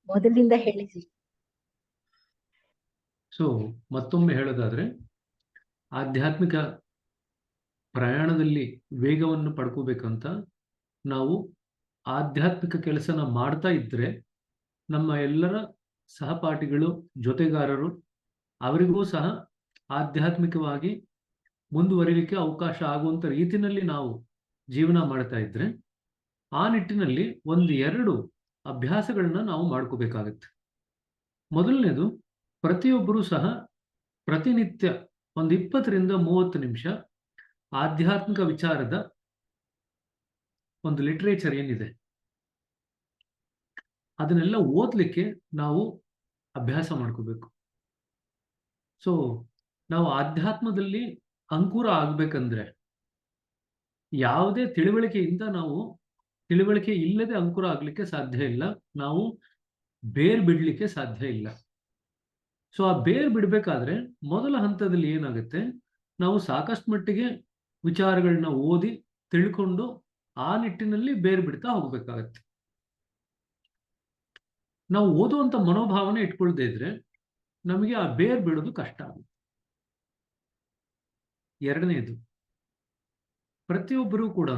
ಮೊದಲಿಂದ ಹೇಳಿಸಿ. ಸೊ ಮತ್ತೊಮ್ಮೆ ಹೇಳೋದಾದ್ರೆ, ಆಧ್ಯಾತ್ಮಿಕ ಪ್ರಯಾಣದಲ್ಲಿ ವೇಗವನ್ನು ಪಡ್ಕೋಬೇಕಂತ ನಾವು ಆಧ್ಯಾತ್ಮಿಕ ಕೆಲಸನ ಮಾಡ್ತಾ ಇದ್ರೆ ನಮ್ಮ ಎಲ್ಲರ ಸಹಪಾಠಿಗಳು, ಜೊತೆಗಾರರು, ಅವರಿಗೂ ಸಹ ಆಧ್ಯಾತ್ಮಿಕವಾಗಿ ಮುಂದುವರಿಲಿಕ್ಕೆ ಅವಕಾಶ ಆಗುವಂತ ರೀತಿಯಲ್ಲಿ ನಾವು ಜೀವನ ಮಾಡ್ತಾ ಇದ್ರೆ ಆ ನಿಟ್ಟಿನಲ್ಲಿ ಒಂದು ಎರಡು ಅಭ್ಯಾಸಗಳನ್ನ ನಾವು ಮಾಡ್ಕೋಬೇಕಾಗತ್ತೆ. ಮೊದಲನೇದು, ಪ್ರತಿಯೊಬ್ಬರೂ ಸಹ ಪ್ರತಿನಿತ್ಯ ಒಂದು 20ರಿಂದ 30 ನಿಮಿಷ ಆಧ್ಯಾತ್ಮಿಕ ವಿಚಾರದ ಒಂದು ಲಿಟ್ರೇಚರ್ ಏನಿದೆ ಅದನ್ನೆಲ್ಲ ಓದ್ಲಿಕ್ಕೆ ನಾವು ಅಭ್ಯಾಸ ಮಾಡ್ಕೋಬೇಕು. ಸೊ ನಾವು ಆಧ್ಯಾತ್ಮದಲ್ಲಿ ಅಂಕುರ ಆಗ್ಬೇಕಂದ್ರೆ ಯಾವುದೇ ತಿಳುವಳಿಕೆ ಇಲ್ಲದೆ ಅಂಕುರ ಆಗ್ಲಿಕ್ಕೆ ಸಾಧ್ಯ ಇಲ್ಲ. ನಾವು ಬೇರ್ ಬಿಡ್ಲಿಕ್ಕೆ ಸಾಧ್ಯ ಇಲ್ಲ. ಸೊ ಆ ಬೇರ್ ಬಿಡ್ಬೇಕಾದ್ರೆ ಮೊದಲ ಹಂತದಲ್ಲಿ ಏನಾಗುತ್ತೆ, ನಾವು ಸಾಕಷ್ಟು ಮಟ್ಟಿಗೆ ವಿಚಾರಗಳನ್ನ ಓದಿ ತಿಳ್ಕೊಂಡು ಆ ನಿಟ್ಟಿನಲ್ಲಿ ಬೇರ್ ಬಿಡ್ತಾ ಹೋಗ್ಬೇಕಾಗತ್ತೆ. ನಾವು ಓದುವಂತ ಮನೋಭಾವನೆ ಇಟ್ಕೊಳ್ದೇ ಇದ್ರೆ ನಮಗೆ ಆ ಬೇರ್ ಬಿಡೋದು ಕಷ್ಟ ಆಗುತ್ತೆ. ಎರಡನೇದು, ಪ್ರತಿಯೊಬ್ಬರೂ ಕೂಡ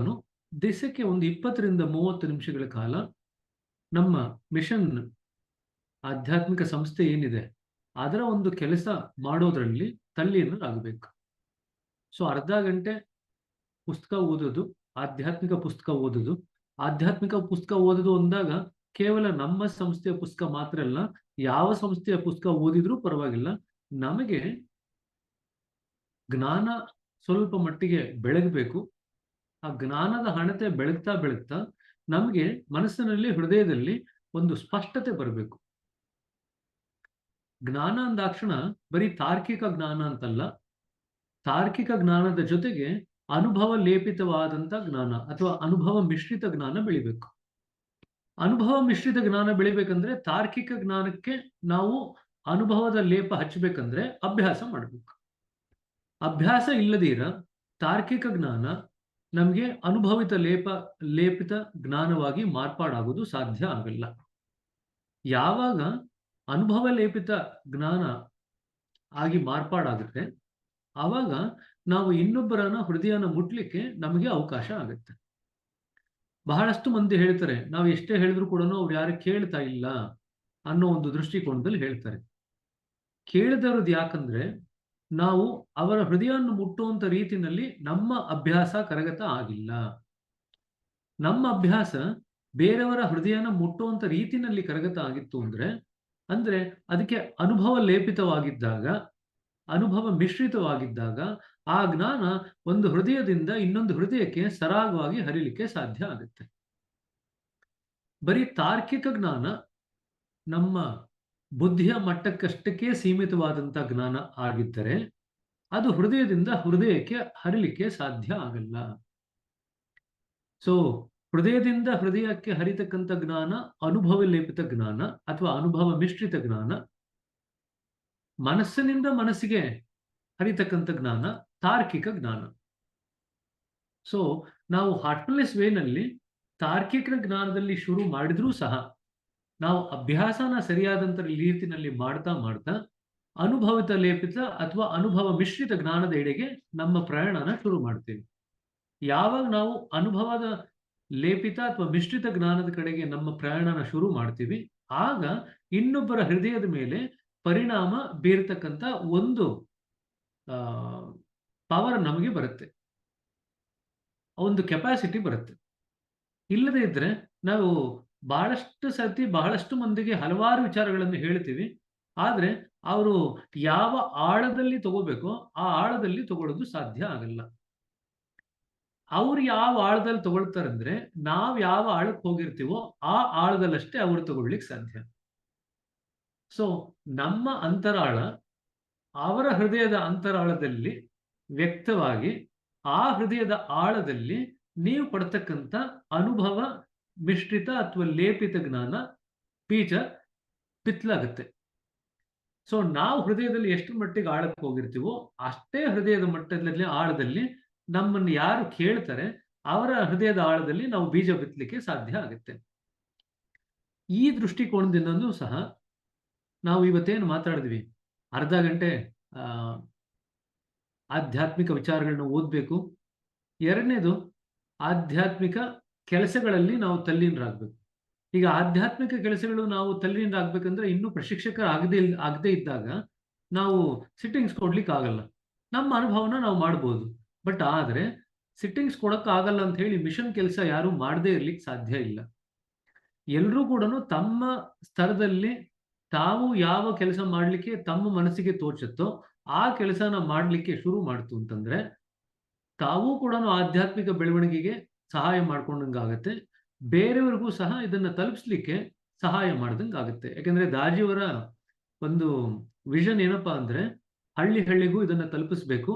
ದಿವಸಕ್ಕೆ ಒಂದು 20ರಿಂದ 30 ನಿಮಿಷಗಳ ಕಾಲ ನಮ್ಮ ಮಿಷನ್ ಆಧ್ಯಾತ್ಮಿಕ ಸಂಸ್ಥೆ ಏನಿದೆ ಅದರ ಒಂದು ಕೆಲಸ ಮಾಡೋದ್ರಲ್ಲಿ ತಲ್ಲೀನರಾಗಬೇಕು. ಸೊ ಅರ್ಧ ಗಂಟೆ ಪುಸ್ತಕ ಓದೋದು, ಆಧ್ಯಾತ್ಮಿಕ ಪುಸ್ತಕ ಓದೋದು. ಆಧ್ಯಾತ್ಮಿಕ ಪುಸ್ತಕ ಓದೋದು ಅಂದಾಗ ಕೇವಲ ನಮ್ಮ ಸಂಸ್ಥೆಯ ಪುಸ್ತಕ ಮಾತ್ರ ಅಲ್ಲ, ಯಾವ ಸಂಸ್ಥೆಯ ಪುಸ್ತಕ ಓದಿದ್ರೂ ಪರವಾಗಿಲ್ಲ. ನಮಗೆ ಜ್ಞಾನ ಸ್ವಲ್ಪ ಮಟ್ಟಿಗೆ ಬೆಳಗಬೇಕು. ಆ ಜ್ಞಾನದ ಹಣತೆ ಬೆಳಗ್ತಾ ಬೆಳಗ್ತಾ ನಮಗೆ ಮನಸ್ಸಿನಲ್ಲಿ, ಹೃದಯದಲ್ಲಿ ಒಂದು ಸ್ಪಷ್ಟತೆ ಬರಬೇಕು. ಜ್ಞಾನ ಅಂದಾಕ್ಷಣ ಬರೀ ತಾರ್ಕಿಕ ಜ್ಞಾನ ಅಂತಲ್ಲ, ತಾರ್ಕಿಕ ಜ್ಞಾನದ ಜೊತೆಗೆ ಅನುಭವ ಲೇಪಿತವಾದಂತ ಜ್ಞಾನ ಅಥವಾ ಅನುಭವ ಮಿಶ್ರಿತ ಜ್ಞಾನ ಬೆಳಿಬೇಕು. ಅನುಭವ ಮಿಶ್ರಿತ ಜ್ಞಾನ ಬೆಳಿಬೇಕಂದ್ರೆ ತಾರ್ಕಿಕ ಜ್ಞಾನಕ್ಕೆ ನಾವು ಅನುಭವದ ಲೇಪ ಹಚ್ಚಬೇಕಂದ್ರೆ ಅಭ್ಯಾಸ ಮಾಡಬೇಕು. ಅಭ್ಯಾಸ ಇಲ್ಲದೀರ ತಾರ್ಕಿಕ ಜ್ಞಾನ ನಮಗೆ ಅನುಭವಿತ ಲೇಪಿತ ಜ್ಞಾನವಾಗಿ ಮಾರ್ಪಾಡಾಗೋದು ಸಾಧ್ಯ ಆಗಲ್ಲ. ಯಾವಾಗ ಅನುಭವ ಲೇಪಿತ ಜ್ಞಾನ ಆಗಿ ಮಾರ್ಪಾಡಾಗುತ್ತೆ ಆವಾಗ ನಾವು ಇನ್ನೊಬ್ಬರನ್ನ ಹೃದಯನ ಮುಟ್ಲಿಕ್ಕೆ ನಮಗೆ ಅವಕಾಶ ಆಗುತ್ತೆ. ಬಹಳಷ್ಟು ಮಂದಿ ಹೇಳ್ತಾರೆ, ನಾವು ಎಷ್ಟೇ ಹೇಳಿದ್ರು ಕೂಡ ಅವ್ರು ಯಾರು ಕೇಳ್ತಾ ಇಲ್ಲ ಅನ್ನೋ ಒಂದು ದೃಷ್ಟಿಕೋನದಲ್ಲಿ ಹೇಳ್ತಾರೆ. ಕೇಳದಿರೋದು ಯಾಕಂದ್ರೆ ನಾವು ಅವರ ಹೃದಯವನ್ನು ಮುಟ್ಟುವಂತ ರೀತಿಯಲ್ಲಿ ನಮ್ಮ ಅಭ್ಯಾಸ ಕರಗತ ಆಗಿಲ್ಲ. ನಮ್ಮ ಅಭ್ಯಾಸ ಬೇರೆಯವರ ಹೃದಯನ ಮುಟ್ಟುವಂತ ರೀತಿಯಲ್ಲಿ ಕರಗತ ಆಗಿತ್ತು ಅಂದ್ರೆ ಅದಕ್ಕೆ ಅನುಭವ ಲೇಪಿತವಾಗಿದ್ದಾಗ, ಅನುಭವ ಮಿಶ್ರಿತವಾಗಿದ್ದಾಗ ಆ ಜ್ಞಾನ ಒಂದು ಹೃದಯದಿಂದ ಇನ್ನೊಂದು ಹೃದಯಕ್ಕೆ ಸರಾಗವಾಗಿ ಹರಿಲಿಕ್ಕೆ ಸಾಧ್ಯ ಆಗುತ್ತೆ. ಬರೀ ತಾರ್ಕಿಕ ಜ್ಞಾನ ನಮ್ಮ ಬುದ್ಧಿಯ ಮಟ್ಟಕ್ಕಷ್ಟಕ್ಕೆ ಸೀಮಿತವಾದಂತ ಜ್ಞಾನ ಆಗಿದ್ದರೆ ಅದು ಹೃದಯದಿಂದ ಹೃದಯಕ್ಕೆ ಹರಿಲಿಕ್ಕೆ ಸಾಧ್ಯ ಆಗಲ್ಲ. ಸೊ ಹೃದಯದಿಂದ ಹೃದಯಕ್ಕೆ ಹರಿತಕ್ಕಂಥ ಜ್ಞಾನ ಅನುಭವ ಲೇಪಿತ ಜ್ಞಾನ ಅಥವಾ ಅನುಭವ ಮಿಶ್ರಿತ ಜ್ಞಾನ. ಮನಸ್ಸಿನಿಂದ ಮನಸ್ಸಿಗೆ ಹರಿತಕ್ಕಂಥ ಜ್ಞಾನ ತಾರ್ಕಿಕ ಜ್ಞಾನ. ಸೊ ನಾವು ಹಾರ್ಟ್ಫುಲ್ನೆಸ್ ವೇನಲ್ಲಿ ತಾರ್ಕಿಕ ಜ್ಞಾನದಲ್ಲಿ ಶುರು ಮಾಡಿದ್ರೂ ಸಹ ನಾವು ಅಭ್ಯಾಸನ ಸರಿಯಾದಂತ ರೀತಿಯಲ್ಲಿ ಮಾಡ್ತಾ ಮಾಡ್ತಾ ಅನುಭವಿತ ಲೇಪಿತ ಅಥವಾ ಅನುಭವ ಮಿಶ್ರಿತ ಜ್ಞಾನದ ಎಡೆಗೆ ನಮ್ಮ ಪ್ರಯಾಣನ ಶುರು ಮಾಡ್ತೇವೆ. ಯಾವಾಗ ನಾವು ಅನುಭವದ ಲೇಪಿತ ಅಥವಾ ಮಿಶ್ರಿತ ಜ್ಞಾನದ ಕಡೆಗೆ ನಮ್ಮ ಪ್ರಯಾಣನ ಶುರು ಮಾಡ್ತೀವಿ ಆಗ ಇನ್ನೊಬ್ಬರ ಹೃದಯದ ಮೇಲೆ ಪರಿಣಾಮ ಬೀರತಕ್ಕಂತ ಒಂದು ಪವರ್ ನಮಗೆ ಬರುತ್ತೆ, ಒಂದು ಕೆಪಾಸಿಟಿ ಬರುತ್ತೆ. ಇಲ್ಲದೇ ಇದ್ರೆ ನಾವು ಬಹಳಷ್ಟು ಮಂದಿಗೆ ಹಲವಾರು ವಿಚಾರಗಳನ್ನು ಹೇಳ್ತೀವಿ, ಆದ್ರೆ ಅವರು ಯಾವ ಆಳದಲ್ಲಿ ತಗೋಬೇಕೋ ಆ ಆಳದಲ್ಲಿ ತಗೊಳ್ಳೋದು ಸಾಧ್ಯ ಆಗಲ್ಲ. ಅವ್ರು ಯಾವ ಆಳದಲ್ಲಿ ತಗೊಳ್ತಾರಂದ್ರೆ ನಾವ್ ಯಾವ ಆಳಕ್ಕೆ ಹೋಗಿರ್ತೀವೋ ಆ ಆಳದಲ್ಲಷ್ಟೇ ಅವರು ತಗೊಳ್ಳಿಕ್ ಸಾಧ್ಯ. ಸೊ ನಮ್ಮ ಅಂತರಾಳ ಅವರ ಹೃದಯದ ಅಂತರಾಳದಲ್ಲಿ ವ್ಯಕ್ತವಾಗಿ ಆ ಹೃದಯದ ಆಳದಲ್ಲಿ ನೀವು ಪಡ್ತಕ್ಕಂಥ ಅನುಭವ ಮಿಶ್ರಿತ ಅಥವಾ ಲೇಪಿತ ಜ್ಞಾನ ಬೀಜ ಬಿತ್ತಲಾಗುತ್ತೆ. ಸೊ ನಾವು ಹೃದಯದಲ್ಲಿ ಎಷ್ಟು ಮಟ್ಟಿಗೆ ಆಳಕ್ಕೆ ಹೋಗಿರ್ತೀವೋ ಅಷ್ಟೇ ಹೃದಯದ ಮಟ್ಟದಲ್ಲಿ ಆಳದಲ್ಲಿ ನಮ್ಮನ್ನು ಯಾರು ಕೇಳ್ತಾರೆ ಅವರ ಹೃದಯದ ಆಳದಲ್ಲಿ ನಾವು ಬೀಜ ಬಿತ್ತಲಿಕ್ಕೆ ಸಾಧ್ಯ ಆಗುತ್ತೆ. ಈ ದೃಷ್ಟಿಕೋನದಿಂದನೂ ಸಹ ನಾವು ಇವತ್ತೇನು ಮಾತಾಡಿದ್ವಿ, ಅರ್ಧ ಗಂಟೆ ಆ, ಆಧ್ಯಾತ್ಮಿಕ ವಿಚಾರಗಳನ್ನ ಓದಬೇಕು. ಎರಡನೇದು, ಆಧ್ಯಾತ್ಮಿಕ ಕೆಲಸಗಳಲ್ಲಿ ನಾವು ತಲ್ಲೀನರಾಗಬೇಕು. ಈಗ ಆಧ್ಯಾತ್ಮಿಕ ಕೆಲಸಗಳು ನಾವು ತಲ್ಲೀನರಾಗಬೇಕಂದ್ರೆ ಇನ್ನೂ ಆಗದೇ ಇದ್ದಾಗ ನಾವು ಸಿಟ್ಟಿಂಗ್ಸ್ ಕೊಡ್ಲಿಕ್ಕೆ ಆಗಲ್ಲ. ನಮ್ಮ ಅನುಭವನ ನಾವು ಮಾಡ್ಬೋದು. ಬಟ್ ಆದರೆ ಸಿಟ್ಟಿಂಗ್ಸ್ ಕೊಡೋಕ್ಕಾಗಲ್ಲ ಅಂತ ಹೇಳಿ ಮಿಷನ್ ಕೆಲಸ ಯಾರು ಮಾಡದೇ ಇರ್ಲಿಕ್ಕೆ ಸಾಧ್ಯ ಇಲ್ಲ. ಎಲ್ಲರೂ ಕೂಡ ತಮ್ಮ ಸ್ತರದಲ್ಲಿ ತಾವು ಯಾವ ಕೆಲಸ ಮಾಡಲಿಕ್ಕೆ ತಮ್ಮ ಮನಸ್ಸಿಗೆ ತೋಚುತ್ತೋ ಆ ಕೆಲಸನ ಮಾಡಲಿಕ್ಕೆ ಶುರು ಮಾಡ್ತು ಅಂತಂದ್ರೆ ತಾವೂ ಕೂಡ ಆಧ್ಯಾತ್ಮಿಕ ಬೆಳವಣಿಗೆಗೆ ಸಹಾಯ ಮಾಡ್ಕೊಂಡಂಗಾಗತ್ತೆ. ಬೇರೆಯವ್ರಿಗೂ ಸಹ ಇದನ್ನ ತಲುಪಿಸ್ಲಿಕ್ಕೆ ಸಹಾಯ ಮಾಡ್ದಂಗಾಗತ್ತೆ. ಯಾಕಂದ್ರೆ ದಾಜಿಯವರ ಒಂದು ವಿಷನ್ ಏನಪ್ಪಾ ಅಂದ್ರೆ ಹಳ್ಳಿ ಹಳ್ಳಿಗೂ ಇದನ್ನ ತಲುಪಿಸ್ಬೇಕು.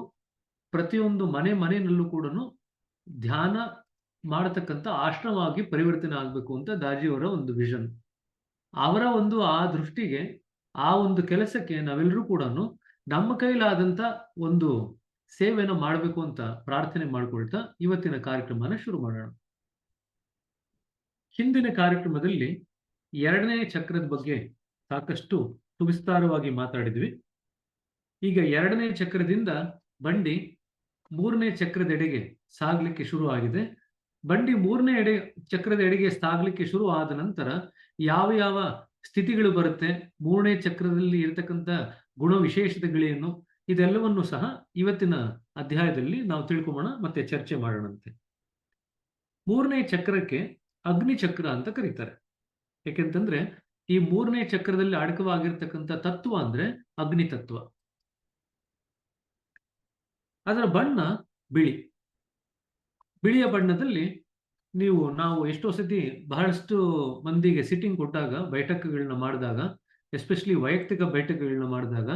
ಪ್ರತಿಯೊಂದು ಮನೆಯಲ್ಲೂ ಕೂಡ ಧ್ಯಾನ ಮಾಡತಕ್ಕಂಥ ಆಶ್ರಮವಾಗಿ ಪರಿವರ್ತನೆ ಆಗಬೇಕು ಅಂತ ದಾಜಿಯವರ ಒಂದು ವಿಷನ್. ಅವರ ಒಂದು ಆ ದೃಷ್ಟಿಗೆ, ಆ ಒಂದು ಕೆಲಸಕ್ಕೆ ನಾವೆಲ್ಲರೂ ಕೂಡ ನಮ್ಮ ಕೈಲಾದಂತ ಒಂದು ಸೇವೆಯನ್ನು ಮಾಡಬೇಕು ಅಂತ ಪ್ರಾರ್ಥನೆ ಮಾಡ್ಕೊಳ್ತಾ ಇವತ್ತಿನ ಕಾರ್ಯಕ್ರಮನ ಶುರು ಮಾಡೋಣ. ಹಿಂದಿನ ಕಾರ್ಯಕ್ರಮದಲ್ಲಿ 2ನೇ ಚಕ್ರದ ಬಗ್ಗೆ ಸಾಕಷ್ಟು ಸುವಿಸ್ತಾರವಾಗಿ ಮಾತಾಡಿದ್ವಿ. ಈಗ 2ನೇ ಚಕ್ರದಿಂದ ಬಂಡಿ 3ನೇ ಚಕ್ರದೆಡೆಗೆ ಸಾಗಲಿಕ್ಕೆ ಶುರು ಆಗಿದೆ. ಬಂಡಿ 3ನೇ ಚಕ್ರದ ಎಡೆಗೆ ಸಾಗಲಿಕ್ಕೆ ಶುರು ಆದ ನಂತರ ಯಾವ ಯಾವ ಸ್ಥಿತಿಗಳು ಬರುತ್ತೆ, 3ನೇ ಚಕ್ರದಲ್ಲಿ ಇರತಕ್ಕಂಥ ಗುಣ ವಿಶೇಷತೆಗಳೇನು, ಇದೆಲ್ಲವನ್ನು ಸಹ ಇವತ್ತಿನ ಅಧ್ಯಾಯದಲ್ಲಿ ನಾವು ತಿಳ್ಕೊಳ್ಳೋಣ ಮತ್ತೆ ಚರ್ಚೆ ಮಾಡೋಣಂತೆ. 3ನೇ ಚಕ್ರಕ್ಕೆ ಅಗ್ನಿ ಚಕ್ರ ಅಂತ ಕರೀತಾರೆ. ಯಾಕೆಂತಂದ್ರೆ ಈ 3ನೇ ಚಕ್ರದಲ್ಲಿ ಅಡಕವಾಗಿರ್ತಕ್ಕಂಥ ತತ್ವ ಅಂದ್ರೆ ಅಗ್ನಿ ತತ್ವ. ಅದರ ಬಣ್ಣ ಬಿಳಿ. ಬಿಳಿಯ ಬಣ್ಣದಲ್ಲಿ ನಾವು ಎಷ್ಟೋ ಸತಿ ಬಹಳಷ್ಟು ಮಂದಿಗೆ ಸಿಟ್ಟಿಂಗ್ ಕೊಟ್ಟಾಗ, ಬೈಠಕ್ಗಳನ್ನ ಮಾಡಿದಾಗ, ಎಸ್ಪೆಷಲಿ ವೈಯಕ್ತಿಕ ಬೈಠಕ್ಗಳನ್ನ ಮಾಡಿದಾಗ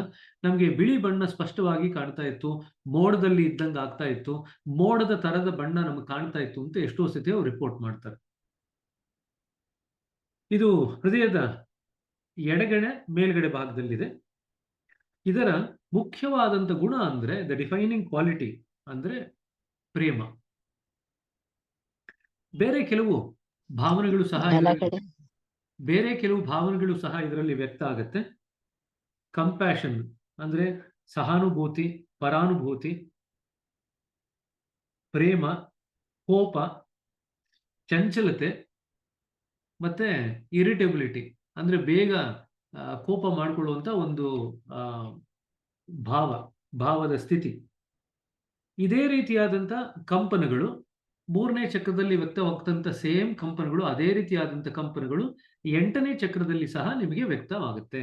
ನಮಗೆ ಬಿಳಿ ಬಣ್ಣ ಸ್ಪಷ್ಟವಾಗಿ ಕಾಣ್ತಾ ಇತ್ತು, ಮೋಡದಲ್ಲಿ ಇದ್ದಂಗೆ ಆಗ್ತಾ ಇತ್ತು, ಮೋಡದ ತರದ ಬಣ್ಣ ನಮಗೆ ಕಾಣ್ತಾ ಇತ್ತು ಅಂತ ಎಷ್ಟೋ ಸತಿ ಅವ್ರು ರಿಪೋರ್ಟ್ ಮಾಡ್ತಾರೆ. ಇದು ಹೃದಯದ ಎಡಗಡೆ ಮೇಲ್ಗಡೆ ಭಾಗದಲ್ಲಿದೆ. ಇದರ ಮುಖ್ಯವಾದಂತ ಗುಣ ಅಂದ್ರೆ ದ ಡಿಫೈನಿಂಗ್ ಕ್ವಾಲಿಟಿ ಅಂದ್ರೆ ಪ್ರೇಮ. ಬೇರೆ ಕೆಲವು ಭಾವನೆಗಳು ಸಹ ಇದರಲ್ಲಿ ವ್ಯಕ್ತ ಆಗುತ್ತೆ. ಕಂಪ್ಯಾಷನ್ ಅಂದ್ರೆ ಸಹಾನುಭೂತಿ, ಪರಾನುಭೂತಿ, ಪ್ರೇಮ, ಕೋಪ, ಚಂಚಲತೆ ಮತ್ತೆ ಇರಿಟೇಬಿಲಿಟಿ ಅಂದ್ರೆ ಬೇಗ ಕೋಪ ಮಾಡಿಕೊಳ್ಳುವಂತ ಒಂದು ಭಾವದ ಸ್ಥಿತಿ. ಇದೇ ರೀತಿಯಾದಂತ ಕಂಪನಗಳು 3ನೇ ಚಕ್ರದಲ್ಲಿ ವ್ಯಕ್ತವಾಗ್ತಂತ ಸೇಮ್ ಕಂಪನಗಳು, ಅದೇ ರೀತಿಯಾದಂತ ಕಂಪನಗಳು 8ನೇ ಚಕ್ರದಲ್ಲಿ ಸಹ ನಿಮಗೆ ವ್ಯಕ್ತವಾಗುತ್ತೆ.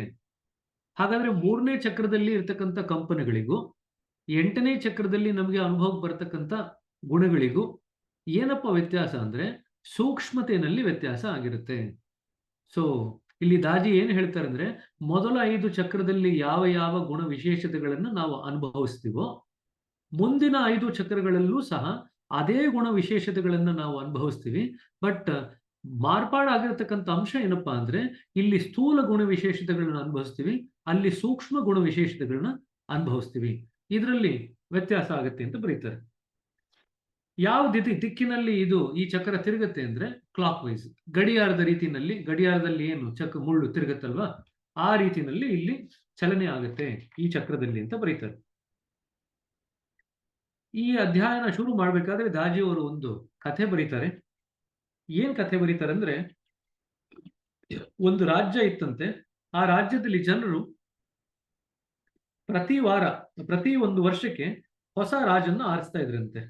ಹಾಗಾದ್ರೆ 3ನೇ ಚಕ್ರದಲ್ಲಿ ಇರ್ತಕ್ಕಂಥ ಕಂಪನಗಳಿಗೂ 8ನೇ ಚಕ್ರದಲ್ಲಿ ನಮಗೆ ಅನುಭವಕ್ಕೆ ಬರ್ತಕ್ಕಂಥ ಗುಣಗಳಿಗೂ ಏನಪ್ಪ ವ್ಯತ್ಯಾಸ ಅಂದ್ರೆ ಸೂಕ್ಷ್ಮತೆಯಲ್ಲಿ ವ್ಯತ್ಯಾಸ ಆಗಿರುತ್ತೆ. ಸೊ ಇಲ್ಲಿ ದಾಜಿ ಏನು ಹೇಳ್ತಾರೆ ಅಂದ್ರೆ ಮೊದಲ 5 ಚಕ್ರದಲ್ಲಿ ಯಾವ ಯಾವ ಗುಣ ವಿಶೇಷತೆಗಳನ್ನು ನಾವು ಅನುಭವಿಸ್ತೀವೋ ಮುಂದಿನ 5 ಚಕ್ರಗಳಲ್ಲೂ ಸಹ ಅದೇ ಗುಣ ವಿಶೇಷತೆಗಳನ್ನ ನಾವು ಅನುಭವಿಸ್ತೀವಿ. ಬಟ್ ಮಾರ್ಪಾಡಾಗಿರ್ತಕ್ಕಂಥ ಅಂಶ ಏನಪ್ಪಾ ಅಂದ್ರೆ ಇಲ್ಲಿ ಸ್ಥೂಲ ಗುಣ ವಿಶೇಷತೆಗಳನ್ನ ಅನುಭವಿಸ್ತೀವಿ, ಅಲ್ಲಿ ಸೂಕ್ಷ್ಮ ಗುಣ ವಿಶೇಷತೆಗಳನ್ನ ಅನುಭವಿಸ್ತೀವಿ. ಇದರಲ್ಲಿ ವ್ಯತ್ಯಾಸ ಆಗುತ್ತೆ ಅಂತ ಬರೀತಾರೆ. ಯಾವ ದಿಕ್ಕಿನಲ್ಲಿ ಈ ಚಕ್ರ ತಿರುಗುತ್ತೆ ಅಂದ್ರೆ ಕ್ಲಾಕ್ ವೈಸ್, ಗಡಿಯಾರದ ರೀತಿಯಲ್ಲಿ. ಗಡಿಯಾರದಲ್ಲಿ ಏನು ಮುಳ್ಳು ತಿರುಗತ್ತಲ್ವಾ, ಆ ರೀತಿಯಲ್ಲಿ ಇಲ್ಲಿ ಚಲನೆ ಆಗುತ್ತೆ ಈ ಚಕ್ರದಲ್ಲಿ ಅಂತ ಬರೀತಾರೆ. ಈ ಅಧ್ಯಯನ ಶುರು ಮಾಡ್ಬೇಕಾದ್ರೆ ದಾಜಿಯವರು ಒಂದು ಕಥೆ ಬರೀತಾರೆ. ಏನ್ ಕಥೆ ಬರೀತಾರೆ ಅಂದ್ರೆ ಒಂದು ರಾಜ್ಯ ಇತ್ತಂತೆ. ಆ ರಾಜ್ಯದಲ್ಲಿ ಜನರು ಪ್ರತಿ ಒಂದು ವರ್ಷಕ್ಕೆ ಹೊಸ ರಾಜನ್ನ ಆರಿಸ್ತಾ ಇದ್ರಂತೆ.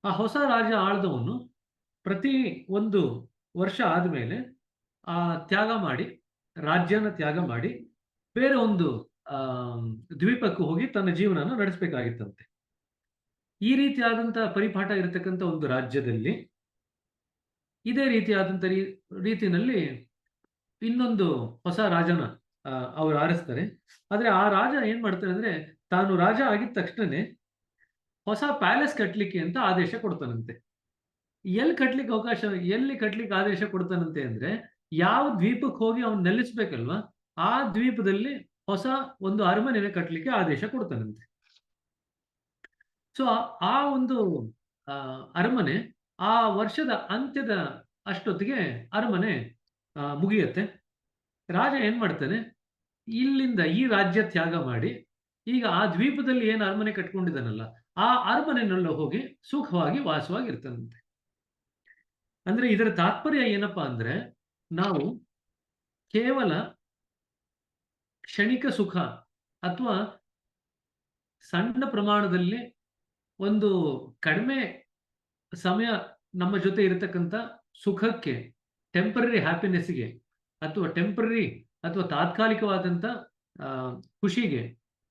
ಆ ಹೊಸ ರಾಜ ಆಳ್ದವನು ಪ್ರತಿ ಒಂದು ವರ್ಷ ಆದ್ಮೇಲೆ ರಾಜ್ಯನ ತ್ಯಾಗ ಮಾಡಿ ಬೇರೆ ಒಂದು ದ್ವೀಪಕ್ಕೆ ಹೋಗಿ ತನ್ನ ಜೀವನನ ನಡೆಸಬೇಕಾಗಿತ್ತಂತೆ. ಈ ರೀತಿಯಾದಂತಹ ಪರಿಪಾಠ ಇರತಕ್ಕಂಥ ಒಂದು ರಾಜ್ಯದಲ್ಲಿ ಇದೇ ರೀತಿಯಾದಂಥ ರೀತಿಯಲ್ಲಿ ಇನ್ನೊಂದು ಹೊಸ ರಾಜನ ಅವರು ಆರಿಸ್ತಾರೆ. ಆದ್ರೆ ಆ ರಾಜ ಏನ್ ಮಾಡ್ತಾನೆ ಅಂದ್ರೆ ತಾನು ರಾಜ ಆಗಿದ ತಕ್ಷಣನೇ ಹೊಸ ಪ್ಯಾಲೇಸ್ ಕಟ್ಲಿಕ್ಕೆ ಅಂತ ಆದೇಶ ಕೊಡ್ತಾನಂತೆ. ಎಲ್ಲಿ ಕಟ್ಲಿಕ್ಕೆ ಆದೇಶ ಕೊಡ್ತಾನಂತೆ ಅಂದ್ರೆ ಯಾವ ದ್ವೀಪಕ್ಕೆ ಹೋಗಿ ಅವನು ನೆಲೆಸ್ಬೇಕಲ್ವಾ, ಆ ದ್ವೀಪದಲ್ಲಿ ಹೊಸ ಒಂದು ಅರಮನೆನ ಕಟ್ಲಿಕ್ಕೆ ಆದೇಶ ಕೊಡ್ತಾನಂತೆ. ಸೊ ಆ ಒಂದು ಅರಮನೆ ಆ ವರ್ಷದ ಅಂತ್ಯದ ಅಷ್ಟೊತ್ತಿಗೆ ಅರಮನೆ ಮುಗಿಯತ್ತೆ. ರಾಜ ಏನ್ ಮಾಡ್ತಾನೆ, ಇಲ್ಲಿಂದ ಈ ರಾಜ್ಯ ತ್ಯಾಗ ಮಾಡಿ ಈಗ ಆ ದ್ವೀಪದಲ್ಲಿ ಏನು ಅರಮನೆ ಕಟ್ಕೊಂಡಿದ್ದಾನಲ್ಲ ಆ ಅರಮನೆನೆಲ್ಲ ಹೋಗಿ ಸುಖವಾಗಿ ವಾಸವಾಗಿರ್ತಾನಂತೆ. ಅಂದ್ರೆ ಇದರ ತಾತ್ಪರ್ಯ ಏನಪ್ಪಾ ಅಂದ್ರೆ, ನಾವು ಕೇವಲ ಕ್ಷಣಿಕ ಸುಖ ಅಥವಾ ಸಣ್ಣ ಪ್ರಮಾಣದಲ್ಲಿ ಒಂದು ಕಡಿಮೆ ಸಮಯ ನಮ್ಮ ಜೊತೆ ಇರತಕ್ಕಂಥ ಸುಖಕ್ಕೆ, ಟೆಂಪರರಿ ಹ್ಯಾಪಿನೆಸ್ಗೆ ಅಥವಾ ತಾತ್ಕಾಲಿಕವಾದಂಥ ಖುಷಿಗೆ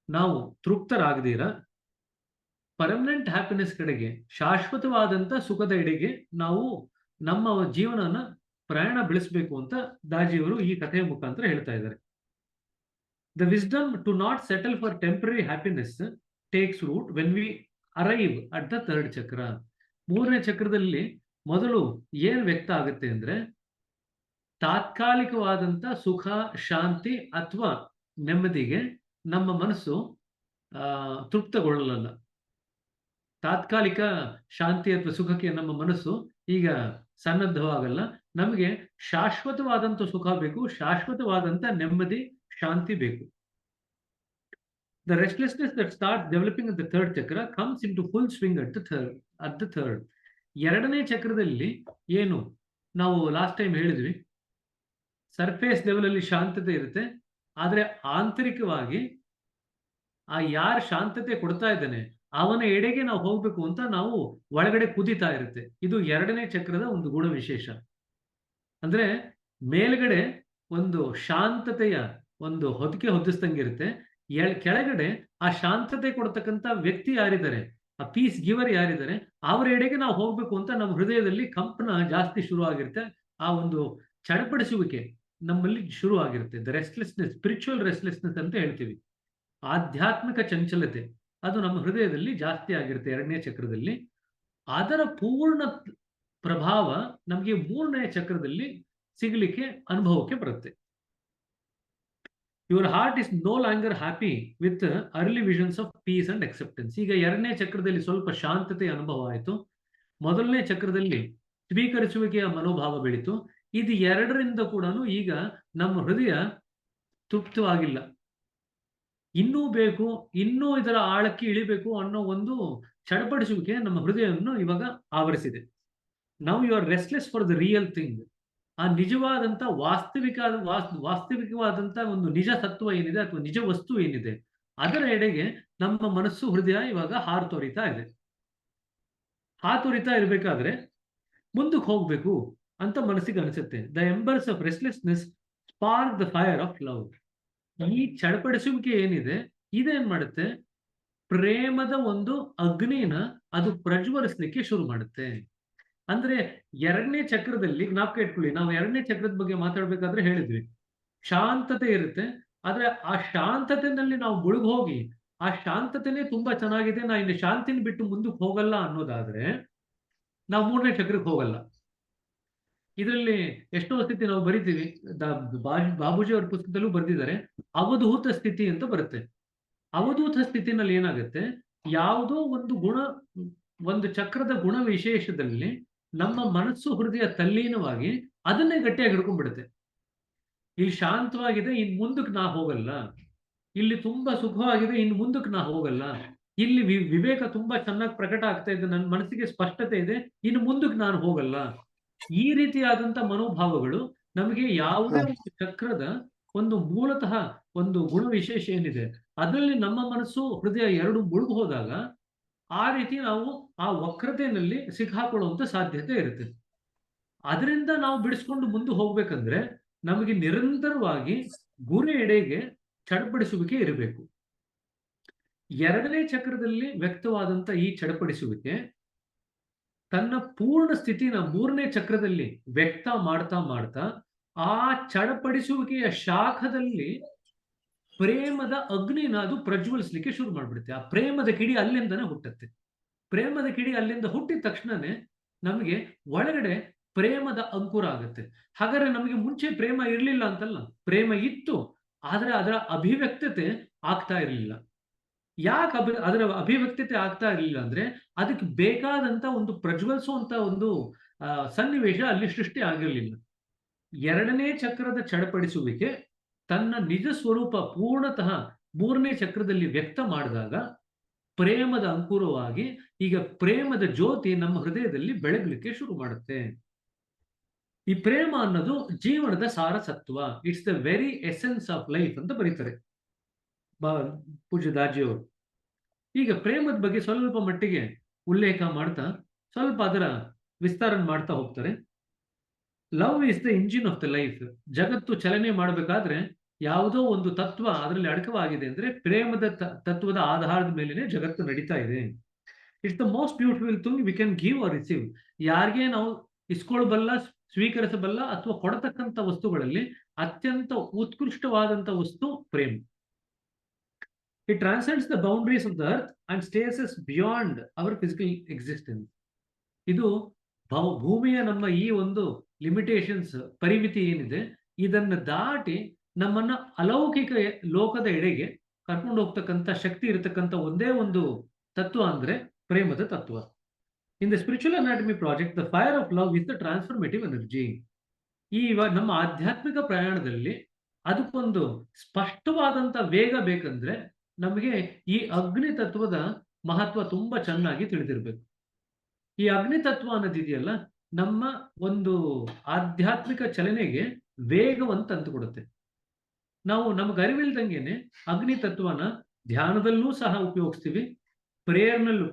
ನಾವು ತೃಪ್ತರಾಗದಿರ ಪರ್ಮನೆಂಟ್ ಹ್ಯಾಪಿನೆಸ್ ಕಡೆಗೆ, ಶಾಶ್ವತವಾದಂಥ ಸುಖದ ಎಡೆಗೆ ನಾವು ನಮ್ಮ ಜೀವನನ ಪ್ರಯಾಣ ಬೆಳೆಸಬೇಕು ಅಂತ ದಾಜಿಯವರು ಈ ಕಥೆಯ ಮುಖಾಂತರ ಹೇಳ್ತಾ ಇದ್ದಾರೆ. The wisdom to not settle for temporary happiness takes root when we arrive at the third chakra. ಮೂರನೇ ಚಕ್ರದಲ್ಲಿ ಮೊದಲು ಏನ್ ವ್ಯಕ್ತ ಆಗುತ್ತೆ ಅಂದ್ರೆ, ತಾತ್ಕಾಲಿಕವಾದಂಥ ಸುಖ, ಶಾಂತಿ ಅಥವಾ ನೆಮ್ಮದಿಗೆ ನಮ್ಮ ಮನಸ್ಸು ತೃಪ್ತಗೊಳ್ಳಲ್ಲ. ತಾತ್ಕಾಲಿಕ ಶಾಂತಿ ಅಥವಾ ಸುಖಕ್ಕೆ ನಮ್ಮ ಮನಸ್ಸು ಈಗ ಸನ್ನದ್ಧವಾಗಲ್ಲ. ನಮಗೆ ಶಾಶ್ವತವಾದಂಥ ಸುಖ ಬೇಕು, ಶಾಶ್ವತವಾದಂಥ ನೆಮ್ಮದಿ, ಶಾಂತಿ ಬೇಕು. The restlessness that starts developing at the third chakra comes into full swing at the third. ಎರಡನೇ ಚಕ್ರದಲ್ಲಿ ಏನು ನಾವು ಲಾಸ್ಟ್ ಟೈಮ್ ಹೇಳಿದ್ವಿ, ಸರ್ಫೇಸ್ ಲೆವೆಲ್ ಅಲ್ಲಿ ಶಾಂತತೆ ಇರುತ್ತೆ, ಆದ್ರೆ ಆಂತರಿಕವಾಗಿ ಆ ಯಾರು ಶಾಂತತೆ ಕೊಡ್ತಾ ಇದ್ದಾನೆ ಅವನ ಎಡೆಗೆ ನಾವು ಹೋಗ್ಬೇಕು ಅಂತ ನಾವು ಒಳಗಡೆ ಕುದಿತಾ ಇರುತ್ತೆ. ಇದು ಎರಡನೇ ಚಕ್ರದ ಒಂದು ಗುಣ ವಿಶೇಷ. ಅಂದ್ರೆ ಮೇಲ್ಗಡೆ ಒಂದು ಶಾಂತತೆಯ ಒಂದು ಹೊದಿಕೆ ಹೊದಿಸ್ದಂಗಿರುತ್ತೆ, ಕೆಳಗಡೆ ಆ ಶಾಂತತೆ ಕೊಡ್ತಕ್ಕಂಥ ವ್ಯಕ್ತಿ ಯಾರಿದ್ದಾರೆ, ಆ ಪೀಸ್ ಗಿವರ್ ಯಾರಿದ್ದಾರೆ ಅವರ ಎಡೆಗೆ ನಾವು ಹೋಗ್ಬೇಕು ಅಂತ ನಮ್ಮ ಹೃದಯದಲ್ಲಿ ಕಂಪನ ಜಾಸ್ತಿ ಶುರು ಆಗಿರುತ್ತೆ. ಆ ಒಂದು ಚಡಪಡಿಸುವಿಕೆ ನಮ್ಮಲ್ಲಿ ಶುರು ಆಗಿರುತ್ತೆ. ದ ರೆಸ್ಟ್ಲೆಸ್ನೆಸ್, ಸ್ಪಿರಿಚುವಲ್ ರೆಸ್ಟ್ಲೆಸ್ನೆಸ್ ಅಂತ ಹೇಳ್ತೀವಿ. ಆಧ್ಯಾತ್ಮಿಕ ಚಂಚಲತೆ ಅದು ನಮ್ಮ ಹೃದಯದಲ್ಲಿ ಜಾಸ್ತಿ ಆಗಿರುತ್ತೆ ಎರಡನೇ ಚಕ್ರದಲ್ಲಿ. ಅದರ ಪೂರ್ಣ ಪ್ರಭಾವ ನಮಗೆ ಮೂರನೇ ಚಕ್ರದಲ್ಲಿ ಸಿಗಲಿಕ್ಕೆ ಅನುಭವಕ್ಕೆ ಬರುತ್ತೆ. Your heart is no longer happy with early visions of peace and acceptance. ಈಗ ಎರಡನೇ ಚಕ್ರದಲ್ಲಿ ಸ್ವಲ್ಪ ಶಾಂತತೆ ಅನುಭವ ಆಯಿತು, ಮೊದಲನೇ ಚಕ್ರದಲ್ಲಿ ಸ್ವೀಕರಿಸುವಿಕೆಯ ಮನೋಭಾವ ಬೆಳೀತು. ಇದು ಎರಡರಿಂದ ಕೂಡ ಈಗ ನಮ್ಮ ಹೃದಯ ತೃಪ್ತವಾಗಿಲ್ಲ, ಇನ್ನೂ ಬೇಕು, ಇನ್ನೂ ಇದರ ಆಳಕ್ಕೆ ಇಳಿಬೇಕು ಅನ್ನೋ ಒಂದು ಚಡಪಡಿಸುವಿಕೆ ನಮ್ಮ ಹೃದಯವನ್ನು ಇವಾಗ ಆವರಿಸಿದೆ. Now you are restless for the real thing. ಆ ನಿಜವಾದಂಥ ವಾಸ್ತವಿಕವಾದಂಥ ಒಂದು ನಿಜ ತತ್ವ ಏನಿದೆ ಅಥವಾ ನಿಜ ವಸ್ತು ಏನಿದೆ ಅದರ ಎಡೆಗೆ ನಮ್ಮ ಮನಸ್ಸು, ಹೃದಯ ಇವಾಗ ಹಾತೊರಿತಾ ಇದೆ. ಹಾತೊರಿತಾ ಇರಬೇಕಾದ್ರೆ ಮುಂದಕ್ಕೆ ಹೋಗ್ಬೇಕು ಅಂತ ಮನಸ್ಸಿಗೆ ಅನಿಸುತ್ತೆ. The embers of restlessness spark the fire of love. ಈ ಚಡಪಡಿಸುವಿಕೆ ಏನಿದೆ ಇದೇನ್ ಮಾಡುತ್ತೆ, ಪ್ರೇಮದ ಒಂದು ಅಗ್ನಿನ ಅದು ಪ್ರಜ್ವಲಿಸ್ಲಿಕ್ಕೆ ಶುರು ಮಾಡುತ್ತೆ. ಅಂದ್ರೆ ಎರಡನೇ ಚಕ್ರದಲ್ಲಿ ಜ್ಞಾಪಕ ಇಟ್ಕೊಳ್ಳಿ, ನಾವು ಎರಡನೇ ಚಕ್ರದ ಬಗ್ಗೆ ಮಾತಾಡ್ಬೇಕಾದ್ರೆ ಹೇಳಿದ್ವಿ ಶಾಂತತೆ ಇರುತ್ತೆ, ಆದ್ರೆ ಆ ಶಾಂತತೆನಲ್ಲಿ ನಾವು ಮುಳುಗೋಗಿ ಆ ಶಾಂತತೆನೇ ತುಂಬಾ ಚೆನ್ನಾಗಿದೆ, ನಾ ಇನ್ನು ಶಾಂತಿನ ಬಿಟ್ಟು ಮುಂದಕ್ಕೆ ಹೋಗಲ್ಲ ಅನ್ನೋದಾದ್ರೆ ನಾವು ಮೂರನೇ ಚಕ್ರಕ್ಕೆ ಹೋಗಲ್ಲ. ಇದರಲ್ಲಿ ಎಷ್ಟೋ ಸ್ಥಿತಿ ನಾವು ಬರಿತೀವಿ, ಬಾಬೂಜಿ ಅವ್ರ ಪುಸ್ತಕದಲ್ಲೂ ಬರೆದಿದ್ದಾರೆ, ಅವಧೂತ ಸ್ಥಿತಿ ಅಂತ ಬರುತ್ತೆ. ಅವಧೂತ ಸ್ಥಿತಿನಲ್ಲಿ ಏನಾಗುತ್ತೆ, ಯಾವುದೋ ಒಂದು ಗುಣ, ಒಂದು ಚಕ್ರದ ಗುಣ ವಿಶೇಷದಲ್ಲಿ ನಮ್ಮ ಮನಸ್ಸು, ಹೃದಯ ತಲ್ಲೀನವಾಗಿ ಅದನ್ನೇ ಗಟ್ಟಿಯಾಗಿ ಹಿಡ್ಕೊಂಡ್ಬಿಡುತ್ತೆ. ಇಲ್ಲಿ ಶಾಂತವಾಗಿದೆ, ಇನ್ ಮುಂದಕ್ಕೆ ನಾ ಹೋಗಲ್ಲ, ಇಲ್ಲಿ ತುಂಬಾ ಸುಖವಾಗಿದೆ, ಇನ್ ಮುಂದಕ್ಕೆ ನಾ ಹೋಗಲ್ಲ, ಇಲ್ಲಿ ವಿವೇಕ ತುಂಬಾ ಚೆನ್ನಾಗಿ ಪ್ರಕಟ ಆಗ್ತಾ ಇದೆ, ನನ್ನ ಮನಸ್ಸಿಗೆ ಸ್ಪಷ್ಟತೆ ಇದೆ, ಇನ್ನು ಮುಂದಕ್ಕೆ ನಾನು ಹೋಗಲ್ಲ. ಈ ರೀತಿಯಾದಂತ ಮನೋಭಾವಗಳು ನಮಗೆ ಯಾವುದೇ ಒಂದು ಚಕ್ರದ ಒಂದು ಮೂಲತಃ ಒಂದು ಗುಣ ವಿಶೇಷ ಏನಿದೆ ಅದರಲ್ಲಿ ನಮ್ಮ ಮನಸ್ಸು, ಹೃದಯ ಎರಡು ಮುಳುಗು ಹೋದಾಗ ಆ ರೀತಿ ನಾವು ಆ ವಕ್ರತೆಯಲ್ಲಿ ಸಿಕ್ಕಾಕೊಳ್ಳುವಂತ ಸಾಧ್ಯತೆ ಇರುತ್ತೆ. ಅದರಿಂದ ನಾವು ಬಿಡಿಸ್ಕೊಂಡು ಮುಂದೆ ಹೋಗ್ಬೇಕಂದ್ರೆ ನಮಗೆ ನಿರಂತರವಾಗಿ ಗುರಿ ಎಡೆಗೆ ಚಡಪಡಿಸುವಿಕೆ ಇರಬೇಕು. ಎರಡನೇ ಚಕ್ರದಲ್ಲಿ ವ್ಯಕ್ತವಾದಂತ ಈ ಚಡಪಡಿಸುವಿಕೆ ತನ್ನ ಪೂರ್ಣ ಸ್ಥಿತಿನ ಮೂರನೇ ಚಕ್ರದಲ್ಲಿ ವ್ಯಕ್ತ ಮಾಡ್ತಾ ಮಾಡ್ತಾ ಆ ಚಡಪಡಿಸುವಿಕೆಯ ಶಾಖದಲ್ಲಿ ಪ್ರೇಮದ ಅಗ್ನಿನ ಅದು ಪ್ರಜ್ವಲಿಸ್ಲಿಕ್ಕೆ ಶುರು ಮಾಡ್ಬಿಡುತ್ತೆ. ಆ ಪ್ರೇಮದ ಕಿಡಿ ಅಲ್ಲಿಂದನೇ ಹುಟ್ಟುತ್ತೆ. ಪ್ರೇಮದ ಕಿಡಿ ಅಲ್ಲಿಂದ ಹುಟ್ಟಿದ ತಕ್ಷಣನೇ ನಮಗೆ ಒಳಗಡೆ ಪ್ರೇಮದ ಅಂಕುರ ಆಗುತ್ತೆ. ಹಾಗಾದ್ರೆ ನಮಗೆ ಮುಂಚೆ ಪ್ರೇಮ ಇರಲಿಲ್ಲ ಅಂತಲ್ಲ, ಪ್ರೇಮ ಇತ್ತು, ಆದ್ರೆ ಅದರ ಅಭಿವ್ಯಕ್ತತೆ ಆಗ್ತಾ ಇರಲಿಲ್ಲ. ಯಾಕೆ ಅದರ ಅಭಿವ್ಯಕ್ತತೆ ಆಗ್ತಾ ಇರಲಿಲ್ಲ ಅಂದ್ರೆ ಅದಕ್ಕೆ ಬೇಕಾದಂತ ಒಂದು ಪ್ರಜ್ವಲಿಸುವಂತ ಒಂದು ಸನ್ನಿವೇಶ ಅಲ್ಲಿ ಸೃಷ್ಟಿ ಆಗಿರಲಿಲ್ಲ. ಎರಡನೇ ಚಕ್ರದ ಚಡಪಡಿಸುವಿಕೆ ತನ್ನ ನಿಜ ಸ್ವರೂಪ ಪೂರ್ಣತಃ ಮೂರನೇ ಚಕ್ರದಲ್ಲಿ ವ್ಯಕ್ತ ಮಾಡಿದಾಗ ಪ್ರೇಮದ ಅಂಕುರವಾಗಿ ಈಗ ಪ್ರೇಮದ ಜ್ಯೋತಿ ನಮ್ಮ ಹೃದಯದಲ್ಲಿ ಬೆಳಗಲಿಕ್ಕೆ ಶುರು ಮಾಡುತ್ತೆ. ಈ ಪ್ರೇಮ ಅನ್ನೋದು ಜೀವನದ ಸಾರಸತ್ವ, it's the very essence of life ಅಂತ ಬರೀತಾರೆ ಪೂಜ್ಯ ದಾಜಿಯವರು. ಈಗ ಪ್ರೇಮದ ಬಗ್ಗೆ ಸ್ವಲ್ಪ ಮಟ್ಟಿಗೆ ಉಲ್ಲೇಖ ಮಾಡ್ತಾ ಸ್ವಲ್ಪ ಅದರ ವಿಸ್ತಾರ ಮಾಡ್ತಾ ಹೋಗ್ತಾರೆ. Love is the engine of the life. ಜಗತ್ತು ಚಲನೆ ಮಾಡಬೇಕಾದ್ರೆ ಯಾವುದೋ ಒಂದು ತತ್ವ ಅದರಲ್ಲಿ ಅಡಕವಾಗಿದೆ ಅಂದ್ರೆ ಪ್ರೇಮದ ತತ್ವದ ಆಧಾರದ ಮೇಲೆನೆ ಜಗತ್ತು ನಡೀತಾ ಇದೆ. It's the most beautiful thing we can give or receive. ಯಾರಿಗೆ ನಾವು ಇಸ್ಕೊಳ್ಬಲ್ಲ, ಸ್ವೀಕರಿಸಬಲ್ಲ ಅಥವಾ ಕೊಡತಕ್ಕಂಥ ವಸ್ತುಗಳಲ್ಲಿ ಅತ್ಯಂತ ಉತ್ಕೃಷ್ಟವಾದಂಥ ವಸ್ತು ಪ್ರೇಮ. It transcends the boundaries of the earth and stays beyond our physical existence. ಇದು ಭೂಮಿಯ ನಮ್ಮ ಈ ಒಂದು ಲಿಮಿಟೇಷನ್ಸ್, ಪರಿಮಿತಿ ಏನಿದೆ, ಇದನ್ನು ದಾಟಿ ನಮ್ಮನ್ನ ಅಲೌಕಿಕ ಲೋಕದ ಎಡೆಗೆ ಕರ್ಕೊಂಡು ಹೋಗ್ತಕ್ಕಂಥ ಶಕ್ತಿ ಇರತಕ್ಕಂಥ ಒಂದೇ ಒಂದು ತತ್ವ ಅಂದ್ರೆ ಪ್ರೇಮದ ತತ್ವ. In the spiritual anatomy project, the fire of love is the transformative energy. ಈ ನಮ್ಮ ಆಧ್ಯಾತ್ಮಿಕ ಪ್ರಯಾಣದಲ್ಲಿ ಅದಕ್ಕೊಂದು ಸ್ಪಷ್ಟವಾದಂತ ವೇಗ ಬೇಕಂದ್ರೆ ನಮಗೆ ಈ ಅಗ್ನಿ ತತ್ವದ ಮಹತ್ವ ತುಂಬಾ ಚೆನ್ನಾಗಿ ತಿಳಿದಿರ್ಬೇಕು. ಈ ಅಗ್ನಿ ತತ್ವ ಅನ್ನೋದಿದೆಯಲ್ಲ, ನಮ್ಮ ಒಂದು ಆಧ್ಯಾತ್ಮಿಕ ಚಲನೆಗೆ ವೇಗವಂತ ತಂದು ಕೊಡುತ್ತೆ. ನಾವು ನಮ್ಗೆ ಅರಿವಿಲ್ದಂಗೆನೆ ಅಗ್ನಿ ತತ್ವನ ಧ್ಯಾನದಲ್ಲೂ ಸಹ ಉಪಯೋಗಿಸ್ತೀವಿ, ಪ್ರೇಯರ್ನಲ್ಲೂ,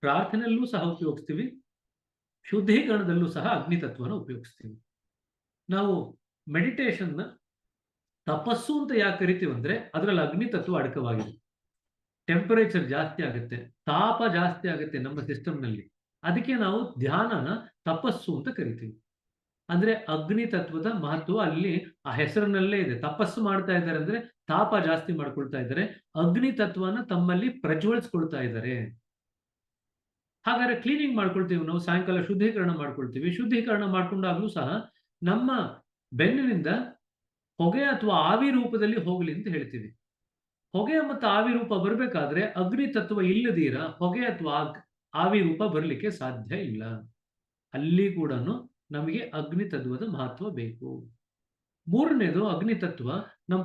ಪ್ರಾರ್ಥನೆಯಲ್ಲೂ ಸಹ ಉಪಯೋಗಿಸ್ತೀವಿ, ಶುದ್ಧೀಕರಣದಲ್ಲೂ ಸಹ ಅಗ್ನಿ ತತ್ವನ ಉಪಯೋಗಿಸ್ತೀವಿ. ನಾವು ಮೆಡಿಟೇಷನ್ನ ತಪಸ್ಸು ಅಂತ ಯಾಕೆ ಕರಿತೀವಿ ಅಂದ್ರೆ ಅದರಲ್ಲಿ ಅಗ್ನಿ ತತ್ವ ಅಡಕವಾಗಿದೆ. ಟೆಂಪರೇಚರ್ ಜಾಸ್ತಿ ಆಗುತ್ತೆ, ತಾಪ ಜಾಸ್ತಿ ಆಗುತ್ತೆ ನಮ್ಮ ಸಿಸ್ಟಮ್ನಲ್ಲಿ. ಅದಕ್ಕೆ ನಾವು ಧ್ಯಾನನ ತಪಸ್ಸು ಅಂತ ಕರಿತೀವಿ. ಅಂದ್ರೆ ಅಗ್ನಿ ತತ್ವದ ಮಹತ್ವ ಅಲ್ಲಿ ಆ ಹೆಸರಿನಲ್ಲೇ ಇದೆ. ತಪಸ್ಸು ಮಾಡ್ತಾ ಇದ್ದಾರೆ ಅಂದ್ರೆ ತಾಪ ಜಾಸ್ತಿ ಮಾಡ್ಕೊಳ್ತಾ ಇದ್ದಾರೆ, ಅಗ್ನಿ ತತ್ವನ ತಮ್ಮಲ್ಲಿ ಪ್ರಜ್ವಲಿಸ್ಕೊಳ್ತಾ ಇದ್ದಾರೆ. ಹಾಗಾದ್ರೆ ಕ್ಲೀನಿಂಗ್ ಮಾಡ್ಕೊಳ್ತೀವಿ ನಾವು, ಸಾಯಂಕಾಲ ಶುದ್ಧೀಕರಣ ಮಾಡ್ಕೊಳ್ತೀವಿ. ಶುದ್ಧೀಕರಣ ಮಾಡ್ಕೊಂಡಾಗ್ಲೂ ಸಹ ನಮ್ಮ ಬೆನ್ನಿನಿಂದ ಹೊಗೆ ಅಥವಾ ಆವಿ ರೂಪದಲ್ಲಿ ಹೋಗಲಿ ಅಂತ ಹೇಳ್ತೀವಿ. ಹೊಗೆ ಮತ್ತು ಆವಿ ರೂಪ ಬರಬೇಕಾದ್ರೆ ಅಗ್ನಿ ತತ್ವ ಇಲ್ಲದೀರ ಹೊಗೆ ಅಥವಾ ಆವಿ ರೂಪ ಬರಲಿಕ್ಕೆ ಸಾಧ್ಯ ಇಲ್ಲ. ಅಲ್ಲಿ ಕೂಡ ನಮಗೆ ಅಗ್ನಿ ತತ್ವದ ಮಹತ್ವ ಬೇಕು. ಮೂರನೇದು ಅಗ್ನಿ ತತ್ವ ನಮ್ಮ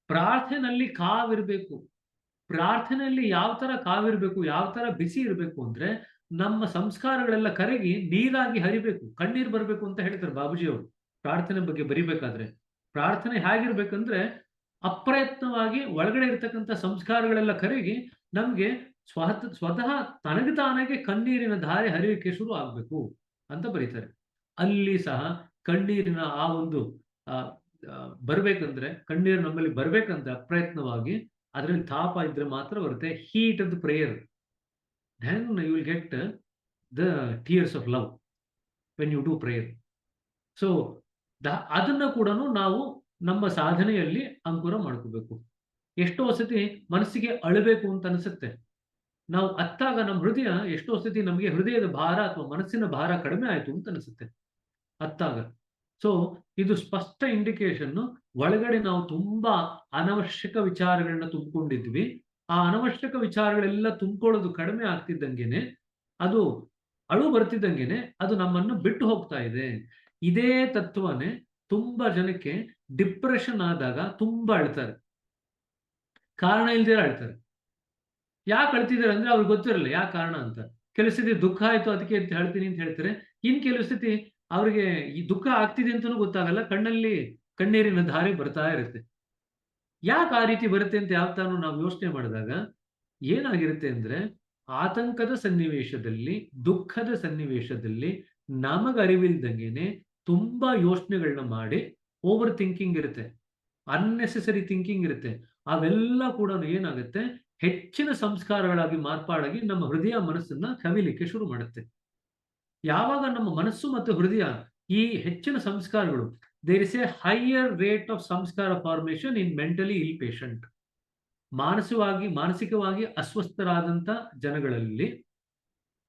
ಪ್ರಾರ್ಥನೆಯಲ್ಲಿ ಕಾವಿರ್ಬೇಕು. ಪ್ರಾರ್ಥನೆಯಲ್ಲಿ ಯಾವ ತರ ಕಾವಿರ್ಬೇಕು, ಯಾವ ತರ ಬಿಸಿ ಇರಬೇಕು ಅಂದ್ರೆ ನಮ್ಮ ಸಂಸ್ಕಾರಗಳೆಲ್ಲ ಕರಗಿ ನೀರಾಗಿ ಹರಿಬೇಕು, ಕಣ್ಣೀರು ಬರಬೇಕು ಅಂತ ಹೇಳ್ತಾರೆ ಬಾಬುಜಿ ಅವರು ಪ್ರಾರ್ಥನೆ ಬಗ್ಗೆ ಬರಿಬೇಕಾದ್ರೆ. ಪ್ರಾರ್ಥನೆ ಹೇಗಿರ್ಬೇಕಂದ್ರೆ ಅಪ್ರಯತ್ನವಾಗಿ ಒಳಗಡೆ ಇರತಕ್ಕಂಥ ಸಂಸ್ಕಾರಗಳೆಲ್ಲ ಕರಗಿ ನಮ್ಗೆ ಸ್ವತಃ ತನಗೆ ತಾನಾಗೆ ಕಣ್ಣೀರಿನ ಧಾರೆ ಹರಿಯಕ್ಕೆ ಶುರು ಆಗ್ಬೇಕು ಅಂತ ಬರೀತಾರೆ. ಅಲ್ಲಿ ಸಹ ಕಣ್ಣೀರಿನ ಆ ಒಂದು ಬರ್ಬೇಕಂದ್ರೆ, ಕಣ್ಣೀರು ನಮ್ಮಲ್ಲಿ ಬರ್ಬೇಕಂದ್ರೆ ಅಪ್ರಯತ್ನವಾಗಿ ಅದರಲ್ಲಿ ತಾಪ ಇದ್ರೆ ಮಾತ್ರ ಬರುತ್ತೆ. Heat of the prayer, then you will get the tears of love when you do prayer. So ಅದನ್ನ ಕೂಡ ನಾವು ನಮ್ಮ ಸಾಧನೆಯಲ್ಲಿ ಅಂಕುರ ಮಾಡ್ಕೋಬೇಕು. ಎಷ್ಟೋ ಸತಿ ಮನಸ್ಸಿಗೆ ಅಳಬೇಕು ಅಂತ ಅನಿಸುತ್ತೆ. ನಾವು ಅತ್ತಾಗ ನಮ್ಮ ಹೃದಯ ಎಷ್ಟೋ ಸತಿ ನಮಗೆ ಹೃದಯದ ಭಾರ ಅಥವಾ ಮನಸ್ಸಿನ ಭಾರ ಕಡಿಮೆ ಆಯ್ತು ಅಂತ ಅನಿಸುತ್ತೆ ಅತ್ತಾಗ. ಸೊ ಇದು ಸ್ಪಷ್ಟ ಇಂಡಿಕೇಶನ್ ಒಳಗಡೆ ನಾವು ತುಂಬಾ ಅನವಶ್ಯಕ ವಿಚಾರಗಳನ್ನ ತುಂಬಿಕೊಂಡಿದ್ವಿ. ಆ ಅನವಶ್ಯಕ ವಿಚಾರಗಳೆಲ್ಲ ತುಂಬಿಕೊಳ್ಳೋದು ಕಡಿಮೆ ಆಗ್ತಿದ್ದಂಗೆನೆ, ಅದು ಅಳು ಬರ್ತಿದ್ದಂಗೆನೆ ಅದು ನಮ್ಮನ್ನು ಬಿಟ್ಟು ಹೋಗ್ತಾ ಇದೆ. ಇದೇ ತತ್ವನೇ ತುಂಬಾ ಜನಕ್ಕೆ ಡಿಪ್ರೆಷನ್ ಆದಾಗ ತುಂಬಾ ಅಳ್ತಾರೆ, ಕಾರಣ ಇಲ್ದಿರ ಅಳ್ತಾರೆ. ಯಾಕೆ ಅಳ್ತಿದ್ದಾರೆ ಅಂದ್ರೆ ಅವ್ರಿಗೆ ಗೊತ್ತಿರಲ್ಲ ಯಾಕೆ ಕಾರಣ ಅಂತ. ಕೆಲವು ಸತಿ ದುಃಖ ಆಯ್ತು ಅದಕ್ಕೆ ಅಂತ ಹೇಳ್ತೀನಿ ಅಂತ ಹೇಳ್ತಾರೆ. ಇನ್ ಕೆಲವು ಸತಿ ಅವ್ರಿಗೆ ಈ ದುಃಖ ಆಗ್ತಿದೆ ಅಂತಲೂ ಗೊತ್ತಾಗಲ್ಲ, ಕಣ್ಣಲ್ಲಿ ಕಣ್ಣೀರಿನ ಧಾರೆ ಬರ್ತಾ ಇರುತ್ತೆ. ಯಾಕೆ ಆ ರೀತಿ ಬರುತ್ತೆ ಅಂತ ಯಾವ ತಾನು ನಾವು ಯೋಚನೆ ಮಾಡಿದಾಗ ಏನಾಗಿರುತ್ತೆ ಅಂದ್ರೆ, ಆತಂಕದ ಸನ್ನಿವೇಶದಲ್ಲಿ, ದುಃಖದ ಸನ್ನಿವೇಶದಲ್ಲಿ ನಮಗರಿವಿಲ್ದಂಗೆನೆ ತುಂಬಾ ಯೋಚನೆಗಳನ್ನ ಮಾಡಿ ಓವರ್ ಥಿಂಕಿಂಗ್ ಇರುತ್ತೆ, ಅನ್ನೆಸೆಸರಿ ಥಿಂಕಿಂಗ್ ಇರುತ್ತೆ. ಅವೆಲ್ಲ ಕೂಡ ಏನಾಗುತ್ತೆ, ಹೆಚ್ಚಿನ ಸಂಸ್ಕಾರಗಳಾಗಿ ಮಾರ್ಪಾಡಾಗಿ ನಮ್ಮ ಹೃದಯ ಮನಸ್ಸನ್ನ ಕವಿಲಿಕ್ಕೆ ಶುರು ಮಾಡುತ್ತೆ. ಯಾವಾಗ ನಮ್ಮ ಮನಸ್ಸು ಮತ್ತು ಹೃದಯ ಈ ಹೆಚ್ಚಿನ ಸಂಸ್ಕಾರಗಳು, there is a higher rate of samskara formation in mentally ill patient. ಮಾನಸಿಕವಾಗಿ ಅಸ್ವಸ್ಥರಾದಂತ ಜನಗಳಲ್ಲಿ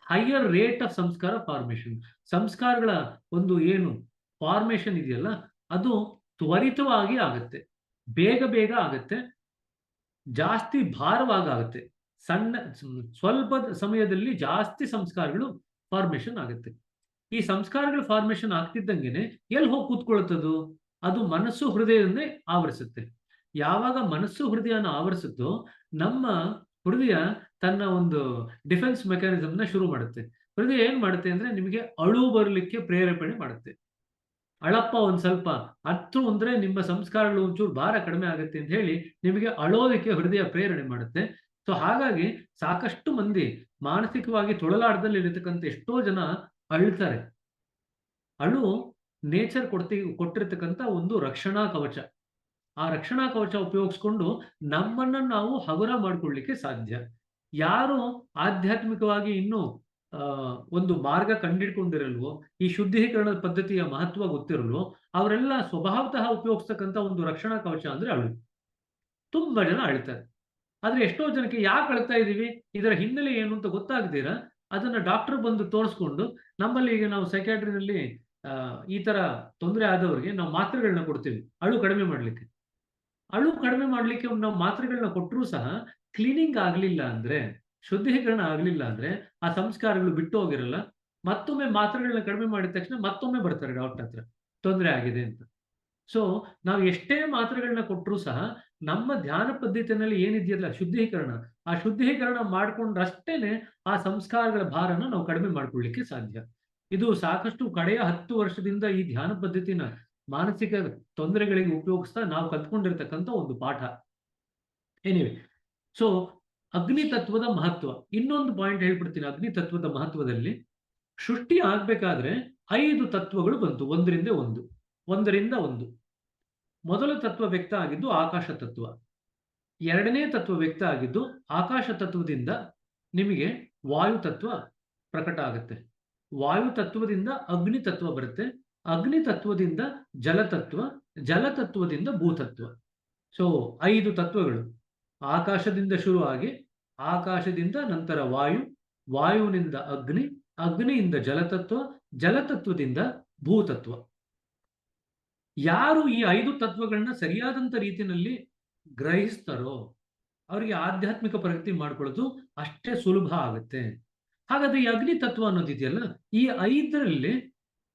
higher rate of samskara formation, ಸಂಸ್ಕಾರಗಳ ಒಂದು ಏನು ಫಾರ್ಮೇಶನ್ ಇದೆಯಲ್ಲ ಅದು ತ್ವರಿತವಾಗಿ ಆಗುತ್ತೆ, ಬೇಗ ಆಗುತ್ತೆ, ಜಾಸ್ತಿ ಭಾರವಾಗಿ ಆಗುತ್ತೆ. ಸ್ವಲ್ಪ ಸಮಯದಲ್ಲಿ ಜಾಸ್ತಿ ಸಂಸ್ಕಾರಗಳು ಫಾರ್ಮೇಶನ್ ಆಗುತ್ತೆ. ಈ ಸಂಸ್ಕಾರಗಳ ಫಾರ್ಮೇಶನ್ ಆಗ್ತಿದ್ದಂಗೆನೆ ಎಲ್ಲಿ ಹೋಗಿ ಕೂತ್ಕೊಳ್ತದು? ಅದು ಮನಸ್ಸು ಹೃದಯದನ್ನೇ ಆವರಿಸುತ್ತೆ. ಯಾವಾಗ ಮನಸ್ಸು ಹೃದಯನ ಆವರಿಸುತ್ತೋ ನಮ್ಮ ಹೃದಯ ತನ್ನ ಒಂದು ಡಿಫೆನ್ಸ್ ಮೆಕ್ಯಾನಿಸಮ್ನ ಶುರು ಮಾಡುತ್ತೆ. ಹೃದಯ ಏನ್ ಮಾಡುತ್ತೆ ಅಂದ್ರೆ ನಿಮಗೆ ಅಳು ಬರಲಿಕ್ಕೆ ಪ್ರೇರೇಪಣೆ ಮಾಡುತ್ತೆ. ಅಳಪ್ಪ ಒಂದ್ ಸ್ವಲ್ಪ ಹತ್ತು ಅಂದ್ರೆ ನಿಮ್ಮ ಸಂಸ್ಕಾರಗಳು ಒಂಚೂರು ಭಾರ ಕಡಿಮೆ ಆಗುತ್ತೆ ಅಂತ ಹೇಳಿ ನಿಮಗೆ ಅಳೋದಕ್ಕೆ ಹೃದಯ ಪ್ರೇರಣೆ ಮಾಡುತ್ತೆ. ಸೊ ಹಾಗಾಗಿ ಸಾಕಷ್ಟು ಮಂದಿ ಮಾನಸಿಕವಾಗಿ ತೊಳಲಾಟದಲ್ಲಿ ಇರತಕ್ಕಂಥ ಎಷ್ಟೋ ಜನ ಅಳ್ತಾರೆ. ಅಳು ನೇಚರ್ ಕೊಟ್ಟಿರ್ತಕ್ಕಂಥ ಒಂದು ರಕ್ಷಣಾ ಕವಚ. ಆ ರಕ್ಷಣಾ ಕವಚ ಉಪಯೋಗಿಸ್ಕೊಂಡು ನಮ್ಮನ್ನ ನಾವು ಹಗುರ ಮಾಡ್ಕೊಳ್ಳಿಕ್ಕೆ ಸಾಧ್ಯ. ಯಾರು ಆಧ್ಯಾತ್ಮಿಕವಾಗಿ ಇನ್ನೂ ಒಂದು ಮಾರ್ಗ ಕಂಡಿಡ್ಕೊಂಡಿರಲ್ವೋ, ಈ ಶುದ್ಧೀಕರಣದ ಪದ್ಧತಿಯ ಮಹತ್ವ ಗೊತ್ತಿರಲ್ವೋ, ಅವರೆಲ್ಲ ಸ್ವಭಾವತಃ ಉಪಯೋಗಿಸ್ತಕ್ಕಂಥ ಒಂದು ರಕ್ಷಣಾ ಕವಚ ಅಂದ್ರೆ ಅಳು. ತುಂಬಾ ಜನ ಅಳ್ತಾರೆ. ಆದ್ರೆ ಎಷ್ಟೋ ಜನಕ್ಕೆ ಯಾಕೆ ಅಳ್ತಾ ಇದೀವಿ, ಇದರ ಹಿನ್ನೆಲೆ ಏನು ಅಂತ ಗೊತ್ತಾಗದಿರಾ ಅದನ್ನ ಡಾಕ್ಟರ್ ಬಂದು ತೋರಿಸ್ಕೊಂಡು, ನಮ್ಮಲ್ಲಿ ಈಗ ನಾವು ಸೈಕ್ಯಾಟ್ರಿನಲ್ಲಿ ಈ ತರ ತೊಂದರೆ ಆದವರಿಗೆ ನಾವು ಮಾತ್ರೆಗಳನ್ನ ಕೊಡ್ತೀವಿ ಅಳು ಕಡಿಮೆ ಮಾಡ್ಲಿಕ್ಕೆ. ಅಳು ಕಡಿಮೆ ಮಾಡ್ಲಿಕ್ಕೆ ನಾವು ಮಾತ್ರೆಗಳನ್ನ ಕೊಟ್ಟರೂ ಸಹ ಕ್ಲೀನಿಂಗ್ ಆಗ್ಲಿಲ್ಲ ಅಂದ್ರೆ, ಶುದ್ಧೀಕರಣ ಆಗ್ಲಿಲ್ಲ ಅಂದ್ರೆ ಆ ಸಂಸ್ಕಾರಗಳು ಬಿಟ್ಟು ಹೋಗಿರಲ್ಲ. ಮತ್ತೊಮ್ಮೆ ಮಾತ್ರೆಗಳನ್ನ ಕಡಿಮೆ ಮಾಡಿದ ತಕ್ಷಣ ಮತ್ತೊಮ್ಮೆ ಬರ್ತಾರೆ ಡಾಕ್ಟರ್ ಹತ್ರ, ತೊಂದರೆ ಆಗಿದೆ ಅಂತ. ಸೊ ನಾವು ಎಷ್ಟೇ ಮಾತ್ರೆಗಳನ್ನ ಕೊಟ್ಟರೂ ಸಹ ನಮ್ಮ ಧ್ಯಾನ ಪದ್ಧತಿಯಲ್ಲಿ ಏನಿದೆಯಲ್ಲ ಶುದ್ಧೀಕರಣ, ಆ ಶುದ್ಧೀಕರಣ ಮಾಡ್ಕೊಂಡ್ರಷ್ಟೇನೆ ಆ ಸಂಸ್ಕಾರಗಳ ಭಾರನ ನಾವು ಕಡಿಮೆ ಮಾಡ್ಕೊಳ್ಳಿಕ್ಕೆ ಸಾಧ್ಯ. ಇದು ಸಾಕಷ್ಟು ಕಡೆಯ 10 ವರ್ಷದಿಂದ ಈ ಧ್ಯಾನ ಪದ್ಧತಿನ ಮಾನಸಿಕ ತೊಂದರೆಗಳಿಗೆ ಉಪಯೋಗಿಸ್ತಾ ನಾವು ಕಲ್ತ್ಕೊಂಡಿರ್ತಕ್ಕಂಥ ಒಂದು ಪಾಠ. ಎನಿವೆ, ಸೊ ಅಗ್ನಿ ತತ್ವದ ಮಹತ್ವ ಇನ್ನೊಂದು ಪಾಯಿಂಟ್ ಹೇಳ್ಬಿಡ್ತೀನಿ. ಅಗ್ನಿ ತತ್ವದ ಮಹತ್ವದಲ್ಲಿ ಸೃಷ್ಟಿ ಆಗ್ಬೇಕಾದ್ರೆ 5 ತತ್ವಗಳು ಬಂತು, ಒಂದರಿಂದ ಒಂದು. ಮೊದಲ ತತ್ವ ವ್ಯಕ್ತ ಆಗಿದ್ದು ಆಕಾಶ ತತ್ವ. ಎರಡನೇ ತತ್ವ ವ್ಯಕ್ತ ಆಗಿದ್ದು ಆಕಾಶ ತತ್ವದಿಂದ ನಿಮಗೆ ವಾಯು ತತ್ವ ಪ್ರಕಟ ಆಗುತ್ತೆ. ವಾಯು ತತ್ವದಿಂದ ಅಗ್ನಿ ತತ್ವ ಬರುತ್ತೆ. ಅಗ್ನಿ ತತ್ವದಿಂದ ಜಲತತ್ವ, ಜಲತತ್ವದಿಂದ ಭೂತತ್ವ. ಸೊ 5 ತತ್ವಗಳು ಆಕಾಶದಿಂದ ಶುರುವಾಗಿ, ಆಕಾಶದಿಂದ ನಂತರ ವಾಯು, ವಾಯುವಿನಿಂದ ಅಗ್ನಿ, ಅಗ್ನಿಯಿಂದ ಜಲತತ್ವ, ಜಲತತ್ವದಿಂದ ಭೂತತ್ವ. ಯಾರು ಈ 5 ತತ್ವಗಳನ್ನ ಸರಿಯಾದಂತ ರೀತಿಯಲ್ಲಿ ಗ್ರಹಿಸ್ತಾರೋ ಅವರಿಗೆ ಆಧ್ಯಾತ್ಮಿಕ ಪ್ರಗತಿ ಮಾಡ್ಕೊಳ್ಳೋದು ಅಷ್ಟೇ ಸುಲಭ ಆಗುತ್ತೆ. ಹಾಗಾದ್ರೆ ಈ ಅಗ್ನಿ ತತ್ವ ಅನ್ನೋದಿದೆಯಲ್ಲ, ಈ 5ರಲ್ಲಿ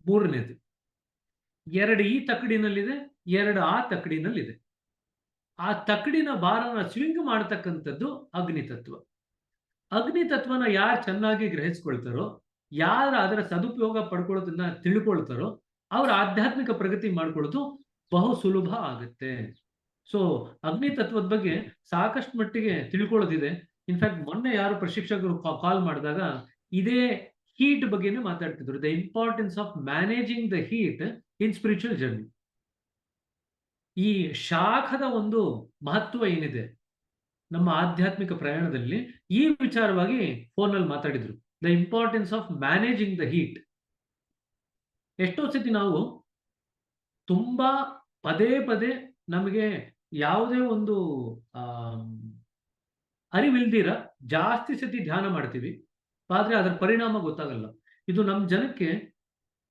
3ನೇದು. 2 ಈ ತಕಡಿನಲ್ಲಿದೆ, 2 ಆ ತಕಡಿನಲ್ಲಿದೆ. ಆ ತಕಡಿನ ಭಾರನ ಸ್ವಿಂಗ್ ಮಾಡತಕ್ಕಂಥದ್ದು ಅಗ್ನಿ ತತ್ವ. ಅಗ್ನಿ ತತ್ವನ ಯಾರು ಚೆನ್ನಾಗಿ ಗ್ರಹಿಸ್ಕೊಳ್ತಾರೋ, ಯಾರು ಅದರ ಸದುಪಯೋಗ ಪಡ್ಕೊಳ್ಳೋದನ್ನ ತಿಳ್ಕೊಳ್ತಾರೋ ಅವ್ರ ಆಧ್ಯಾತ್ಮಿಕ ಪ್ರಗತಿ ಮಾಡ್ಕೊಳ್ಳೋದು ಬಹು ಸುಲಭ ಆಗುತ್ತೆ. ಸೊ ಅಗ್ನಿ ತತ್ವದ ಬಗ್ಗೆ ಸಾಕಷ್ಟು ಮಟ್ಟಿಗೆ ತಿಳ್ಕೊಳ್ಳೋದಿದೆ. ಇನ್ಫ್ಯಾಕ್ಟ್ ಮೊನ್ನೆ ಯಾರು ಪ್ರಶಿಕ್ಷಕರು ಕಾಲ್ ಮಾಡಿದಾಗ ಇದೇ ಹೀಟ್ ಬಗ್ಗೆನೇ ಮಾತಾಡ್ತಿದ್ರು. The importance of managing the heat in spiritual journey. ಈ ಶಾಖದ ಒಂದು ಮಹತ್ವ ಏನಿದೆ ನಮ್ಮ ಆಧ್ಯಾತ್ಮಿಕ ಪ್ರಯಾಣದಲ್ಲಿ, ಈ ವಿಚಾರವಾಗಿ ಫೋನಲ್ಲಿ ಮಾತಾಡಿದ್ರು. The importance of managing the heat. ಎಷ್ಟೋ ಸತಿ ನಾವು ತುಂಬಾ ಪದೇ ಪದೇ ನಮಗೆ ಯಾವುದೇ ಒಂದು ಅರಿವಿಲ್ದಿರ ಜಾಸ್ತಿ ಸತಿ ಧ್ಯಾನ ಮಾಡ್ತೀವಿ, ಆದ್ರೆ ಅದರ ಪರಿಣಾಮ ಗೊತ್ತಾಗಲ್ಲ. ಇದು ನಮ್ಮ ಜನಕ್ಕೆ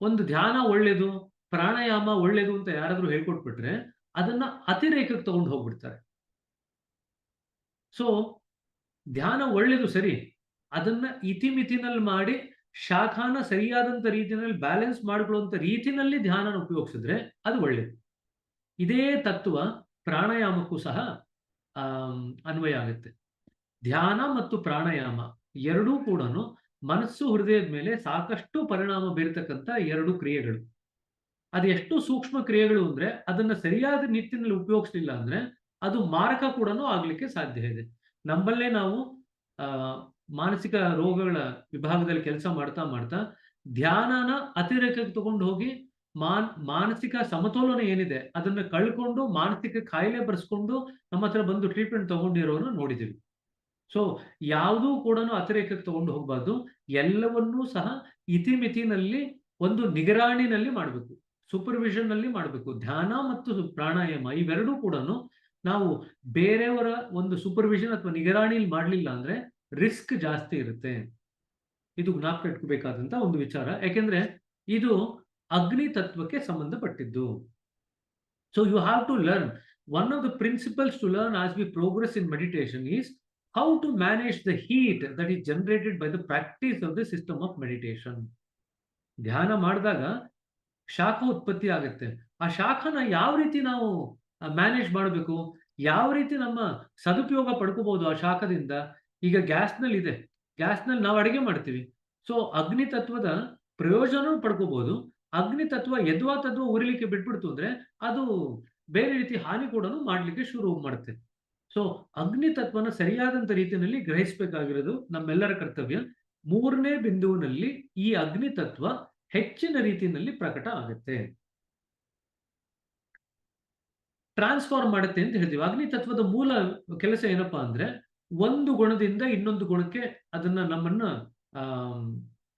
ಒಂದು ಧ್ಯಾನ ಒಳ್ಳೇದು, ಪ್ರಾಣಾಯಾಮ ಒಳ್ಳೇದು ಅಂತ ಯಾರಾದ್ರೂ ಹೇಳ್ಕೊಟ್ಬಿಟ್ರೆ ಅದನ್ನ ಅತಿರೇಕಕ್ಕೆ ತಗೊಂಡು ಹೋಗ್ಬಿಡ್ತಾರೆ. ಸೊ ಧ್ಯಾನ ಒಳ್ಳೇದು ಸರಿ, ಅದನ್ನ ಇತಿಮಿತಿನಲ್ಲಿ ಮಾಡಿ ಶಾಖಾನ ಸರಿಯಾದಂತ ರೀತಿಯಲ್ಲಿ ಬ್ಯಾಲೆನ್ಸ್ ಮಾಡ್ಕೊಳ್ಳುವಂತ ರೀತಿಯಲ್ಲಿ ಧ್ಯಾನ ಉಪಯೋಗಿಸಿದ್ರೆ ಅದು ಒಳ್ಳೇದು. ಇದೇ ತತ್ವ ಪ್ರಾಣಾಯಾಮಕ್ಕೂ ಸಹ ಅನ್ವಯ ಆಗುತ್ತೆ. ಧ್ಯಾನ ಮತ್ತು ಪ್ರಾಣಾಯಾಮ ಎರಡೂ ಕೂಡ ಮನಸ್ಸು ಹೃದಯದ ಮೇಲೆ ಸಾಕಷ್ಟು ಪರಿಣಾಮ ಬೀರತಕ್ಕಂಥ 2 ಕ್ರಿಯೆಗಳು. ಅದು ಎಷ್ಟು ಸೂಕ್ಷ್ಮ ಕ್ರಿಯೆಗಳು ಅಂದ್ರೆ ಅದನ್ನ ಸರಿಯಾದ ನಿಟ್ಟಿನಲ್ಲಿ ಉಪಯೋಗಿಸಲಿಲ್ಲ ಅಂದ್ರೆ ಅದು ಮಾರಕ ಕೂಡ ಆಗ್ಲಿಕ್ಕೆ ಸಾಧ್ಯ ಇದೆ. ನಮ್ಮಲ್ಲೇ ನಾವು ಮಾನಸಿಕ ರೋಗಗಳ ವಿಭಾಗದಲ್ಲಿ ಕೆಲಸ ಮಾಡ್ತಾ ಮಾಡ್ತಾ ಧ್ಯಾನನ ಅತಿರೇಕಕ್ಕೆ ತಗೊಂಡು ಹೋಗಿ ಮಾನಸಿಕ ಸಮತೋಲನ ಏನಿದೆ ಅದನ್ನ ಕಳ್ಕೊಂಡು ಮಾನಸಿಕ ಕಾಯಿಲೆ ಬರ್ಸ್ಕೊಂಡು ನಮ್ಮ ಹತ್ರ ಬಂದು ಟ್ರೀಟ್ಮೆಂಟ್ ತಗೊಂಡಿರೋನು ನೋಡಿದ್ದೀವಿ. ಸೊ ಯಾವುದೂ ಕೂಡ ಅತಿರೇಕಕ್ಕೆ ತಗೊಂಡು ಹೋಗಬಾರ್ದು. ಎಲ್ಲವನ್ನೂ ಸಹ ಇತಿಮಿತಿನಲ್ಲಿ ಒಂದು ನಿಗರಾಣಿನಲ್ಲಿ ಮಾಡಬೇಕು, ಸೂಪರ್ವಿಷನ್ ನಲ್ಲಿ ಮಾಡಬೇಕು. ಧ್ಯಾನ ಮತ್ತು ಪ್ರಾಣಾಯಾಮ ಇವೆರಡೂ ಕೂಡ ನಾವು ಬೇರೆಯವರ ಒಂದು ಸೂಪರ್ವಿಷನ್ ಅಥವಾ ನಿಗರಾಣಿಯಲ್ಲಿ ಮಾಡಲಿಲ್ಲ ಅಂದ್ರೆ ರಿಸ್ಕ್ ಜಾಸ್ತಿ ಇರುತ್ತೆ. ಇದು ಜ್ಞಾಪಕ ಇಟ್ಕೋಬೇಕಾದಂತ ಒಂದು ವಿಚಾರ, ಯಾಕೆಂದ್ರೆ ಇದು ಅಗ್ನಿ ತತ್ವಕ್ಕೆ ಸಂಬಂಧಪಟ್ಟಿದ್ದು. So you have to learn. One of the principles to learn as we progress in meditation is how to manage the heat that is generated by the practice of the system of meditation. ಧ್ಯಾನ ಮಾಡಿದಾಗ ಶಾಖ ಉತ್ಪತ್ತಿ ಆಗುತ್ತೆ. ಆ ಶಾಖನ ಯಾವ ರೀತಿ ನಾವು manage ಮಾಡಬೇಕು, ಯಾವ ರೀತಿ ನಮ್ಮ ಸದುಪಯೋಗ ಪಡ್ಕೋಬಹುದು ಆ ಶಾಖದಿಂದ. ಈಗ ಗ್ಯಾಸ್ನಲ್ಲಿ ಇದೆ, ಗ್ಯಾಸ್ನಲ್ಲಿ ನಾವು ಅಡಿಗೆ ಮಾಡ್ತೀವಿ. ಸೊ ಅಗ್ನಿ ತತ್ವದ ಪ್ರಯೋಜನ ಪಡ್ಕೋಬಹುದು. ಅಗ್ನಿ ತತ್ವ ಯದ್ವಾ ತದ್ವಾ ಉರಿಲಿಕ್ಕೆ ಬಿಟ್ಬಿಡ್ತು ಅಂದ್ರೆ ಅದು ಬೇರೆ ರೀತಿ ಹಾನಿ ಕೂಡ ಮಾಡ್ಲಿಕ್ಕೆ ಶುರು ಮಾಡುತ್ತೆ. ಸೊ ಅಗ್ನಿ ತತ್ವನ ಸರಿಯಾದಂತ ರೀತಿಯಲ್ಲಿ ಗ್ರಹಿಸಬೇಕಾಗಿರೋದು ನಮ್ಮೆಲ್ಲರ ಕರ್ತವ್ಯ. ಮೂರನೇ ಬಿಂದುವಿನಲ್ಲಿ ಈ ಅಗ್ನಿ ತತ್ವ ಹೆಚ್ಚಿನ ರೀತಿಯಲ್ಲಿ ಪ್ರಕಟ ಆಗುತ್ತೆ, ಟ್ರಾನ್ಸ್ಫಾರ್ಮ್ ಮಾಡುತ್ತೆ ಅಂತ ಹೇಳ್ತೀವಿ. ಅಗ್ನಿ ತತ್ವದ ಮೂಲ ಕೆಲಸ ಏನಪ್ಪಾ ಅಂದ್ರೆ ಒಂದು ಗುಣದಿಂದ ಇನ್ನೊಂದು ಗುಣಕ್ಕೆ ಅದನ್ನ ನಮ್ಮನ್ನ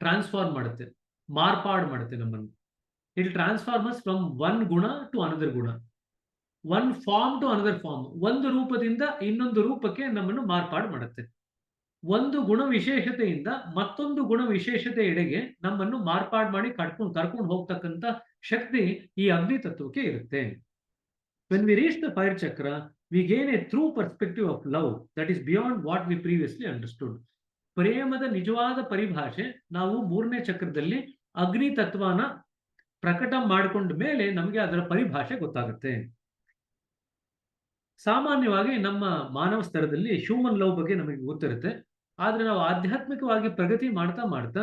ಟ್ರಾನ್ಸ್ಫಾರ್ಮ್ ಮಾಡುತ್ತೆ, ಮಾರ್ಪಾಡು ಮಾಡುತ್ತೆ ನಮ್ಮನ್ನು. It transformers from one guna to another guna, one form to another form. ಒಂದು ರೂಪದಿಂದ ಇನ್ನೊಂದು ರೂಪಕ್ಕೆ ನಮ್ಮನ್ನು ಮಾರ್ಪಾಡು ಮಾಡುತ್ತೆ. ಒಂದು ಗುಣ ವಿಶೇಷತೆಯಿಂದ ಮತ್ತೊಂದು ಗುಣ ವಿಶೇಷತೆ ಎಡೆಗೆ ನಮ್ಮನ್ನು ಮಾರ್ಪಾಡು ಮಾಡಿ ಕರ್ಕೊಂಡು ಹೋಗ್ತಕ್ಕಂಥ ಶಕ್ತಿ ಈ ಅಗ್ನಿ ತತ್ವಕ್ಕೆ ಇರುತ್ತೆ. When we reach the fire chakra, we gain a true perspective of love that is beyond what we previously understood. ಪ್ರೇಮದ ನಿಜವಾದ ಪರಿಭಾಷೆ ನಾವು ಮೂರನೇ ಚಕ್ರದಲ್ಲಿ ಅಗ್ನಿ ತತ್ವನ ಪ್ರಕಟ ಮಾಡಿಕೊಂಡ ಮೇಲೆ ನಮಗೆ ಅದರ ಪರಿಭಾಷೆ ಗೊತ್ತಾಗುತ್ತೆ. ಸಾಮಾನ್ಯವಾಗಿ ನಮ್ಮ ಮಾನವ ಸ್ತರದಲ್ಲಿ ಹ್ಯೂಮನ್ ಲವ್ ಬಗ್ಗೆ ನಮಗೆ ಗೊತ್ತಿರುತ್ತೆ. ಆದ್ರೆ ನಾವು ಆಧ್ಯಾತ್ಮಿಕವಾಗಿ ಪ್ರಗತಿ ಮಾಡ್ತಾ ಮಾಡ್ತಾ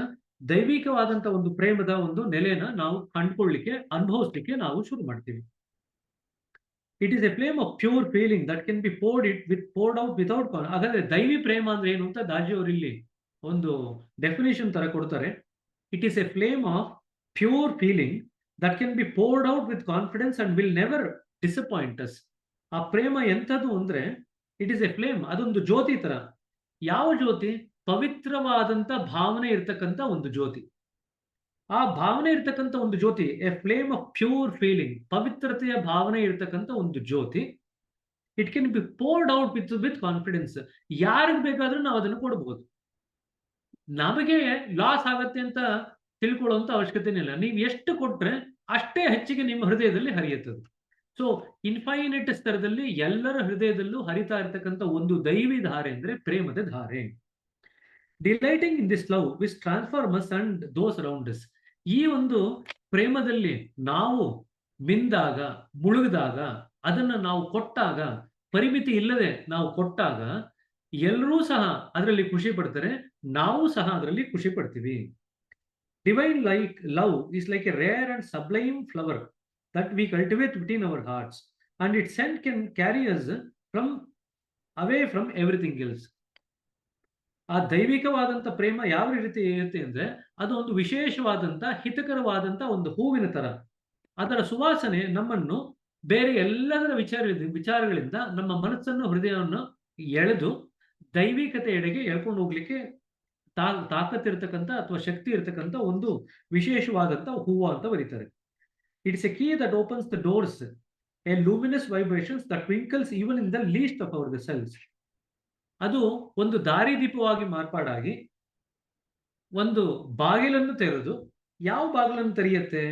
ದೈವಿಕವಾದಂತ ಒಂದು ಪ್ರೇಮದ ಒಂದು ನೆಲೆನ ನಾವು ಕಂಡುಕೊಳ್ಳಿಕ್ಕೆ, ಅನುಭವಿಸ್ಲಿಕ್ಕೆ ನಾವು ಶುರು ಮಾಡ್ತೀವಿ. It is A flame of pure feeling that Ken be poured out without. ಹಾಗಾದ್ರೆ ದೈವಿ ಪ್ರೇಮ ಅಂದ್ರೆ ಏನು ಅಂತ ದಾಜಿಯವರು ಇಲ್ಲಿ ಒಂದು ಡೆಫಿನೇಷನ್ ತರ ಕೊಡ್ತಾರೆ. It is A flame of pure feeling that Ken be poured out with confidence and will never disappoint us. ಆ ಪ್ರೇಮ ಎಂಥದ್ದು ಅಂದ್ರೆ ಇಟ್ ಈಸ್ ಎ ಫ್ಲೇಮ್, ಅದೊಂದು ಜ್ಯೋತಿ ತರ. ಯಾವ ಜ್ಯೋತಿ? ಪವಿತ್ರವಾದಂತ ಭಾವನೆ ಇರ್ತಕ್ಕಂಥ ಒಂದು ಜ್ಯೋತಿ. ಆ ಭಾವನೆ ಇರ್ತಕ್ಕಂಥ ಒಂದು ಜ್ಯೋತಿ, a flame of pure feeling, ಪವಿತ್ರತೆಯ ಭಾವನೆ ಇರ್ತಕ್ಕಂಥ ಒಂದು ಜ್ಯೋತಿ. It can be poured out with confidence. ಯಾರಿಗೆ ಬೇಕಾದ್ರೂ ನಾವು ಅದನ್ನು ಕೊಡಬಹುದು. ನಮಗೆ ಲಾಸ್ ಆಗತ್ತೆ ಅಂತ ತಿಳ್ಕೊಳ್ಳುವಂತ ಅವಶ್ಯಕತೆ ಇಲ್ಲ. ನೀವು ಎಷ್ಟು ಕೊಟ್ರೆ ಅಷ್ಟೇ ಹೆಚ್ಚಿಗೆ ನಿಮ್ಮ ಹೃದಯದಲ್ಲಿ ಹರಿಯುತ್ತದೆ. ಸೊ ಇನ್ಫೈನೈಟ್ ಸ್ತರದಲ್ಲಿ ಎಲ್ಲರ ಹೃದಯದಲ್ಲೂ ಹರಿತಾ ಇರ್ತಕ್ಕಂಥ ಒಂದು ದೈವಿ ಧಾರೆ ಅಂದ್ರೆ ಪ್ರೇಮದ ಧಾರೆ. Delighting in this love which transformers and those around us. ಈ ಒಂದು ಪ್ರೇಮದಲ್ಲಿ ನಾವು ಮಿಂದಾಗ, ಮುಳುಗಿದಾಗ, ಅದನ್ನ ನಾವು ಕೊಟ್ಟಾಗ, ಪರಿಮಿತಿ ಇಲ್ಲದೆ ನಾವು ಕೊಟ್ಟಾಗ ಎಲ್ಲರೂ ಸಹ ಅದರಲ್ಲಿ ಖುಷಿ ಪಡ್ತಾರೆ, ನಾವು ಸಹ ಅದರಲ್ಲಿ ಖುಷಿ ಪಡ್ತೀವಿ. Divine like love is like a rare and sublime flower that we cultivate within our hearts, and its scent can carry us away from everything else. ಆ ದೈವಿಕವಾದಂತ ಪ್ರೇಮ ಯಾವ ರೀತಿ ಇರುತ್ತೆ ಅಂದ್ರೆ ಅದು ಒಂದು ವಿಶೇಷವಾದಂತ ಹಿತಕರವಾದಂತ ಒಂದು ಹೂವಿನ ತರ. ಅದರ ಸುವಾಸನೆ ನಮ್ಮನ್ನು ಬೇರೆ ಎಲ್ಲದರ ವಿಚಾರಗಳಿಂದ ನಮ್ಮ ಮನಸ್ಸನ್ನು, ಹೃದಯವನ್ನು ಎಳೆದು ದೈವಿಕತೆ ಎಡೆಗೆ ಎಳ್ಕೊಂಡು ಹೋಗ್ಲಿಕ್ಕೆ ತಾಕತ್ತಿರ್ತಕ್ಕಂಥ ಅಥವಾ ಶಕ್ತಿ ಇರ್ತಕ್ಕಂಥ ಒಂದು ವಿಶೇಷವಾದಂತ ಹೂವು ಅಂತ ಬರೀತಾರೆ. It's a key that opens the doors, a luminous vibrations that twinkles even in the least of our cells. ಅದು ಒಂದು ದಾರಿದೀಪವಾಗಿ ಮಾರ್ಪಾಡಾಗಿ ಒಂದು ಬಾಗಿಲನ್ನು ತೆರೆದು, ಯಾವ ಬಾಗಿಲನ್ನು ತೆರೆಯುತ್ತೆ?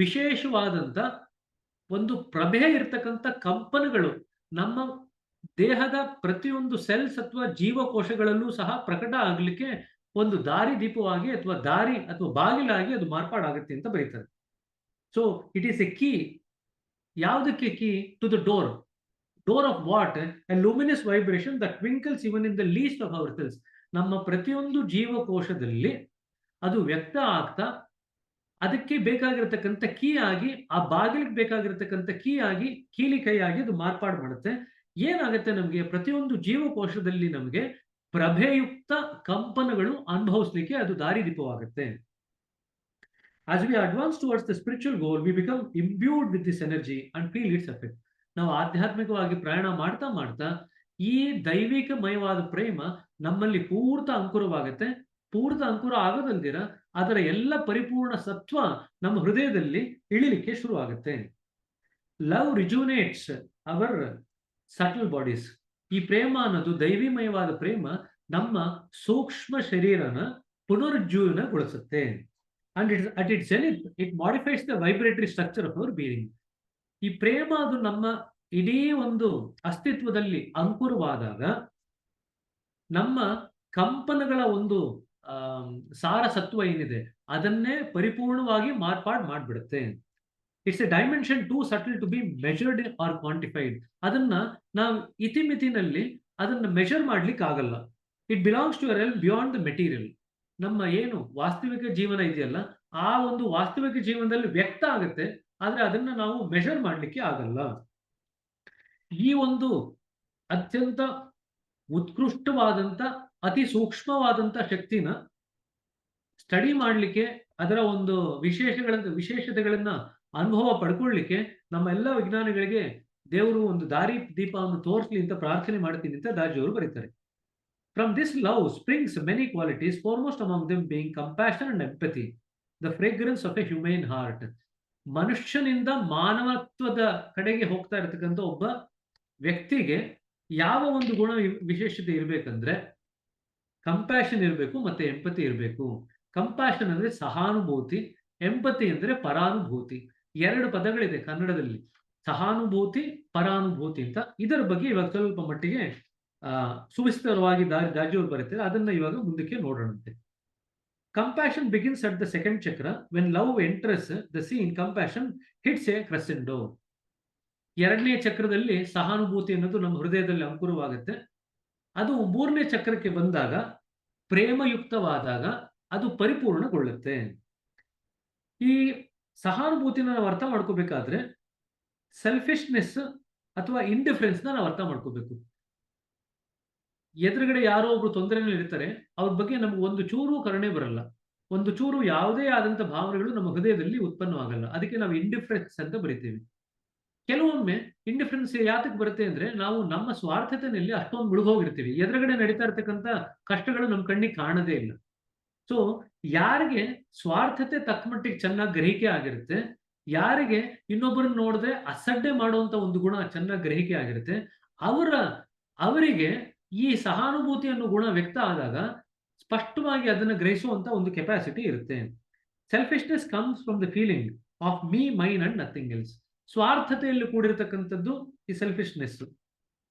ವಿಶೇಷವಾದಂತ ಒಂದು ಪ್ರಭೆ ಇರ್ತಕ್ಕಂಥ ಕಂಪನಗಳು ನಮ್ಮ ದೇಹದ ಪ್ರತಿಯೊಂದು ಸೆಲ್ಸ್ ಅಥವಾ ಜೀವಕೋಶಗಳಲ್ಲೂ ಸಹ ಪ್ರಕಟ ಆಗಲಿಕ್ಕೆ ಒಂದು ದಾರಿದೀಪವಾಗಿ ಅಥವಾ ದಾರಿ ಅಥವಾ ಬಾಗಿಲಾಗಿ ಅದು ಮಾರ್ಪಾಡಾಗುತ್ತೆ ಅಂತ ಬರೀತಾರೆ. So it is a key. ಯಾವುದಕ್ಕೆ key? To the door. Door of what? A luminous vibration that twinkles even in the least of our cells. ನಮ್ಮ ಪ್ರತಿಯೊಂದು ಜೀವಕೋಶದಲ್ಲಿ ಅದು ವ್ಯಕ್ತ ಆಗ್ತಾ ಅದಕ್ಕೆ ಬೇಕಾಗಿರತಕ್ಕಂಥ ಕೀ ಆಗಿ, ಆ ಬಾಗಿಲಿಗೆ ಬೇಕಾಗಿರತಕ್ಕಂಥ ಕೀ ಆಗಿ, ಕೀಲಿ ಕೈಯಾಗಿ ಅದು ಮಾರ್ಪಾಡು ಮಾಡುತ್ತೆ. ಏನಾಗುತ್ತೆ? ನಮಗೆ ಪ್ರತಿಯೊಂದು ಜೀವಕೋಶದಲ್ಲಿ ನಮಗೆ ಪ್ರಭೆಯುಕ್ತ ಕಂಪನಗಳು ಅನುಭವಿಸ್ಲಿಕ್ಕೆ ಅದು ದಾರಿದೀಪವಾಗುತ್ತೆ. As we advance towards the spiritual goal, we become imbued with this energy and feel its effect. ನಾವು ಆಧ್ಯಾತ್ಮಿಕವಾಗಿ ಪ್ರಯಾಣ ಮಾಡ್ತಾ ಮಾಡ್ತಾ ಈ ದೈವಿಕಮಯವಾದ ಪ್ರೇಮ ನಮ್ಮಲ್ಲಿ ಪೂರ್ತ ಅಂಕುರವಾಗುತ್ತೆ. ಪೂರ್ತ ಅಂಕುರ ಆಗೋದಲ್ದಿರ ಅದರ ಎಲ್ಲ ಪರಿಪೂರ್ಣ ಸತ್ವ ನಮ್ಮ ಹೃದಯದಲ್ಲಿ ಇಳಿಲಿಕ್ಕೆ ಶುರು ಆಗುತ್ತೆ. Love rejuvenates our subtle bodies. ಈ ಪ್ರೇಮ ಅನ್ನೋದು, ದೈವಿಮಯವಾದ ಪ್ರೇಮ ನಮ್ಮ ಸೂಕ್ಷ್ಮ ಶರೀರನ ಪುನರುಜ್ಜೀವನಗೊಳಿಸುತ್ತೆ. And at its zenith, it modifies the vibratory structure of our being. ಈ ಪ್ರೇಮ ಅದು ನಮ್ಮ ಇಡೀ ಒಂದು ಅಸ್ತಿತ್ವದಲ್ಲಿ ಅಂಕುರವಾದಾಗ ನಮ್ಮ ಕಂಪನಗಳ ಒಂದು ಸಾರಸತ್ವ ಏನಿದೆ ಅದನ್ನೇ ಪರಿಪೂರ್ಣವಾಗಿ ಮಾರ್ಪಾಡು ಮಾಡಿಬಿಡುತ್ತೆ. It's a dimension too subtle to be measured or quantified. ಅದನ್ನ ನಾವು ಇತಿಮಿತಿನಲ್ಲಿ ಅದನ್ನ ಮೆಜರ್ ಮಾಡ್ಲಿಕ್ಕೆ ಆಗಲ್ಲ. It belongs to realm beyond the material. ನಮ್ಮ ಏನು ವಾಸ್ತವಿಕ ಜೀವನ ಇದೆಯಲ್ಲ, ಆ ಒಂದು ವಾಸ್ತವಿಕ ಜೀವನದಲ್ಲಿ ವ್ಯಕ್ತ ಆಗುತ್ತೆ, ಆದ್ರೆ ಅದನ್ನ ನಾವು ಮೆಜರ್ ಮಾಡ್ಲಿಕ್ಕೆ ಆಗಲ್ಲ. ಈ ಒಂದು ಅತ್ಯಂತ ಉತ್ಕೃಷ್ಟವಾದಂತ ಅತಿ ಸೂಕ್ಷ್ಮವಾದಂತ ಶಕ್ತಿನ ಸ್ಟಡಿ ಮಾಡಲಿಕ್ಕೆ, ಅದರ ಒಂದು ವಿಶೇಷತೆಗಳನ್ನ ಅನುಭವ ಪಡ್ಕೊಳ್ಳಿಕ್ಕೆ ನಮ್ಮ ಎಲ್ಲ ವಿಜ್ಞಾನಿಗಳಿಗೆ ದೇವರು ಒಂದು ದಾರಿ ದೀಪವನ್ನು ತೋರಿಸಲಿ ಅಂತ ಪ್ರಾರ್ಥನೆ ಮಾಡ್ತೀನಿ ಅಂತ ದಾಜಿಯವರು ಬರೀತಾರೆ. From this love springs many qualities, foremost among them being compassion and empathy, the fragrance of a human heart. ಮನುಷ್ಯನಿಂದ ಮಾನವತ್ವದ ಕಡೆಗೆ ಹೋಗ್ತಾ ಇರತಕ್ಕಂಥ ಒಬ್ಬ ವ್ಯಕ್ತಿಗೆ ಯಾವ ಒಂದು ಗುಣ ವಿಶೇಷತೆ ಇರಬೇಕಂದ್ರೆ ಕಂಪ್ಯಾಷನ್ ಇರಬೇಕು ಮತ್ತೆ ಎಂಪತಿ ಇರಬೇಕು. ಕಂಪ್ಯಾಷನ್ ಅಂದ್ರೆ ಸಹಾನುಭೂತಿ, ಎಂಪತಿ ಅಂದ್ರೆ ಪರಾನುಭೂತಿ. ಎರಡು ಪದಗಳಿದೆ ಕನ್ನಡದಲ್ಲಿ, ಸಹಾನುಭೂತಿ ಪರಾನುಭೂತಿ ಅಂತ. ಇದರ ಬಗ್ಗೆ ಇವಾಗ ಸ್ವಲ್ಪ ಮಟ್ಟಿಗೆ ಸುವಿಸ್ತರವಾಗಿ ದಾಜಿಯವರು ಬರೀತಾರೆ, ಅದನ್ನ ಇವಾಗ ಮುಂದಕ್ಕೆ ನೋಡೋಣಂತೆ. Compassion begins at the second chakra. When love enters the scene, compassion hits a crescendo. ಎರಡನೇ ಚಕ್ರದಲ್ಲಿ ಸಹಾನುಭೂತಿ ಅನ್ನೋದು ನಮ್ಮ ಹೃದಯದಲ್ಲಿ ಅಂಕುರವಾಗುತ್ತೆ. ಅದು ಮೂರನೇ ಚಕ್ರಕ್ಕೆ ಬಂದಾಗ, ಪ್ರೇಮಯುಕ್ತವಾದಾಗ ಅದು ಪರಿಪೂರ್ಣಗೊಳ್ಳುತ್ತೆ. ಈ ಸಹಾನುಭೂತಿನ ನಾವು ಅರ್ಥ ಮಾಡ್ಕೋಬೇಕಾದ್ರೆ ಸೆಲ್ಫಿಶ್ನೆಸ್ ಅಥವಾ ಇಂಡಿಫರೆನ್ಸ್ ನಾವು ಅರ್ಥ ಮಾಡ್ಕೋಬೇಕು. ಎದುರುಗಡೆ ಯಾರೋ ಒಬ್ರು ತೊಂದರೆಯಲ್ಲಿ ಇರ್ತಾರೆ, ಅವ್ರ ಬಗ್ಗೆ ನಮ್ಗೆ ಒಂದು ಚೂರು ಕರುಣೆ ಬರಲ್ಲ, ಒಂದು ಚೂರು ಯಾವುದೇ ಆದಂತ ಭಾವನೆಗಳು ನಮ್ಮ ಹೃದಯದಲ್ಲಿ ಉತ್ಪನ್ನವಾಗಲ್ಲ. ಅದಕ್ಕೆ ನಾವು ಇಂಡಿಫರೆನ್ಸ್ ಅಂತ ಬರಿತೀವಿ. ಕೆಲವೊಮ್ಮೆ ಇಂಡಿಫರೆನ್ಸ್ ಯಾತಕ್ಕೆ ಬರುತ್ತೆ ಅಂದ್ರೆ, ನಾವು ನಮ್ಮ ಸ್ವಾರ್ಥತೆಯಲ್ಲಿ ಅಷ್ಟೊಂದು ಮುಳುಗೋಗಿರ್ತೀವಿ, ಎದುರುಗಡೆ ನಡೀತಾ ಇರ್ತಕ್ಕಂಥ ಕಷ್ಟಗಳು ನಮ್ಮ ಕಣ್ಣಿಗೆ ಕಾಣದೇ ಇಲ್ಲ. ಸೊ ಯಾರಿಗೆ ಸ್ವಾರ್ಥತೆ ತಕ್ಕ ಮಟ್ಟಿಗೆ ಚೆನ್ನಾಗಿ ಗ್ರಹಿಕೆ ಆಗಿರುತ್ತೆ, ಯಾರಿಗೆ ಇನ್ನೊಬ್ಬರನ್ನ ನೋಡಿದ್ರೆ ಅಸಡ್ಡೆ ಮಾಡುವಂತ ಒಂದು ಗುಣ ಚೆನ್ನಾಗಿ ಗ್ರಹಿಕೆ ಆಗಿರುತ್ತೆ, ಅವರಿಗೆ ಈ ಸಹಾನುಭೂತಿ ಅನ್ನೋ ಗುಣ ವ್ಯಕ್ತ ಆದಾಗ ಸ್ಪಷ್ಟವಾಗಿ ಅದನ್ನು ಗ್ರಹಿಸುವಂತ ಒಂದು ಕೆಪಾಸಿಟಿ ಇರುತ್ತೆ. Selfishness comes from the feeling of me, mine and nothing else. ಸ್ವಾರ್ಥತೆಯಲ್ಲಿ ಕೂಡಿರತಕ್ಕಂಥದ್ದು ಈ selfishness.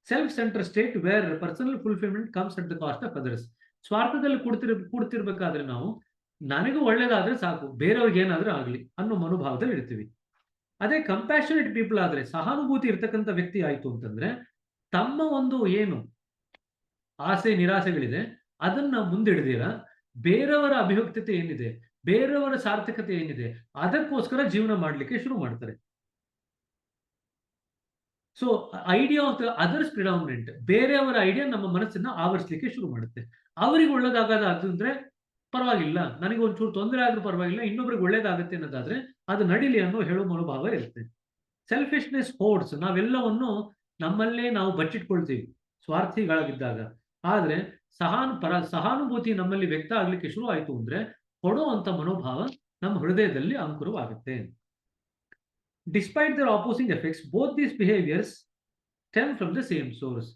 Self centre state where personal fulfilment comes at the cost of others. ಸ್ವಾರ್ಥದಲ್ಲಿ ಕೂಡ್ತಿರ್ಬೇಕಾದ್ರೆ ನಾವು ನನಗೂ ಒಳ್ಳೇದಾದ್ರೆ ಸಾಕು, ಬೇರೆಯವ್ರಿಗೆ ಏನಾದ್ರೂ ಆಗ್ಲಿ ಅನ್ನೋ ಮನೋಭಾವದಲ್ಲಿ ಇರ್ತೀವಿ. ಅದೇ ಕಂಪ್ಯಾಷನೇಟ್ ಪೀಪಲ್ ಆದ್ರೆ, ಸಹಾನುಭೂತಿ ಇರ್ತಕ್ಕಂಥ ವ್ಯಕ್ತಿ ಆಯ್ತು ಅಂತಂದ್ರೆ, ತಮ್ಮ ಒಂದು ಏನು ಆಸೆ ನಿರಾಸೆಗಳಿದೆ ಅದನ್ನ ಮುಂದಿಡ್ದಿರ ಬೇರೆಯವರ ಅಭಿವ್ಯಕ್ತತೆ ಏನಿದೆ, ಬೇರೆಯವರ ಸಾರ್ಥಕತೆ ಏನಿದೆ, ಅದಕ್ಕೋಸ್ಕರ ಜೀವನ ಮಾಡ್ಲಿಕ್ಕೆ ಶುರು ಮಾಡ್ತಾರೆ. So idea of the others predominant, ಬೇರೆಯವರ ಐಡಿಯಾ ನಮ್ಮ ಮನಸ್ಸನ್ನ ಆವರಿಸಲಿಕ್ಕೆ ಶುರು ಮಾಡುತ್ತೆ. ಅವರಿಗೆ ಒಳ್ಳೇದಾಗದ ಅಂದ್ರೆ ಪರವಾಗಿಲ್ಲ, ನನಗೆ ಒಂಚೂರು ತೊಂದರೆ ಆದ್ರೂ ಪರವಾಗಿಲ್ಲ, ಇನ್ನೊಬ್ರಿಗೆ ಒಳ್ಳೇದಾಗುತ್ತೆ ಅನ್ನೋದಾದ್ರೆ ಅದು ನಡಿಲಿ ಅನ್ನೋ ಹೇಳೋ ಮನೋಭಾವ ಇರುತ್ತೆ. ಸೆಲ್ಫಿಶ್ನೆಸ್ ಹೋರ್ಡ್ಸ್, ನಾವೆಲ್ಲವನ್ನು ನಮ್ಮಲ್ಲೇ ನಾವು ಬಚ್ಚಿಟ್ಕೊಳ್ತೀವಿ ಸ್ವಾರ್ಥಿಗಳಾಗಿದ್ದಾಗ. ಆದ್ರೆ ಸಹಾನುಭೂತಿ ನಮ್ಮಲ್ಲಿ ವ್ಯಕ್ತ ಆಗ್ಲಿಕ್ಕೆ ಶುರು ಆಯ್ತು ಅಂದ್ರೆ ಕೊಡುವಂತ ಮನೋಭಾವ ನಮ್ಮ ಹೃದಯದಲ್ಲಿ ಅಂಕುರವಾಗುತ್ತೆ. Despite their opposing effects, both these behaviours stem from the same source.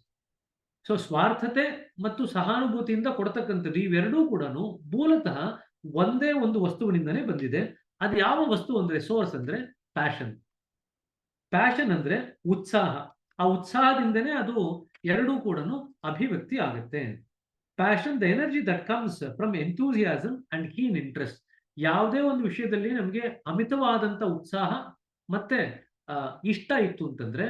So ಸ್ವಾರ್ಥತೆ ಮತ್ತು ಸಹಾನುಭೂತಿಯಿಂದ ಕೊಡ್ತಕ್ಕಂಥದ್ದು ಇವೆರಡೂ ಕೂಡ ಮೂಲತಃ ಒಂದೇ ಒಂದು ವಸ್ತುವಿನಿಂದನೇ ಬಂದಿದೆ. ಅದು ಯಾವ ವಸ್ತು ಅಂದ್ರೆ, ಸೋರ್ಸ್ ಅಂದ್ರೆ ಪ್ಯಾಷನ್. ಪ್ಯಾಷನ್ ಅಂದ್ರೆ ಉತ್ಸಾಹ. ಆ ಉತ್ಸಾಹದಿಂದನೇ ಅದು ಎರಡೂ ಕೂಡ ಅಭಿವ್ಯಕ್ತಿ ಆಗುತ್ತೆ. Passion, the energy that comes from enthusiasm and keen interest. ಯಾವುದೇ ಒಂದು ವಿಷಯದಲ್ಲಿ ನಮಗೆ ಅಮಿತವಾದಂತ ಉತ್ಸಾಹ ಮತ್ತೆ ಇಷ್ಟ ಇತ್ತು ಅಂತಂದ್ರೆ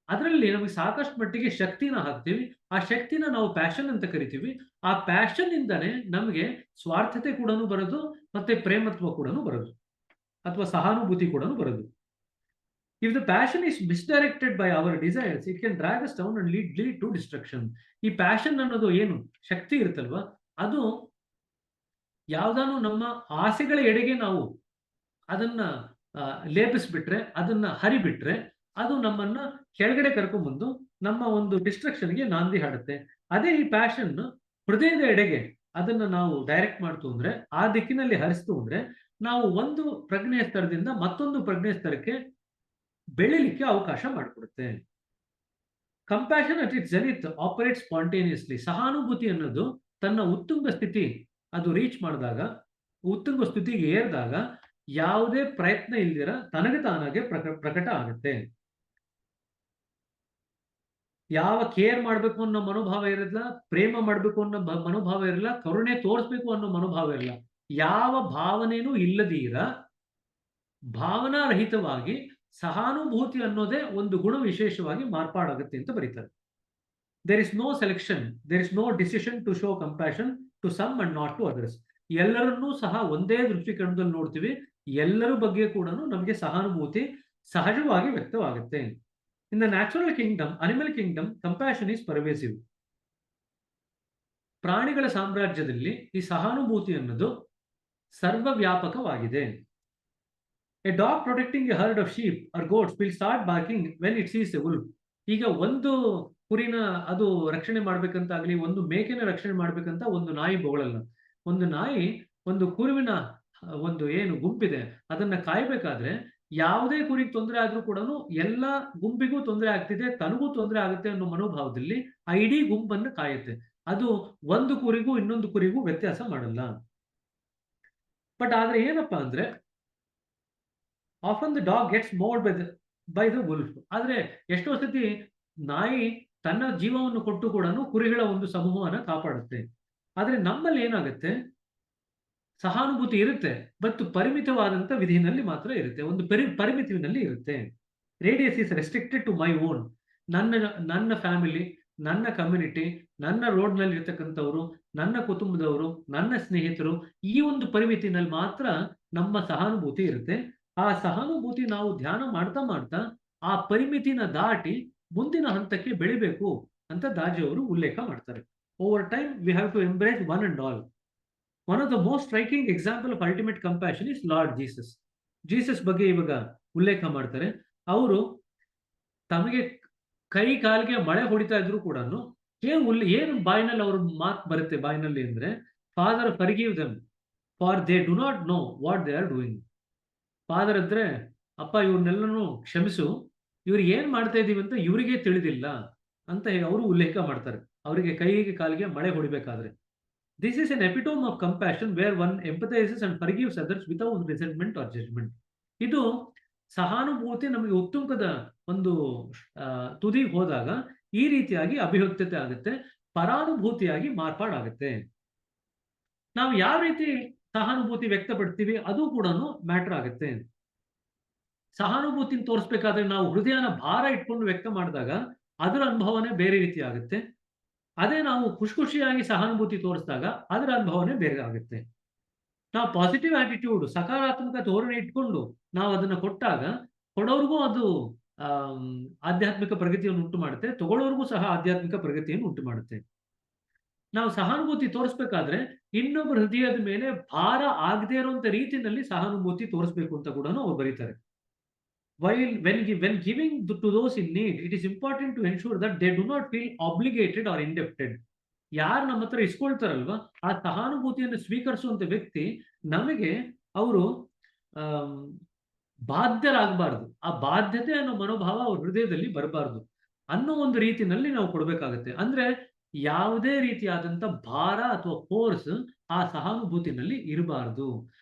ಅದರಲ್ಲಿ ನಮಗೆ ಸಾಕಷ್ಟು ಮಟ್ಟಿಗೆ ಶಕ್ತಿನ ಹಾಕ್ತೀವಿ. ಆ ಶಕ್ತಿನ ನಾವು ಪ್ಯಾಷನ್ ಅಂತ ಕರಿತೀವಿ. ಆ ಪ್ಯಾಷನ್ ಇಂದಾನೆ ನಮಗೆ ಸ್ವಾರ್ಥತೆ ಕೂಡ ಬರೋದು, ಮತ್ತೆ ಪ್ರೇಮತ್ವ ಕೂಡ ಬರೋದು, ಅಥವಾ ಸಹಾನುಭೂತಿ ಕೂಡ ಬರೋದು. If the passion is misdirected by our desires, it can drag us down and lead to destruction. ಈ ಪ್ಯಾಷನ್ ಅನ್ನೋದು ಏನು ಶಕ್ತಿ ಇರುತ್ತಲ್ವಾ, ಅದು ಯಾವ್ದಾನು ನಮ್ಮ ಆಸೆಗಳ ಎಡೆಗೆ ನಾವು ಅದನ್ನ ಲೇಪಿಸ್ಬಿಟ್ರೆ, ಅದನ್ನ ಹರಿಬಿಟ್ರೆ, ಅದು ನಮ್ಮನ್ನ ಕೆಳಗಡೆ ಕರ್ಕೊಂಡ್ಬಂದು ನಮ್ಮ ಒಂದು ಡಿಸ್ಟ್ರಕ್ಷನ್ಗೆ ನಾಂದಿ ಹಾಡುತ್ತೆ. ಅದೇ ಈ ಪ್ಯಾಷನ್ ಹೃದಯದ ಎಡೆಗೆ ಅದನ್ನ ನಾವು ಡೈರೆಕ್ಟ್ ಮಾಡ್ತು ಅಂದ್ರೆ, ಆ ದಿಕ್ಕಿನಲ್ಲಿ ಹರಿಸ್ತು ಅಂದ್ರೆ, ನಾವು ಒಂದು ಪ್ರಜ್ಞೆಯ ಸ್ತರದಿಂದ ಮತ್ತೊಂದು ಪ್ರಜ್ಞೆಯ ಸ್ತರಕ್ಕೆ ಬೆಳಿಲಿಕ್ಕೆ ಅವಕಾಶ ಮಾಡಿಕೊಡುತ್ತೆ. Compassion at it's Zenith operate spontaneously. ಸಹಾನುಭೂತಿ ಅನ್ನೋದು ತನ್ನ ಉತ್ತುಂಗ ಸ್ಥಿತಿ ಅದು ರೀಚ್ ಮಾಡಿದಾಗ, ಉತ್ತುಂಗ ಸ್ಥಿತಿಗೆ ಏರಿದಾಗ ಯಾವುದೇ ಪ್ರಯತ್ನ ಇಲ್ದಿರ ತನಗೆ ತಾನಾಗೆ ಪ್ರಕಟ ಆಗುತ್ತೆ. ಯಾವ ಕೇರ್ ಮಾಡಬೇಕು ಅನ್ನೋ ಮನೋಭಾವ ಇರಲ್ಲ, ಪ್ರೇಮ ಮಾಡಬೇಕು ಅನ್ನೋ ಮನೋಭಾವ ಇರಲ್ಲ, ಕರುಣೆ ತೋರಿಸ್ಬೇಕು ಅನ್ನೋ ಮನೋಭಾವ ಇರಲ್ಲ. ಯಾವ ಭಾವನೆನೂ ಇಲ್ಲದೀರ ಭಾವನಾರಹಿತವಾಗಿ ಸಹಾನುಭೂತಿ ಅನ್ನೋದೇ ಒಂದು ಗುಣ ವಿಶೇಷವಾಗಿ ಮಾರ್ಪಾಡಾಗುತ್ತೆ ಅಂತ ಬರೀತಾರೆ. There is no selection, there is no decision to show compassion to some and not to others. ಎಲ್ಲರನ್ನೂ ಸಹ ಒಂದೇ ದೃಷ್ಟಿಕೋನದಲ್ಲಿ ನೋಡ್ತೀವಿ. ಎಲ್ಲರ ಬಗ್ಗೆ ಕೂಡ ನಮಗೆ ಸಹಾನುಭೂತಿ ಸಹಜವಾಗಿ ವ್ಯಕ್ತವಾಗುತ್ತೆ. In the natural kingdom, animal kingdom, compassion is pervasive. ಪ್ರಾಣಿಗಳ ಸಾಮ್ರಾಜ್ಯದಲ್ಲಿ ಈ ಸಹಾನುಭೂತಿ ಅನ್ನೋದು ಸರ್ವವ್ಯಾಪಕವಾಗಿದೆ. A dog protecting a herd of sheep or goats will start barking when it sees a wolf. ಈಗ ಒಂದು ಕುರಿನ ಅದು ರಕ್ಷಣೆ ಮಾಡ್ಬೇಕಂತಾಗ್ಲಿ, ಒಂದು ಮೇಕೆನ ರಕ್ಷಣೆ ಮಾಡ್ಬೇಕಂತ ಒಂದು ನಾಯಿ ಬೊಗಳಲ್ಲ. ಒಂದು ನಾಯಿ ಒಂದು ಕುರುವಿನ ಒಂದು ಏನು ಗುಂಪಿದೆ ಅದನ್ನ ಕಾಯ್ಬೇಕಾದ್ರೆ ಯಾವುದೇ ಕುರಿಗೆ ತೊಂದರೆ ಆದ್ರೂ ಕೂಡ ಎಲ್ಲ ಗುಂಪಿಗೂ ತೊಂದರೆ ಆಗ್ತಿದೆ, ತನಗೂ ತೊಂದರೆ ಆಗುತ್ತೆ ಅನ್ನೋ ಮನೋಭಾವದಲ್ಲಿ ಆ ಇಡೀ ಗುಂಪನ್ನು ಕಾಯುತ್ತೆ. ಅದು ಒಂದು ಕುರಿಗೂ ಇನ್ನೊಂದು ಕುರಿಗೂ ವ್ಯತ್ಯಾಸ ಮಾಡಲ್ಲ. ಬಟ್ ಆದ್ರೆ ಏನಪ್ಪಾ ಅಂದ್ರೆ often the dog gets mauled by the wolf. ಆದ್ರೆ ಎಷ್ಟೋ ಸತಿ ನಾಯಿ ತನ್ನ ಜೀವವನ್ನು ಕೊಟ್ಟು ಕೂಡ ಕುರಿಗಳ ಒಂದು ಸಮೂಹವನ್ನ ಕಾಪಾಡುತ್ತೆ. ಆದ್ರೆ ನಮ್ಮಲ್ಲಿ ಏನಾಗುತ್ತೆ, ಸಹಾನುಭೂತಿ ಇರುತ್ತೆ, ಬಟ್ ಪರಿಮಿತವಾದಂತ ವಿಧಿನಲ್ಲಿ ಮಾತ್ರ ಇರುತ್ತೆ, ಒಂದು ಪರಿಮಿತಿನಲ್ಲಿ ಇರುತ್ತೆ. Radius is restricted to my own. ನನ್ನ ಫ್ಯಾಮಿಲಿ, ನನ್ನ ಕಮ್ಯುನಿಟಿ, ನನ್ನ ರೋಡ್ನಲ್ಲಿ ಇರ್ತಕ್ಕಂಥವ್ರು, ನನ್ನ ಕುಟುಂಬದವರು, ನನ್ನ ಸ್ನೇಹಿತರು, ಈ ಒಂದು ಪರಿಮಿತಿನಲ್ಲಿ ಮಾತ್ರ ನಮ್ಮ ಸಹಾನುಭೂತಿ ಇರುತ್ತೆ. ಆ ಸಹಾನುಭೂತಿ ನಾವು ಧ್ಯಾನ ಮಾಡ್ತಾ ಮಾಡ್ತಾ ಆ ಪರಿಮಿತಿನ ದಾಟಿ ಮುಂದಿನ ಹಂತಕ್ಕೆ ಬೆಳಿಬೇಕು ಅಂತ ದಾಜಿಯವರು ಉಲ್ಲೇಖ ಮಾಡ್ತಾರೆ. Over time we have to embrace one and all. One of the most striking example of ultimate compassion is Lord Jesus. Jesus ಬಗ್ಗೆ ಇವಾಗ ಉಲ್ಲೇಖ ಮಾಡ್ತಾರೆ. ಅವರು ತಮಗೆ ಕೈ ಕಾಲಿಗೆ ಮಳೆ ಹೊಡಿತಾ ಇದ್ರು ಕೂಡ ಏನು ಬಾಯಿನಲ್ಲಿ ಅವ್ರ ಮಾತು ಬರುತ್ತೆ ಬಾಯಿನಲ್ಲಿ ಅಂದ್ರೆ, father forgive them for they do not know what they are doing. Father ಅಂದ್ರೆ, ಅಪ್ಪ ಇವ್ರನ್ನೆಲ್ಲನೂ ಕ್ಷಮಿಸು, ಇವ್ರಿಗೆ ಏನ್ ಮಾಡ್ತಾ ಇದೀವಿ ಅಂತ ಇವರಿಗೆ ತಿಳಿದಿಲ್ಲ ಅಂತ ಅವರು ಉಲ್ಲೇಖ ಮಾಡ್ತಾರೆ ಅವರಿಗೆ ಕೈಗೆ ಕಾಲಿಗೆ ಮಳೆ ಹೊಡಿಬೇಕಾದ್ರೆ. This is an epitome of compassion where one empathizes and forgives others without resentment or judgement. ಇದು ಸಹಾನುಭೂತಿ ನಮಗೆ ಉತ್ತುಂಗದ ಒಂದು ತುದಿಗೆ ಹೋದಾಗ ಈ ರೀತಿಯಾಗಿ ಅಭಿವ್ಯಕ್ತತೆ ಆಗುತ್ತೆ, ಪರಾನುಭೂತಿಯಾಗಿ ಮಾರ್ಪಾಡಾಗುತ್ತೆ. ನಾವು ಯಾವ ರೀತಿ ಸಹಾನುಭೂತಿ ವ್ಯಕ್ತಪಡ್ತೀವಿ ಅದು ಕೂಡ ಮ್ಯಾಟರ್ ಆಗುತ್ತೆ. ಸಹಾನುಭೂತಿನ ತೋರಿಸ್ಬೇಕಾದ್ರೆ ನಾವು ಹೃದಯನ ಭಾರ ಇಟ್ಕೊಂಡು ವ್ಯಕ್ತ ಮಾಡಿದಾಗ ಅದರ ಅನುಭವನೇ ಬೇರೆ ರೀತಿ ಆಗುತ್ತೆ. ಅದೇ ನಾವು ಖುಷಿಯಾಗಿ ಸಹಾನುಭೂತಿ ತೋರಿಸಿದಾಗ ಅದರ ಅನುಭವನೇ ಬೇರೆ ಆಗುತ್ತೆ. ನಾವು ಪಾಸಿಟಿವ್ ಆಟಿಟ್ಯೂಡ್, ಸಕಾರಾತ್ಮಕ ಧೋರಣೆ ಇಟ್ಕೊಂಡು ನಾವು ಅದನ್ನ ಕೊಟ್ಟಾಗ ಕೊಡೋರ್ಗೂ ಅದು ಆಧ್ಯಾತ್ಮಿಕ ಪ್ರಗತಿಯನ್ನು ಉಂಟು ಮಾಡುತ್ತೆ, ತಗೊಳ್ಳೋರ್ಗೂ ಸಹ ಆಧ್ಯಾತ್ಮಿಕ ಪ್ರಗತಿಯನ್ನು ಉಂಟು ಮಾಡುತ್ತೆ. ನಾವು ಸಹಾನುಭೂತಿ ತೋರಿಸ್ಬೇಕಾದ್ರೆ ಇನ್ನೊಬ್ಬರ ಹೃದಯದ ಮೇಲೆ ಭಾರ ಆಗದೇ ಇರುವಂತ ರೀತಿಯಲ್ಲಿ ಸಹಾನುಭೂತಿ ತೋರಿಸ್ಬೇಕು ಅಂತ ಕೂಡ ಅವ್ರು ಬರೀತಾರೆ. When giving to those in need, it is important to ensure that they do not feel obligated or indebted. ಯಾರು ನಮ್ಮ ಹತ್ರ ಇಸ್ಕೊಳ್ತಾರಲ್ವಾ ಆ ಸಹಾನುಭೂತಿಯನ್ನು ಸ್ವೀಕರಿಸುವಂತ ವ್ಯಕ್ತಿ ನಮಗೆ ಅವರು ಬಾಧ್ಯರಾಗಬಾರ್ದು, ಆ ಬಾಧ್ಯತೆ ಅನ್ನೋ ಮನೋಭಾವ ಅವ್ರ ಹೃದಯದಲ್ಲಿ ಬರಬಾರ್ದು ಅನ್ನೋ ಒಂದು ರೀತಿಯಲ್ಲಿ ನಾವು ಕೊಡಬೇಕಾಗತ್ತೆ. ಅಂದ್ರೆ ಯಾವುದೇ ರೀತಿಯಾದಂತ ಭಾರ ಅಥವಾ ಫೋರ್ಸ್ ಆ ಸಹಾನುಭೂತಿನಲ್ಲಿ ಇರಬಾರ್ದು.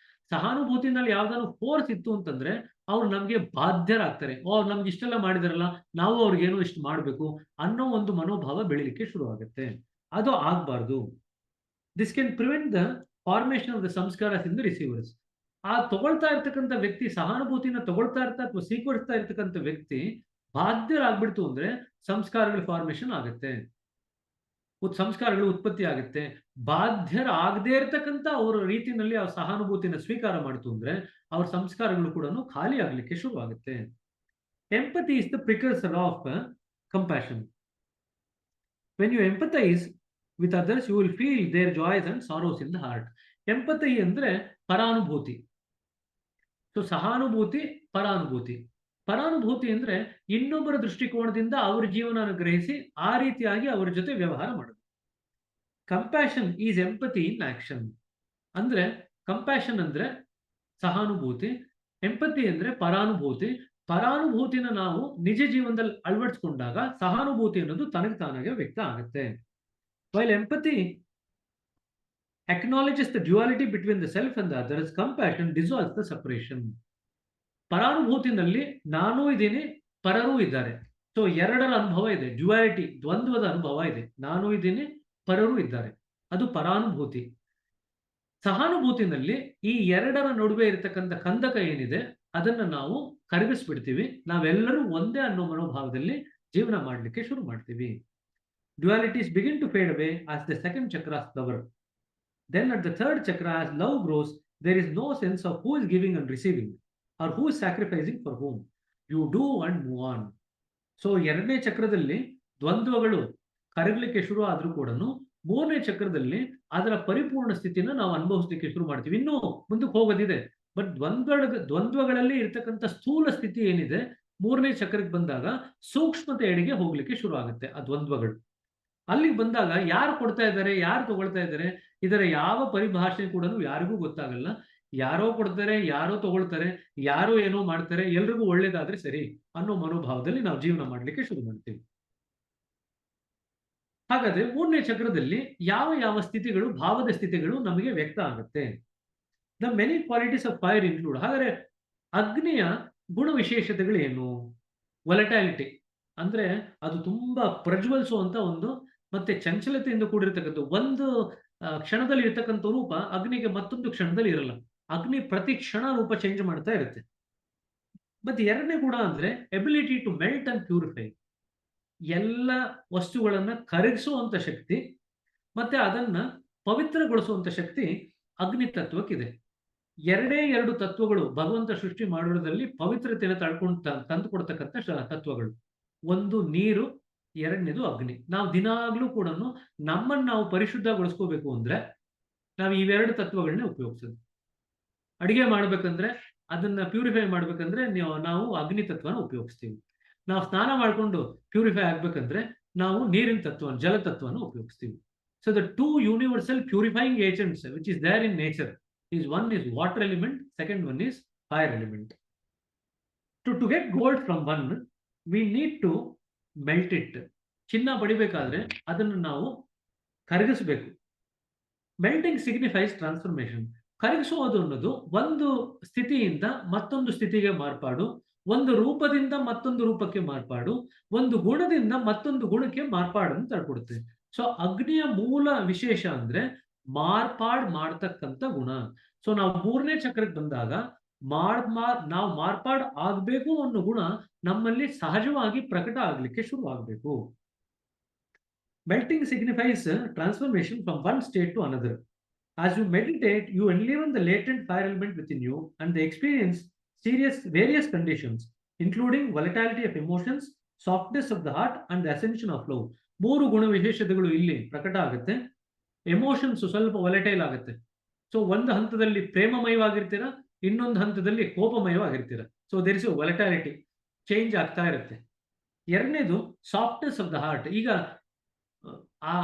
ಸಹಾನುಭೂತಿನಲ್ಲಿ ಯಾವ್ದಾದ್ರು ಫೋರ್ಸ್ ಇತ್ತು ಅಂತಂದ್ರೆ ಅವ್ರು ನಮ್ಗೆ ಬಾಧ್ಯರಾಗ್ತಾರೆ. ಅವ್ರು ನಮ್ಗೆ ಇಷ್ಟೆಲ್ಲ ಮಾಡಿದಾರಲ್ಲ, ನಾವು ಅವ್ರಿಗೇನೋ ಇಷ್ಟು ಮಾಡ್ಬೇಕು ಅನ್ನೋ ಒಂದು ಮನೋಭಾವ ಬೆಳಿಲಿಕ್ಕೆ ಶುರು ಆಗುತ್ತೆ. ಅದು ಆಗ್ಬಾರ್ದು. This can prevent the formation of the samskaras in the receivers. ಆ ತಗೊಳ್ತಾ ಇರ್ತಕ್ಕಂಥ ವ್ಯಕ್ತಿ, ಸಹಾನುಭೂತಿನ ತಗೊಳ್ತಾ ಅಥವಾ ಸ್ವೀಕರಿಸ್ತಾ ಇರ್ತಕ್ಕಂಥ ವ್ಯಕ್ತಿ ಬಾಧ್ಯರಾಗ್ಬಿಡ್ತು ಅಂದ್ರೆ ಸಂಸ್ಕಾರಗಳ ಫಾರ್ಮೇಶನ್ ಆಗುತ್ತೆ, ಸಂಸ್ಕಾರಗಳು ಉತ್ಪತ್ತಿ ಆಗುತ್ತೆ. ಬಾಧ್ಯರಾಗದೇ ಇರತಕ್ಕಂಥ ಅವರ ರೀತಿಯಲ್ಲಿ ಆ ಸಹಾನುಭೂತಿನ ಸ್ವೀಕಾರ ಮಾಡ್ತು ಅಂದ್ರೆ ಅವ್ರ ಸಂಸ್ಕಾರಗಳು ಕೂಡ ಖಾಲಿ ಆಗ್ಲಿಕ್ಕೆ ಶುರು ಆಗುತ್ತೆ. Empathy is the precursor of compassion. When you empathise with others you will feel their joys and sorrows in the heart. Empathy ಅಂದ್ರೆ ಪರಾನುಭೂತಿ. ಸೊ ಸಹಾನುಭೂತಿ, ಪರಾನುಭೂತಿ. ಪರಾನುಭೂತಿ ಅಂದ್ರೆ ಇನ್ನೊಬ್ಬರ ದೃಷ್ಟಿಕೋನದಿಂದ ಅವರ ಜೀವನ ಗ್ರಹಿಸಿ ಆ ರೀತಿಯಾಗಿ ಅವರ ಜೊತೆ ವ್ಯವಹಾರ ಮಾಡೋದು. Compassion is empathy in action. ಅಂದ್ರೆ ಕಂಪ್ಯಾಷನ್ ಅಂದ್ರೆ ಸಹಾನುಭೂತಿ, ಎಂಪತಿ ಅಂದ್ರೆ ಪರಾನುಭೂತಿ. ಪರಾನುಭೂತಿನ ನಾವು ನಿಜ ಜೀವನದಲ್ಲಿ ಅಳವಡಿಸಿಕೊಂಡಾಗ ಸಹಾನುಭೂತಿ ಅನ್ನೋದು ತನಗೆ ತಾನಾಗೆ ವ್ಯಕ್ತ ಆಗುತ್ತೆ. While empathy acknowledges the duality between the self and the others, compassion dissolves the separation. ಪರಾನುಭೂತಿನಲ್ಲಿ ನಾನೂ ಇದ್ದೀನಿ, ಪರರೂ ಇದ್ದಾರೆ. ಸೊ ಎರಡರ ಅನುಭವ ಇದೆ, ಡ್ಯುಯಾಲಿಟಿ, ದ್ವಂದ್ವದ ಅನುಭವ ಇದೆ. ನಾನು ಇದ್ದೀನಿ, ಪರರು ಇದ್ದಾರೆ, ಅದು ಪರಾನುಭೂತಿ. ಸಹಾನುಭೂತಿನಲ್ಲಿ ಈ ಎರಡರ ನಡುವೆ ಇರತಕ್ಕಂಥ ಕಂದಕ ಏನಿದೆ ಅದನ್ನ ನಾವು ಕರಗಿಸ್ಬಿಡ್ತೀವಿ. ನಾವೆಲ್ಲರೂ ಒಂದೇ ಅನ್ನೋ ಮನೋಭಾವದಲ್ಲಿ ಜೀವನ ಮಾಡಲಿಕ್ಕೆ ಶುರು ಮಾಡ್ತೀವಿ. Dualities begin to fade away as the second chakra flower. Then at the third chakra, as love grows, there is no sense of who is giving and receiving or who is sacrificing for whom. You do and move on. So ಎರಡನೇ ಚಕ್ರದಲ್ಲಿ ದ್ವಂದ್ವಗಳು ಕರಗಲಿಕ್ಕೆ ಶುರು ಆದ್ರೂ ಕೂಡ ಮೂರನೇ ಚಕ್ರದಲ್ಲಿ ಅದರ ಪರಿಪೂರ್ಣ ಸ್ಥಿತಿನ ನಾವು ಅನುಭವಿಸಲಿಕ್ಕೆ ಶುರು ಮಾಡ್ತೀವಿ. ಇನ್ನೂ ಮುಂದಕ್ಕೆ ಹೋಗೋದಿದೆ, ಬಟ್ ದ್ವಂದ್ವಗಳಲ್ಲಿ ಇರ್ತಕ್ಕಂಥ ಸ್ಥೂಲ ಸ್ಥಿತಿ ಏನಿದೆ ಮೂರನೇ ಚಕ್ರಕ್ಕೆ ಬಂದಾಗ ಸೂಕ್ಷ್ಮತೆ ಎಡೆಗೆ ಹೋಗ್ಲಿಕ್ಕೆ ಶುರು ಆಗುತ್ತೆ ಆ ದ್ವಂದ್ವಗಳು. ಅಲ್ಲಿಗೆ ಬಂದಾಗ ಯಾರು ಕೊಡ್ತಾ ಇದ್ದಾರೆ, ಯಾರು ತಗೊಳ್ತಾ ಇದ್ದಾರೆ, ಇದರ ಯಾವ ಪರಿಭಾಷೆ ಕೂಡ ಯಾರಿಗೂ ಗೊತ್ತಾಗಲ್ಲ. ಯಾರೋ ಕೊಡ್ತಾರೆ, ಯಾರೋ ತಗೊಳ್ತಾರೆ, ಯಾರೋ ಏನೋ ಮಾಡ್ತಾರೆ, ಎಲ್ರಿಗೂ ಒಳ್ಳೇದಾದ್ರೆ ಸರಿ ಅನ್ನೋ ಮನೋಭಾವದಲ್ಲಿ ನಾವು ಜೀವನ ಮಾಡ್ಲಿಕ್ಕೆ ಶುರು ಮಾಡ್ತೀವಿ. ಹಾಗಾದ್ರೆ ಮೂರನೇ ಚಕ್ರದಲ್ಲಿ ಯಾವ ಯಾವ ಸ್ಥಿತಿಗಳು, ಭಾವದ ಸ್ಥಿತಿಗಳು ನಮಗೆ ವ್ಯಕ್ತ ಆಗುತ್ತೆ? The many qualities of fire include. ಹಾಗಾದ್ರೆ ಅಗ್ನಿಯ ಗುಣ ವಿಶೇಷತೆಗಳು ಏನು? ವೊಲಟೈಲಿಟಿ ಅಂದ್ರೆ ಅದು ತುಂಬಾ ಪ್ರಜ್ವಲಿಸುವಂತ ಒಂದು, ಮತ್ತೆ ಚಂಚಲತೆಯಿಂದ ಕೂಡಿರ್ತಕ್ಕಂಥ ಒಂದು ಕ್ಷಣದಲ್ಲಿ ಇರ್ತಕ್ಕಂಥ ರೂಪ ಅಗ್ನಿಗೆ ಮತ್ತೊಂದು ಕ್ಷಣದಲ್ಲಿ ಇರಲ್ಲ. ಅಗ್ನಿ ಪ್ರತಿ ಕ್ಷಣ ರೂಪ ಚೇಂಜ್ ಮಾಡ್ತಾ ಇರುತ್ತೆ. ಮತ್ತೆ ಎರಡನೇ ಗುಣ ಅಂದ್ರೆ ability to melt and purify. ಎಲ್ಲ ವಸ್ತುಗಳನ್ನ ಕರಗಿಸುವಂತ ಶಕ್ತಿ ಮತ್ತೆ ಅದನ್ನ ಪವಿತ್ರಗೊಳಿಸುವಂತ ಶಕ್ತಿ ಅಗ್ನಿ ತತ್ವಕ್ಕಿದೆ. ಎರಡೇ ಎರಡು ತತ್ವಗಳು ಭಗವಂತ ಸೃಷ್ಟಿ ಮಾಡೋದ್ರಲ್ಲಿ ಪವಿತ್ರತೆಯನ್ನು ತಂದು ಕೊಡ್ತಕ್ಕಂಥ ತತ್ವಗಳು. ಒಂದು ನೀರು, ಎರಡನೇದು ಅಗ್ನಿ. ನಾವು ದಿನಾಗ್ಲೂ ಕೂಡ ನಮ್ಮನ್ನು ನಾವು ಪರಿಶುದ್ಧಗೊಳಿಸ್ಕೋಬೇಕು ಅಂದ್ರೆ ನಾವು ಇವೆರಡು ತತ್ವಗಳನ್ನೇ ಉಪಯೋಗಿಸೋದು. ಅಡಿಗೆ ಮಾಡ್ಬೇಕಂದ್ರೆ ಅದನ್ನ ಪ್ಯೂರಿಫೈ ಮಾಡ್ಬೇಕಂದ್ರೆ ನಾವು ಅಗ್ನಿ ತತ್ವನ ಉಪಯೋಗಿಸ್ತೀವಿ. ನಾವು ಸ್ನಾನ ಮಾಡ್ಕೊಂಡು ಪ್ಯೂರಿಫೈ ಆಗ್ಬೇಕಂದ್ರೆ ನಾವು ನೀರಿನ ತತ್ವ, ಜಲ ತತ್ವನ ಉಪಯೋಗಿಸ್ತೀವಿ. So the two universal purifying agents which is there in nature is one is water element, second one is fire element. To get gold from one, we need to melt it. ಚಿನ್ನ ಪಡಿಬೇಕಾದ್ರೆ ಅದನ್ನು ನಾವು ಕರಗಿಸಬೇಕು. Melting signifies transformation. ಕರಗಿಸುವುದು ಅನ್ನೋದು ಒಂದು ಸ್ಥಿತಿಯಿಂದ ಮತ್ತೊಂದು ಸ್ಥಿತಿಗೆ ಮಾರ್ಪಾಡು, ಒಂದು ರೂಪದಿಂದ ಮತ್ತೊಂದು ರೂಪಕ್ಕೆ ಮಾರ್ಪಾಡು, ಒಂದು ಗುಣದಿಂದ ಮತ್ತೊಂದು ಗುಣಕ್ಕೆ ಮಾರ್ಪಾಡು ಅಂತ ಹೇಳ್ಕೊಡುತ್ತೆ. ಸೊ ಅಗ್ನಿಯ ಮೂಲ ವಿಶೇಷ ಅಂದ್ರೆ ಮಾರ್ಪಾಡ್ ಮಾಡ್ತಕ್ಕಂಥ ಗುಣ. ಸೊ ನಾವು ಮೂರನೇ ಚಕ್ರಕ್ಕೆ ಬಂದಾಗ ನಾವು ಮಾರ್ಪಾಡ್ ಆಗ್ಬೇಕು ಅನ್ನೋ ಗುಣ ನಮ್ಮಲ್ಲಿ ಸಹಜವಾಗಿ ಪ್ರಕಟ ಆಗ್ಲಿಕ್ಕೆ ಶುರು ಆಗ್ಬೇಕು. Melting signifies transformation from one state to another. As you meditate, you enliven the latent fire element within you and they experience various conditions, including volatility of emotions, softness of the heart and the ascension of love. ಮೂರು ಗುಣ ವಿಶೇಷತೆಗಳು ಇಲ್ಲಿ ಪ್ರಕಟ ಆಗುತ್ತೆ. Emotions ಸ್ವಲ್ಪ volatile ಆಗುತ್ತೆ. So ಒಂದು ಹಂತದಲ್ಲಿ ಪ್ರೇಮಮಯವಾಗಿರ್ತೀರ, ಇನ್ನೊಂದು ಹಂತದಲ್ಲಿ ಕೋಪಮಯವಾಗಿರ್ತೀರ. So there is a volatility, change ಆಗ್ತಾ ಇರುತ್ತೆ. ಎರಡನೇದು ಸಾಫ್ಟ್ನೆಸ್ ಆಫ್ ದ ಹಾರ್ಟ್. ಈಗ ಆ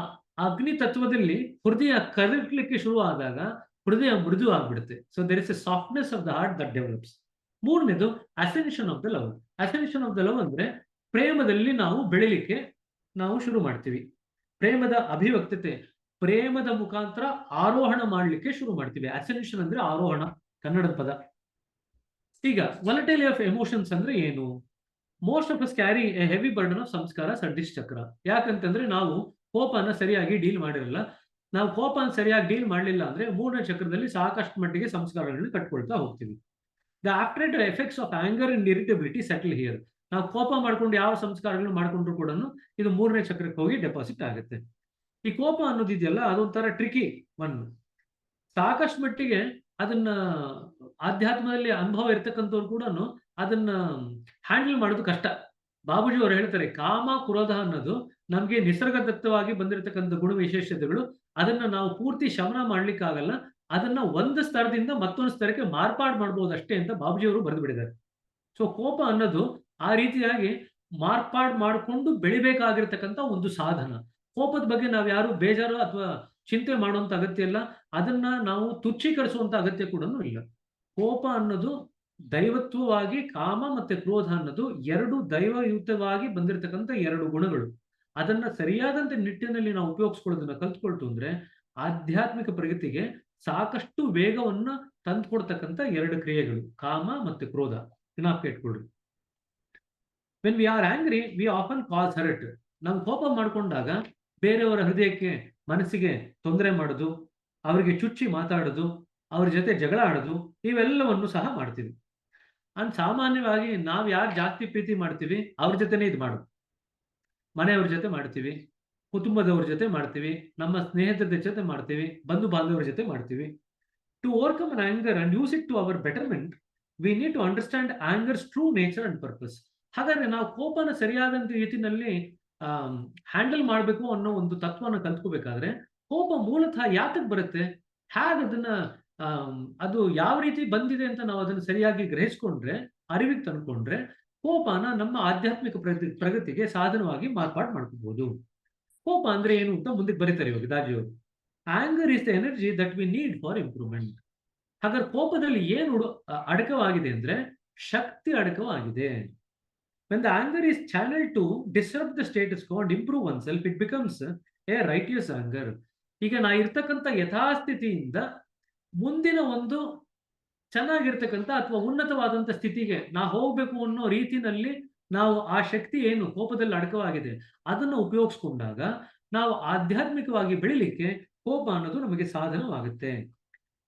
ಅಗ್ನಿ ತತ್ವದಲ್ಲಿ ಹೃದಯ ಕರಗಲಿಕ್ಕೆ ಶುರು ಆದಾಗ ಹೃದಯ ಮೃದು ಆಗ್ಬಿಡುತ್ತೆ. So there is a softness of the heart that develops. ಮೂರನೇದು ascension of the love. Ascension of the love ಅಂದ್ರೆ ಪ್ರೇಮದಲ್ಲಿ ನಾವು ಬೆಳಿಲಿಕ್ಕೆ ನಾವು ಶುರು ಮಾಡ್ತೀವಿ. ಪ್ರೇಮದ ಅಭಿವ್ಯಕ್ತತೆ, ಪ್ರೇಮದ ಮುಖಾಂತರ ಆರೋಹಣ ಮಾಡಲಿಕ್ಕೆ ಶುರು ಮಾಡ್ತೀವಿ. ಅಸೆನ್ಷನ್ ಅಂದ್ರೆ ಆರೋಹಣ, ಕನ್ನಡದ ಪದ. ಈಗ ವೊಲಟೈಲಿಟಿ ಆಫ್ ಎಮೋಷನ್ಸ್ ಅಂದ್ರೆ ಏನು? Most of us carry A heavy burden of ಸಂಸ್ಕಾರ ಅಟ್ ದಿಸ್ ಚಕ್ರ. ಯಾಕಂತಂದ್ರೆ ನಾವು ಕೋಪನ ಸರಿಯಾಗಿ ಡೀಲ್ ಮಾಡಿರಲ್ಲ. ನಾವು ಕೋಪನ ಸರಿಯಾಗಿ ಡೀಲ್ ಮಾಡಲಿಲ್ಲ ಅಂದ್ರೆ ಮೂರನೇ ಚಕ್ರದಲ್ಲಿ ಸಾಕಷ್ಟು ಮಟ್ಟಿಗೆ ಸಂಸ್ಕಾರಗಳನ್ನ ಕಟ್ಕೊಳ್ತಾ ಹೋಗ್ತೀವಿ. The after effects of anger and irritability settle here. ನಾವು ಕೋಪ ಮಾಡ್ಕೊಂಡು ಯಾವ ಸಂಸ್ಕಾರಗಳನ್ನು ಮಾಡ್ಕೊಂಡ್ರು ಕೂಡ ಇದು ಮೂರನೇ ಚಕ್ರಕ್ಕೆ ಹೋಗಿ ಡೆಪಾಸಿಟ್ ಆಗುತ್ತೆ. ಈ ಕೋಪ ಅನ್ನೋದಿದೆಯಲ್ಲ ಅದೊಂಥರ ಟ್ರಿಕಿ ಒನ್. ಸಾಕಷ್ಟು ಮಟ್ಟಿಗೆ ಅದನ್ನ ಆಧ್ಯಾತ್ಮದಲ್ಲಿ ಅನುಭವ ಇರ್ತಕ್ಕಂಥವ್ರು ಕೂಡ ಅದನ್ನ ಹ್ಯಾಂಡಲ್ ಮಾಡೋದು ಕಷ್ಟ. ಬಾಬೂಜಿ ಅವರು ಹೇಳ್ತಾರೆ, ಕಾಮ ಕ್ರೋಧ ಅನ್ನೋದು ನಮ್ಗೆ ನಿಸರ್ಗದತ್ತವಾಗಿ ಬಂದಿರತಕ್ಕಂಥ ಗುಣ ವಿಶೇಷತೆಗಳು. ಅದನ್ನ ನಾವು ಪೂರ್ತಿ ಶಮನ ಮಾಡ್ಲಿಕ್ಕೆ ಆಗಲ್ಲ. ಅದನ್ನ ಒಂದು ಸ್ತರದಿಂದ ಮತ್ತೊಂದು ಸ್ತರಕ್ಕೆ ಮಾರ್ಪಾಡು ಮಾಡ್ಬೋದು ಅಷ್ಟೇ ಅಂತ ಬಾಬೂಜಿ ಅವರು ಬರೆದು ಬಿಡಿದ್ದಾರೆ. ಸೊ ಕೋಪ ಅನ್ನೋದು ಆ ರೀತಿಯಾಗಿ ಮಾರ್ಪಾಡು ಮಾಡಿಕೊಂಡು ಬೆಳಿಬೇಕಾಗಿರ್ತಕ್ಕಂಥ ಒಂದು ಸಾಧನ. ಕೋಪದ ಬಗ್ಗೆ ನಾವು ಯಾರು ಬೇಜಾರು ಅಥವಾ ಚಿಂತೆ ಮಾಡುವಂತ ಅಗತ್ಯ ಇಲ್ಲ. ಅದನ್ನ ನಾವು ತುಚ್ಛೀಕರಿಸುವಂತ ಅಗತ್ಯ ಕೂಡ ಇಲ್ಲ. ಕೋಪ ಅನ್ನೋದು ದೈವತ್ವವಾಗಿ, ಕಾಮ ಮತ್ತೆ ಕ್ರೋಧ ಅನ್ನೋದು ಎರಡು ದೈವಯುತವಾಗಿ ಬಂದಿರತಕ್ಕಂಥ ಎರಡು ಗುಣಗಳು. ಅದನ್ನ ಸರಿಯಾದಂತ ನಿಟ್ಟಿನಲ್ಲಿ ನಾವು ಉಪಯೋಗಿಸ್ಕೊಳ್ಳೋದನ್ನ ಕಲ್ತ್ಕೊಳ್ತು ಅಂದ್ರೆ ಆಧ್ಯಾತ್ಮಿಕ ಪ್ರಗತಿಗೆ ಸಾಕಷ್ಟು ವೇಗವನ್ನ ತಂದುಕೊಡ್ತಕ್ಕಂಥ ಎರಡು ಕ್ರಿಯೆಗಳು, ಕಾಮ ಮತ್ತೆ ಕ್ರೋಧ. ಜ್ಞಾಪಕ ಇಟ್ಕೊಳ್ರಿ. When we are angry we often cause hurt. ನಾವು ಕೋಪ ಮಾಡ್ಕೊಂಡಾಗ ಬೇರೆಯವರ ಹೃದಯಕ್ಕೆ, ಮನಸ್ಸಿಗೆ ತೊಂದರೆ ಮಾಡೋದು, ಅವರಿಗೆ ಚುಚ್ಚಿ ಮಾತಾಡೋದು, ಅವ್ರ ಜೊತೆ ಜಗಳ ಆಡೋದು, ಇವೆಲ್ಲವನ್ನು ಸಹ ಮಾಡ್ತೀವಿ. ಸಾಮಾನ್ಯವಾಗಿ ನಾವು ಯಾರು ಜಾಸ್ತಿ ಪ್ರೀತಿ ಮಾಡ್ತೀವಿ ಅವ್ರ ಜೊತೆನೇ ಇದು ಮಾಡೋದು. ಮನೆಯವ್ರ ಜೊತೆ ಮಾಡ್ತೀವಿ, ಕುಟುಂಬದವ್ರ ಜೊತೆ ಮಾಡ್ತೀವಿ, ನಮ್ಮ ಸ್ನೇಹಿತರ ಜೊತೆ ಮಾಡ್ತೀವಿ, ಬಂಧು ಬಾಂಧವರ ಜೊತೆ ಮಾಡ್ತೀವಿ. To overcome an anger and use it to our betterment, we need to understand anger's true nature and purpose. ಹಾಗಾದ್ರೆ ನಾವು ಕೋಪನ ಸರಿಯಾದಂತ ರೀತಿನಲ್ಲಿ ಹ್ಯಾಂಡಲ್ ಮಾಡಬೇಕು ಅನ್ನೋ ಒಂದು ತತ್ವನ ಕಲ್ತ್ಕೋಬೇಕಾದ್ರೆ, ಕೋಪ ಮೂಲತಃ ಯಾತಕ್ ಬರುತ್ತೆ, ಹೇಗೆ ಅದನ್ನ ಅದು ಯಾವ ರೀತಿ ಬಂದಿದೆ ಅಂತ ನಾವು ಅದನ್ನು ಸರಿಯಾಗಿ ಗ್ರಹಿಸ್ಕೊಂಡ್ರೆ, ಅರಿವಿಗೆ ತಂದ್ಕೊಂಡ್ರೆ, ಕೋಪನ ನಮ್ಮ ಆಧ್ಯಾತ್ಮಿಕ ಪ್ರಗತಿಗೆ ಸಾಧನವಾಗಿ ಮಾರ್ಪಾಡು ಮಾಡ್ಕೋಬಹುದು. ಕೋಪ ಅಂದ್ರೆ ಏನು ಅಂತ ಮುಂದಕ್ಕೆ ಬರೀತಾರೆ ಇವಾಗ ದಾಜಿಯವರು. Anger is the energy that we need for improvement. ಹಾಗಾದ್ರೆ ಕೋಪದಲ್ಲಿ ಏನು ಅಡಕವಾಗಿದೆ ಅಂದ್ರೆ ಶಕ್ತಿ ಅಡಕವಾಗಿದೆ. When the anger is channeled to disrupt the status quo and improve oneself, it becomes a righteous anger. ಈಗ ನಾ ಇರ್ತಕ್ಕಂಥ ಯಥಾಸ್ಥಿತಿಯಿಂದ ಮುಂದಿನ ಒಂದು ಚೆನ್ನಾಗಿರ್ತಕ್ಕಂಥ ಅಥವಾ ಉನ್ನತವಾದಂಥ ಸ್ಥಿತಿಗೆ ನಾ ಹೋಗ್ಬೇಕು ಅನ್ನೋ ರೀತಿನಲ್ಲಿ ನಾವು ಆ ಶಕ್ತಿ ಏನು ಕೋಪದಲ್ಲಿ ಅಡಕವಾಗಿದೆ ಅದನ್ನು ಉಪಯೋಗಿಸ್ಕೊಂಡಾಗ ನಾವು ಆಧ್ಯಾತ್ಮಿಕವಾಗಿ ಬೆಳಿಲಿಕ್ಕೆ ಕೋಪ ಅನ್ನೋದು ನಮಗೆ ಸಾಧನವಾಗುತ್ತೆ.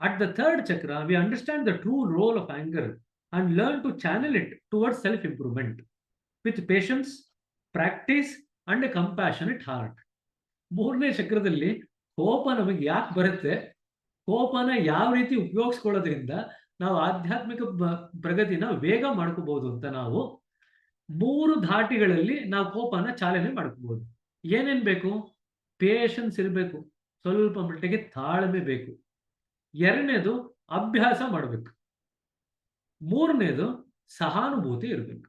At the third chakra, we understand the true role of anger and learn to channel it towards self-improvement with patience, practice and a compassionate heart. ಮೂರನೇ ಚಕ್ರದಲ್ಲಿ ಕೋಪ ನಮಗೆ ಯಾಕೆ ಬರುತ್ತೆ, ಕೋಪನ ಯಾವ ರೀತಿ ಉಪಯೋಗಿಸ್ಕೊಳ್ಳೋದ್ರಿಂದ ನಾವು ಆಧ್ಯಾತ್ಮಿಕ ಪ್ರಗತಿನ ವೇಗ ಮಾಡ್ಕೋಬಹುದು ಅಂತ ನಾವು 3 ಧಾಟಿಗಳಲ್ಲಿ ನಾವು ಕೋಪನ ಚಾಲನೆ ಮಾಡ್ಕೋಬಹುದು. ಏನೇನ್ ಬೇಕು? ಪೇಷನ್ಸ್ ಇರಬೇಕು, ಸ್ವಲ್ಪ ಮಟ್ಟಿಗೆ ತಾಳ್ಮೆ ಬೇಕು. ಎರಡನೇದು ಅಭ್ಯಾಸ ಮಾಡಬೇಕು. ಮೂರನೇದು ಸಹಾನುಭೂತಿ ಇರಬೇಕು.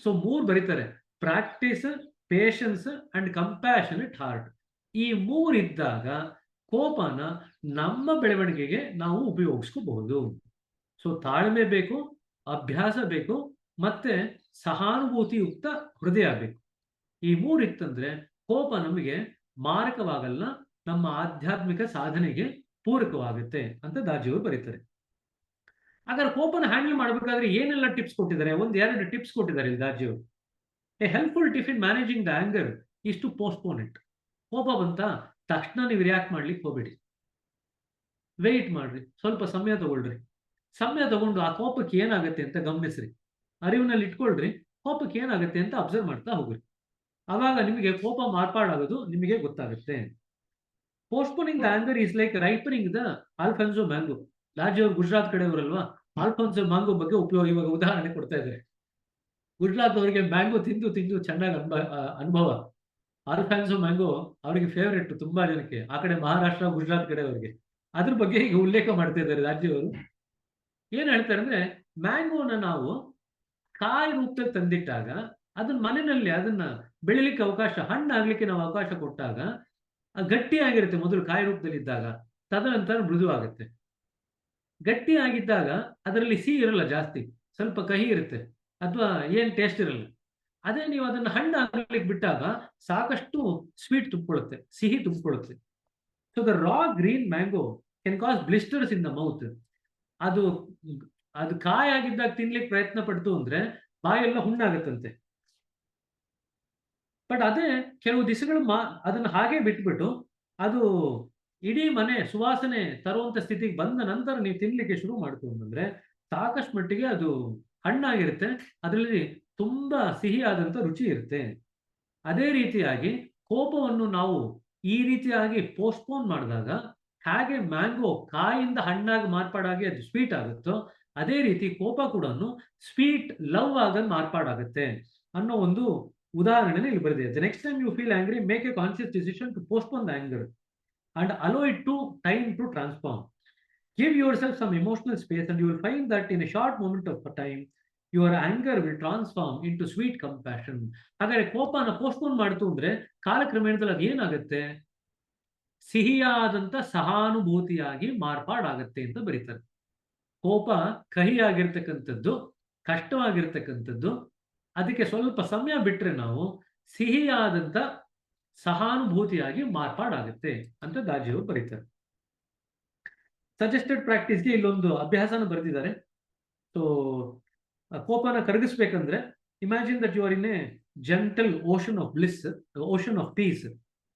ಸೊ 3 ಬರೀತಾರೆ: practice, patience and compassionate heart. ಈ 3 ಇದ್ದಾಗ ಕೋಪನ ನಮ್ಮ ಬೆಳವಣಿಗೆಗೆ ನಾವು ಉಪಯೋಗಿಸ್ಕೋಬಹುದು. ಸೊ ತಾಳ್ಮೆ ಬೇಕು, ಅಭ್ಯಾಸ ಬೇಕು, ಮತ್ತೆ ಸಹಾನುಭೂತಿಯುಕ್ತ ಹೃದಯ ಬೇಕು. ಈ 3 ಇತ್ತಂದ್ರೆ ಕೋಪ ನಮಗೆ ಮಾರಕವಾಗಲ್ಲ, ನಮ್ಮ ಆಧ್ಯಾತ್ಮಿಕ ಸಾಧನೆಗೆ ಪೂರಕವಾಗುತ್ತೆ ಅಂತ ದಾಜಿಯವರು ಬರೀತಾರೆ. ಹಾಗಾದ್ರೆ ಕೋಪನ ಹ್ಯಾಂಡಲ್ ಮಾಡಬೇಕಾದ್ರೆ ಏನೆಲ್ಲ ಟಿಪ್ಸ್ ಕೊಟ್ಟಿದ್ದಾರೆ? 1-2 ಟಿಪ್ಸ್ ಕೊಟ್ಟಿದ್ದಾರೆ ಇಲ್ಲಿ ದಾಜಿಯವರು. A helpful tip in managing the anger is to postpone it. ಕೋಪ ಬಂತ ತಕ್ಷಣ ನೀವು ರಿಯಾಕ್ಟ್ ಮಾಡ್ಲಿಕ್ಕೆ ಹೋಗ್ಬೇಡಿ, ವೆಯ್ಟ್ ಮಾಡ್ರಿ, ಸ್ವಲ್ಪ ಸಮಯ ತಗೊಳ್ರಿ. ಸಮಯ ತಗೊಂಡು ಆ ಕೋಪಕ್ಕೆ ಏನಾಗುತ್ತೆ ಅಂತ ಗಮನಿಸ್ರಿ, ಅರಿವಿನಲ್ಲಿ ಇಟ್ಕೊಳ್ರಿ, ಕೋಪಕ್ಕೆ ಏನಾಗುತ್ತೆ ಅಂತ ಅಬ್ಸರ್ವ್ ಮಾಡ್ತಾ ಹೋಗ್ರಿ. ಆವಾಗ ನಿಮಗೆ ಕೋಪ ಮಾರ್ಪಾಡಾಗೋದು ನಿಮಗೆ ಗೊತ್ತಾಗುತ್ತೆ. Postponing the anger is like ripening the Alphonso mango. ದಾಜಿಯವರು ಗುಜರಾತ್ ಕಡೆಯವರಲ್ವಾ, ಆಲ್ಫಾನ್ಸೋ ಮ್ಯಾಂಗೋ ಬಗ್ಗೆ ಇವಾಗ ಉದಾಹರಣೆ ಕೊಡ್ತಾ ಇದ್ದಾರೆ. ಗುಜರಾತ್ ಅವರಿಗೆ ಮ್ಯಾಂಗೋ ತಿಂದು ತಿಂದು ಚೆನ್ನಾಗಿ ಅನುಭವ. ಆಲ್ಫಾನ್ಸೋ ಮ್ಯಾಂಗೋ ಅವರಿಗೆ ಫೇವರೆಟ್ ತುಂಬಾ ಜನಕ್ಕೆ, ಆ ಕಡೆ ಮಹಾರಾಷ್ಟ್ರ ಗುಜರಾತ್ ಕಡೆಯವರಿಗೆ. ಅದ್ರ ಬಗ್ಗೆ ಈಗ ಉಲ್ಲೇಖ ಮಾಡ್ತಾ ಇದ್ದಾರೆ ರಾಜ್ಯವರು. ಏನ್ ಹೇಳ್ತಾರೆ ಅಂದ್ರೆ, ಮ್ಯಾಂಗೋನ ನಾವು ಕಾಯಿ ರೂಪದಲ್ಲಿ ತಂದಿಟ್ಟಾಗ ಅದನ್ನ ಮನೆಯಲ್ಲಿ ಅದನ್ನ ಬೆಳಿಲಿಕ್ಕೆ ಅವಕಾಶ, ಹಣ್ಣಾಗ್ಲಿಕ್ಕೆ ನಾವು ಅವಕಾಶ ಕೊಟ್ಟಾಗ ಗಟ್ಟಿ ಆಗಿರುತ್ತೆ ಮೊದಲು ಕಾಯಿ ರೂಪದಲ್ಲಿ ಇದ್ದಾಗ, ತದನಂತರ ಮೃದು ಆಗುತ್ತೆ. ಗಟ್ಟಿ ಆಗಿದ್ದಾಗ ಅದರಲ್ಲಿ ಸಿಹಿ ಇರಲ್ಲ ಜಾಸ್ತಿ, ಸ್ವಲ್ಪ ಕಹಿ ಇರುತ್ತೆ ಅಥವಾ ಏನ್ ಟೇಸ್ಟ್ ಇರಲ್ಲ. ಅದೇ ನೀವು ಅದನ್ನ ಹಣ್ಣು ಆಗ್ಲಿಕ್ಕೆ ಬಿಟ್ಟಾಗ ಸಾಕಷ್ಟು ಸ್ವೀಟ್ ತುಂಬಿಕೊಳ್ಳುತ್ತೆ, ಸಿಹಿ ತುಂಬಿಕೊಳ್ಳುತ್ತೆ. So the raw green mango can cause blisters in the mouth. ಅದು ಕಾಯಾಗಿದ್ದಾಗ ತಿನ್ಲಿಕ್ಕೆ ಪ್ರಯತ್ನ ಪಡ್ತು ಅಂದ್ರೆ ಬಾಯೆಲ್ಲ ಹುಣ್ಣಾಗತ್ತಂತೆ. ಬಟ್ ಅದೇ ಕೆಲವು ದಿವಸಗಳು ಅದನ್ನ ಹಾಗೆ ಬಿಟ್ಬಿಟ್ಟು ಅದು ಇಡೀ ಮನೆ ಸುವಾಸನೆ ತರುವಂತ ಸ್ಥಿತಿಗೆ ಬಂದ ನಂತರ ನೀವು ತಿನ್ಲಿಕ್ಕೆ ಶುರು ಮಾಡ್ತು ಅಂತಂದ್ರೆ ಸಾಕಷ್ಟು ಮಟ್ಟಿಗೆ ಅದು ಹಣ್ಣಾಗಿರುತ್ತೆ, ಅದರಲ್ಲಿ ತುಂಬಾ ಸಿಹಿಯಾದಂತ ರುಚಿ ಇರುತ್ತೆ. ಅದೇ ರೀತಿಯಾಗಿ ಕೋಪವನ್ನು ನಾವು ಈ ರೀತಿಯಾಗಿ ಪೋಸ್ಟ್ಪೋನ್ ಮಾಡಿದಾಗ ಹಾಗೆ ಮ್ಯಾಂಗೋ ಕಾಯಿಂದ ಹಣ್ಣಾಗಿ ಮಾರ್ಪಾಡಾಗಿ ಅದು ಸ್ವೀಟ್ ಆಗುತ್ತೋ, ಅದೇ ರೀತಿ ಕೋಪ ಕೂಡ ಸ್ವೀಟ್ ಲವ್ ಆಗಿ ಮಾರ್ಪಾಡಾಗುತ್ತೆ ಅನ್ನೋ ಒಂದು ಉದಾಹರಣೆ ಇಲ್ಲಿ ಬರೆದಿದೆ. The next time you feel angry, make a conscious decision to postpone the anger and allow it to time to transform. Give yourself some emotional space and you will find that in a short moment of time your anger will transform into sweet compassion. ಹಾಗಾದ್ರೆ ಕೋಪನ postpone ಮಾಡ್ತು ಅಂದ್ರೆ ಕಾಲಕ್ರಮೇಣದಲ್ಲಿ ಅದು ಏನಾಗುತ್ತೆ, ಸಿಹಿಯಾದಂತ ಸಹಾನುಭೂತಿಯಾಗಿ ಮಾರ್ಪಾಡಾಗತ್ತೆ ಅಂತ ಬರೀತಾರೆ. ಕೋಪ ಕಹಿಯಾಗಿರ್ತಕ್ಕಂಥದ್ದು, ಕಷ್ಟವಾಗಿರ್ತಕ್ಕಂಥದ್ದು, ಅದಕ್ಕೆ ಸ್ವಲ್ಪ ಸಮಯ ಬಿಟ್ರೆ ನಾವು ಸಿಹಿಯಾದಂತ ಸಹಾನುಭೂತಿಯಾಗಿ ಮಾರ್ಪಾಡಾಗುತ್ತೆ ಅಂತ ದಾಜಿಯವರು ಬರೀತಾರೆ. ಸಜೆಸ್ಟೆಡ್ ಪ್ರಾಕ್ಟೀಸ್ಗೆ ಇಲ್ಲೊಂದು ಅಭ್ಯಾಸನ ಬರೆದಿದ್ದಾರೆ. ಸೊ ಕೋಪನ ಕರಗಿಸ್ಬೇಕಂದ್ರೆ imagine that you are in a gentle ocean of bliss, ocean of peace.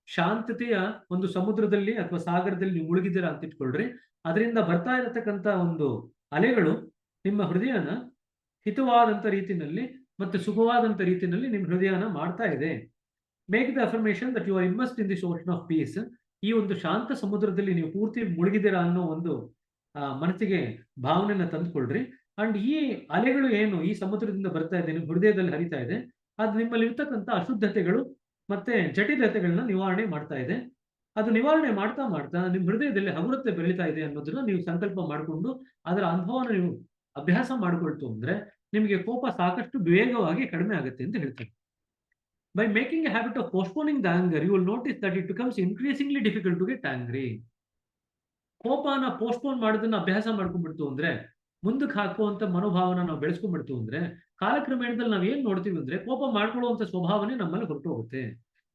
ಶಾಂತತೆಯ ಒಂದು ಸಮುದ್ರದಲ್ಲಿ ಅಥವಾ ಸಾಗರದಲ್ಲಿ ನೀವು ಮುಳುಗಿದ್ದೀರಾ ಅಂತ ಇಟ್ಕೊಳ್ರಿ. ಅದರಿಂದ ಬರ್ತಾ ಇರತಕ್ಕಂತ ಒಂದು ಅಲೆಗಳು ನಿಮ್ಮ ಹೃದಯನ ಹಿತವಾದಂತ ರೀತಿಯಲ್ಲಿ ಮತ್ತೆ ಸುಖವಾದಂತ ರೀತಿಯಲ್ಲಿ ನಿಮ್ಮ ಹೃದಯನ ಮಾಡ್ತಾ ಇದೆ. Make the affirmation that you are invest in this ocean of peace. ಈ ಒಂದು ಶಾಂತ ಸಮುದ್ರದಲ್ಲಿ ನೀವು ಪೂರ್ತಿ ಮುಳುಗಿದ್ದೀರಾ ಅನ್ನೋ ಒಂದು ಮನಸ್ಸಿಗೆ ಭಾವನೆಯನ್ನ ತಂದುಕೊಳ್ರಿ. ಅಂಡ್ ಈ ಅಲೆಗಳು ಏನು ಈ ಸಮುದ್ರದಿಂದ ಬರ್ತಾ ಇದೆ, ನಿಮ್ಮ ಹೃದಯದಲ್ಲಿ ಹರಿತಾ ಇದೆ, ಅದು ನಿಮ್ಮಲ್ಲಿ ಇರ್ತಕ್ಕಂಥ ಅಶುದ್ಧತೆಗಳು ಮತ್ತೆ ಜಟಿಲತೆಗಳನ್ನ ನಿವಾರಣೆ ಮಾಡ್ತಾ ಇದೆ. ಅದು ನಿವಾರಣೆ ಮಾಡ್ತಾ ಮಾಡ್ತಾ ನಿಮ್ಮ ಹೃದಯದಲ್ಲಿ ಹಗುರತೆ ಬೆಳೀತಾ ಇದೆ ಅನ್ನೋದನ್ನ ನೀವು ಸಂಕಲ್ಪ ಮಾಡಿಕೊಂಡು ಅದರ ಅನುಭವನ ನೀವು ಅಭ್ಯಾಸ ಮಾಡ್ಕೊಳ್ತು ಅಂದ್ರೆ ನಿಮಗೆ ಕೋಪ ಸಾಕಷ್ಟು ವೇಗವಾಗಿ ಕಡಿಮೆ ಆಗುತ್ತೆ ಅಂತ ಹೇಳ್ತಾರೆ. By making a habit of postponing the anger, you will notice that it becomes increasingly difficult to get angry. ಕೋಪನ ಪೋಸ್ಟ್ಪೋನ್ ಮಾಡೋದನ್ನ ಅಭ್ಯಾಸ ಮಾಡ್ಕೊಂಡ್ಬಿಡ್ತು ಅಂದ್ರೆ, ಮುಂದಕ್ಕೆ ಹಾಕುವಂತ ಮನೋಭಾವನ ನಾವು ಬೆಳೆಸ್ಕೊಂಡ್ಬಿಡ್ತು ಅಂದ್ರೆ, ಕಾಲಕ್ರಮೇಣದಲ್ಲಿ ನಾವು ಏನ್ ನೋಡ್ತೀವಿ ಅಂದ್ರೆ ಕೋಪ ಮಾಡ್ಕೊಳ್ಳುವಂತ ಸ್ವಭಾವನೆ ನಮ್ಮಲ್ಲಿ ಹೊರಟು ಹೋಗುತ್ತೆ.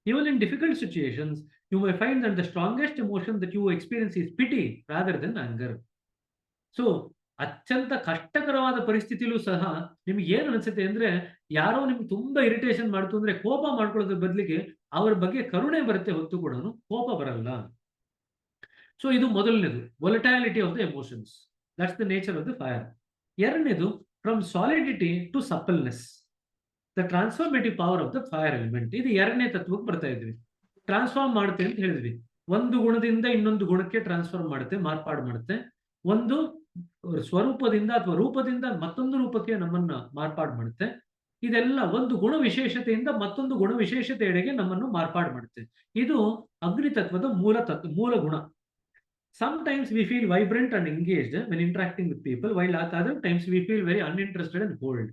Even in difficult situations, you may find that the strongest emotion that you experience is pity rather than anger. So ಅತ್ಯಂತ ಕಷ್ಟಕರವಾದ ಪರಿಸ್ಥಿತಿಲೂ ಸಹ ನಿಮ್ಗೆ ಏನ್ ಅನ್ಸುತ್ತೆ ಅಂದ್ರೆ, ಯಾರೋ ನಿಮ್ಗೆ ತುಂಬಾ ಇರಿಟೇಷನ್ ಮಾಡ್ತು ಅಂದ್ರೆ ಕೋಪ ಮಾಡ್ಕೊಳ್ಳೋದ್ರ ಬದಲಿಗೆ ಅವ್ರ ಬಗ್ಗೆ ಕರುಣೆ ಬರುತ್ತೆ ಹೊತ್ತು ಕೂಡ ಕೋಪ ಬರಲ್ಲ. ಸೊ ಇದು ಮೊದಲನೇದು, volatility of the emotions. That's the nature of the fire. ಎರಡನೇದು, from solidity to suppleness, the transformative power of the fire element. ಇದು ಎರಡನೇ ತತ್ವಕ್ಕೆ ಬರ್ತಾ ಇದ್ವಿ. ಟ್ರಾನ್ಸ್ಫಾರ್ಮ್ ಮಾಡುತ್ತೆ ಅಂತ ಹೇಳಿದ್ವಿ. ಒಂದು ಗುಣದಿಂದ ಇನ್ನೊಂದು ಗುಣಕ್ಕೆ ಟ್ರಾನ್ಸ್ಫಾರ್ಮ್ ಮಾಡುತ್ತೆ, ಮಾರ್ಪಾಡು ಮಾಡುತ್ತೆ. ಒಂದು ಸ್ವರೂಪದಿಂದ ಅಥವಾ ರೂಪದಿಂದ ಮತ್ತೊಂದು ರೂಪಕ್ಕೆ ನಮ್ಮನ್ನ ಮಾರ್ಪಾಡು ಮಾಡುತ್ತೆ. ಇದೆಲ್ಲ ಒಂದು ಗುಣ ವಿಶೇಷತೆಯಿಂದ ಮತ್ತೊಂದು ಗುಣ ವಿಶೇಷತೆಯೆಡೆಗೆ ನಮ್ಮನ್ನು ಮಾರ್ಪಾಡು ಮಾಡುತ್ತೆ. ಇದು ಅಗ್ನಿ ತತ್ವದ ಮೂಲ ಗುಣ. Sometimes we feel vibrant and engaged when interacting with people, while at other times we feel very uninterested and cold.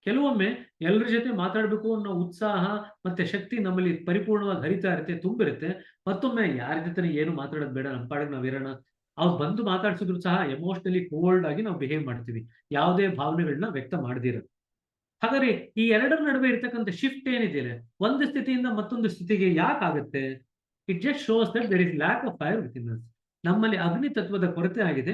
ಕೆಲವೊಮ್ಮೆ ಎಲ್ಲರ ಜೊತೆ ಮಾತಾಡಬೇಕು ಅನ್ನೋ ಉತ್ಸಾಹ ಮತ್ತೆ ಶಕ್ತಿ ನಮ್ಮಲ್ಲಿ ಪರಿಪೂರ್ಣವಾಗಿ ಹರಿತಾ ಇರುತ್ತೆ, ತುಂಬಿರುತ್ತೆ. ಮತ್ತೊಮ್ಮೆ ಯಾರ ಜೊತೆ ಏನು ಮಾತಾಡೋದು ಬೇಡ, ನಮ್ಮ ಪಾಡಿಗೆ ನಾವಿರೋಣ. ಅವ್ರು ಬಂದು ಮಾತಾಡ್ಸಿದ್ರು ಸಹ ಎಮೋಷನಲಿ ಕೋಲ್ಡ್ ಆಗಿ ನಾವು ಬಿಹೇವ್ ಮಾಡ್ತೀವಿ, ಯಾವುದೇ ಭಾವನೆಗಳನ್ನ ವ್ಯಕ್ತ ಮಾಡದಿರ. ಹಾಗಾದ್ರೆ ಈ ಎರಡರ ನಡುವೆ ಇರ್ತಕ್ಕಂಥ ಶಿಫ್ಟ್ ಏನಿದೆ, ಒಂದು ಸ್ಥಿತಿಯಿಂದ ಮತ್ತೊಂದು ಸ್ಥಿತಿಗೆ ಯಾಕೆ ಆಗುತ್ತೆ? It just shows that there is lack of fire within us. ನಮ್ಮಲ್ಲಿ ಅಗ್ನಿ ತತ್ವದ ಕೊರತೆ ಆಗಿದೆ.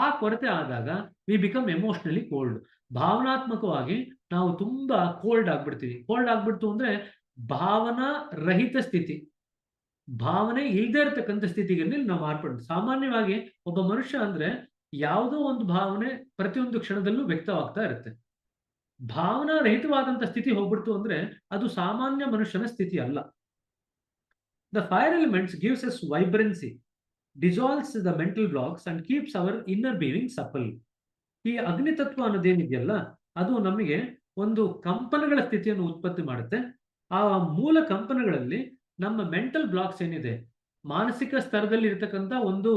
ಆ ಕೊರತೆ ಆದಾಗ ವಿ ಬಿಕಮ್ ಎಮೋಷನಲಿ ಕೋಲ್ಡ್. ಭಾವನಾತ್ಮಕವಾಗಿ ನಾವು ತುಂಬಾ ಕೋಲ್ಡ್ ಆಗ್ಬಿಡ್ತೀವಿ. ಕೋಲ್ಡ್ ಆಗ್ಬಿಡ್ತು ಅಂದ್ರೆ ಭಾವನಾ ರಹಿತ ಸ್ಥಿತಿ, ಭಾವನೆ ಇಲ್ಲದೆ ಇರತಕ್ಕಂಥ ಸ್ಥಿತಿಗೆ ನಾವು ಮಾರ್ಪಡ್ತೀವಿ. ಸಾಮಾನ್ಯವಾಗಿ ಒಬ್ಬ ಮನುಷ್ಯ ಅಂದ್ರೆ ಯಾವುದೋ ಒಂದು ಭಾವನೆ ಪ್ರತಿಯೊಂದು ಕ್ಷಣದಲ್ಲೂ ವ್ಯಕ್ತವಾಗ್ತಾ ಇರುತ್ತೆ. ಭಾವನಾ ರಹಿತವಾದಂತ ಸ್ಥಿತಿ ಹೋಗ್ಬಿಡ್ತು ಅಂದ್ರೆ ಅದು ಸಾಮಾನ್ಯ ಮನುಷ್ಯನ ಸ್ಥಿತಿ ಅಲ್ಲ. The fire elements gives us vibrancy, dissolves the mental blocks and keeps our inner being supple. ಈ ಅಗ್ನಿ ತತ್ವ ಅನ್ನೋದೇನಿದೆಯಲ್ಲ ಅದು ನಮಗೆ ಒಂದು ಕಂಪನಗಳ ಸ್ಥಿತಿಯನ್ನು ಉತ್ಪತ್ತಿ ಮಾಡುತ್ತೆ. ಆ ಮೂಲ ಕಂಪನಗಳಲ್ಲಿ ನಮ್ಮ ಮೆಂಟಲ್ ಬ್ಲಾಕ್ಸ್ ಏನಿದೆ, ಮಾನಸಿಕ ಸ್ತರದಲ್ಲಿ ಇರತಕ್ಕಂಥ ಒಂದು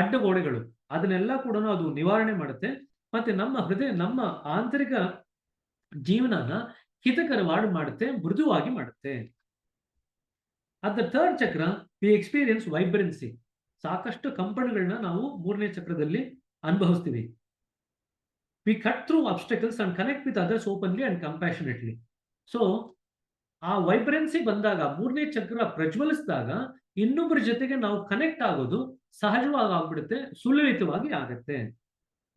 ಅಡ್ಡಗೋಡೆಗಳು, ಅದನ್ನೆಲ್ಲ ಕೂಡ ಅದು ನಿವಾರಣೆ ಮಾಡುತ್ತೆ. ಮತ್ತೆ ನಮ್ಮ ಹೃದಯ, ನಮ್ಮ ಆಂತರಿಕ ಜೀವನನ ಹಿತಕರವಾಗಿ ಮಾಡುತ್ತೆ, ಮೃದುವಾಗಿ ಮಾಡುತ್ತೆ. At the third chakra we experience vibrancy. ಸಾಕಷ್ಟು ಕಂಪನಗಳನ್ನ ನಾವು ಮೂರನೇ ಚಕ್ರದಲ್ಲಿ ಅನುಭವಿಸ್ತೀವಿ. We cut through obstacles and connect with others openly and compassionately. So ಆ ವೈಬ್ರೆನ್ಸಿ ಬಂದಾಗ, ಮೂರನೇ ಚಕ್ರ ಪ್ರಜ್ವಲಿಸಿದಾಗ ಇನ್ನೊಬ್ಬರ ಜೊತೆಗೆ ನಾವು ಕನೆಕ್ಟ್ ಆಗೋದು ಸಹಜವಾಗಿ ಆಗ್ಬಿಡುತ್ತೆ, ಸುಲಲಿತವಾಗಿ ಆಗುತ್ತೆ.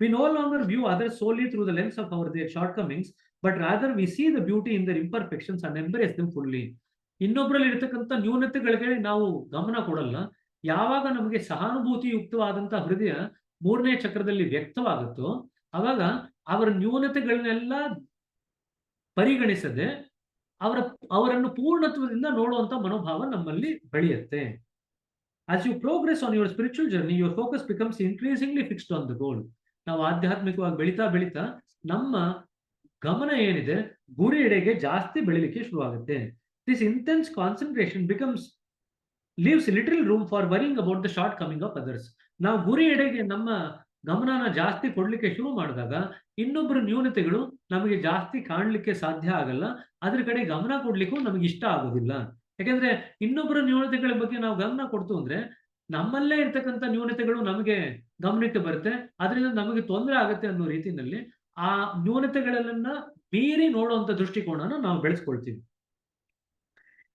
We no longer view others solely through the lens of our their shortcomings, but rather we see the beauty in their imperfections and embrace them fully. ಇನ್ನೊಬ್ಬರಲ್ಲಿ ಇರತಕ್ಕಂಥ ನ್ಯೂನತೆಗಳಿಗೆ ನಾವು ಗಮನ ಕೊಡಲ್ಲ. ಯಾವಾಗ ನಮಗೆ ಸಹಾನುಭೂತಿ ಯುಕ್ತವಾದಂತಹ ಹೃದಯ ಮೂರನೇ ಚಕ್ರದಲ್ಲಿ ವ್ಯಕ್ತವಾಗುತ್ತೋ ಅವಾಗ ಅವರ ನ್ಯೂನತೆಗಳನ್ನೆಲ್ಲ ಪರಿಗಣಿಸದೆ ಅವರನ್ನು ಪೂರ್ಣತ್ವದಿಂದ ನೋಡುವಂತ ಮನೋಭಾವ ನಮ್ಮಲ್ಲಿ ಬೆಳೆಯುತ್ತೆ. As you progress on your spiritual journey, your focus becomes increasingly fixed on the goal. ನಾವು ಆಧ್ಯಾತ್ಮಿಕವಾಗಿ ಬೆಳೀತಾ ಬೆಳೀತಾ ನಮ್ಮ ಗಮನ ಏನಿದೆ ಗುರಿ ಎಡೆಗೆ ಜಾಸ್ತಿ ಬೆಳಿಲಿಕ್ಕೆ ಶುರುವಾಗುತ್ತೆ. This intense concentration leaves little room for worrying about the shortcoming of others. ನಾವು ಗುರಿ ಎಡೆಗೆ ನಮ್ಮ ಗಮನನ ಜಾಸ್ತಿ ಕೊಡ್ಲಿಕ್ಕೆ ಶುರು ಮಾಡಿದಾಗ ಇನ್ನೊಬ್ಬರ ನ್ಯೂನತೆಗಳು ನಮಗೆ ಜಾಸ್ತಿ ಕಾಣಲಿಕ್ಕೆ ಸಾಧ್ಯ ಆಗಲ್ಲ, ಅದ್ರ ಕಡೆ ಗಮನ ಕೊಡ್ಲಿಕ್ಕೂ ನಮಗೆ ಇಷ್ಟ ಆಗೋದಿಲ್ಲ. ಯಾಕಂದ್ರೆ ಇನ್ನೊಬ್ಬರ ನ್ಯೂನತೆಗಳ ಬಗ್ಗೆ ನಾವು ಗಮನ ಕೊಡ್ತು ಅಂದ್ರೆ ನಮ್ಮಲ್ಲೇ ಇರ್ತಕ್ಕಂಥ ನ್ಯೂನತೆಗಳು ನಮಗೆ ಗಮನಕ್ಕೆ ಬರುತ್ತೆ, ಅದರಿಂದ ನಮಗೆ ತೊಂದರೆ ಆಗುತ್ತೆ ಅನ್ನೋ ರೀತಿಯಲ್ಲಿ ಆ ನ್ಯೂನತೆಗಳನ್ನ ಮೀರಿ ನೋಡುವಂತ ದೃಷ್ಟಿಕೋನನ ನಾವು ಬೆಳೆಸ್ಕೊಳ್ತೀವಿ.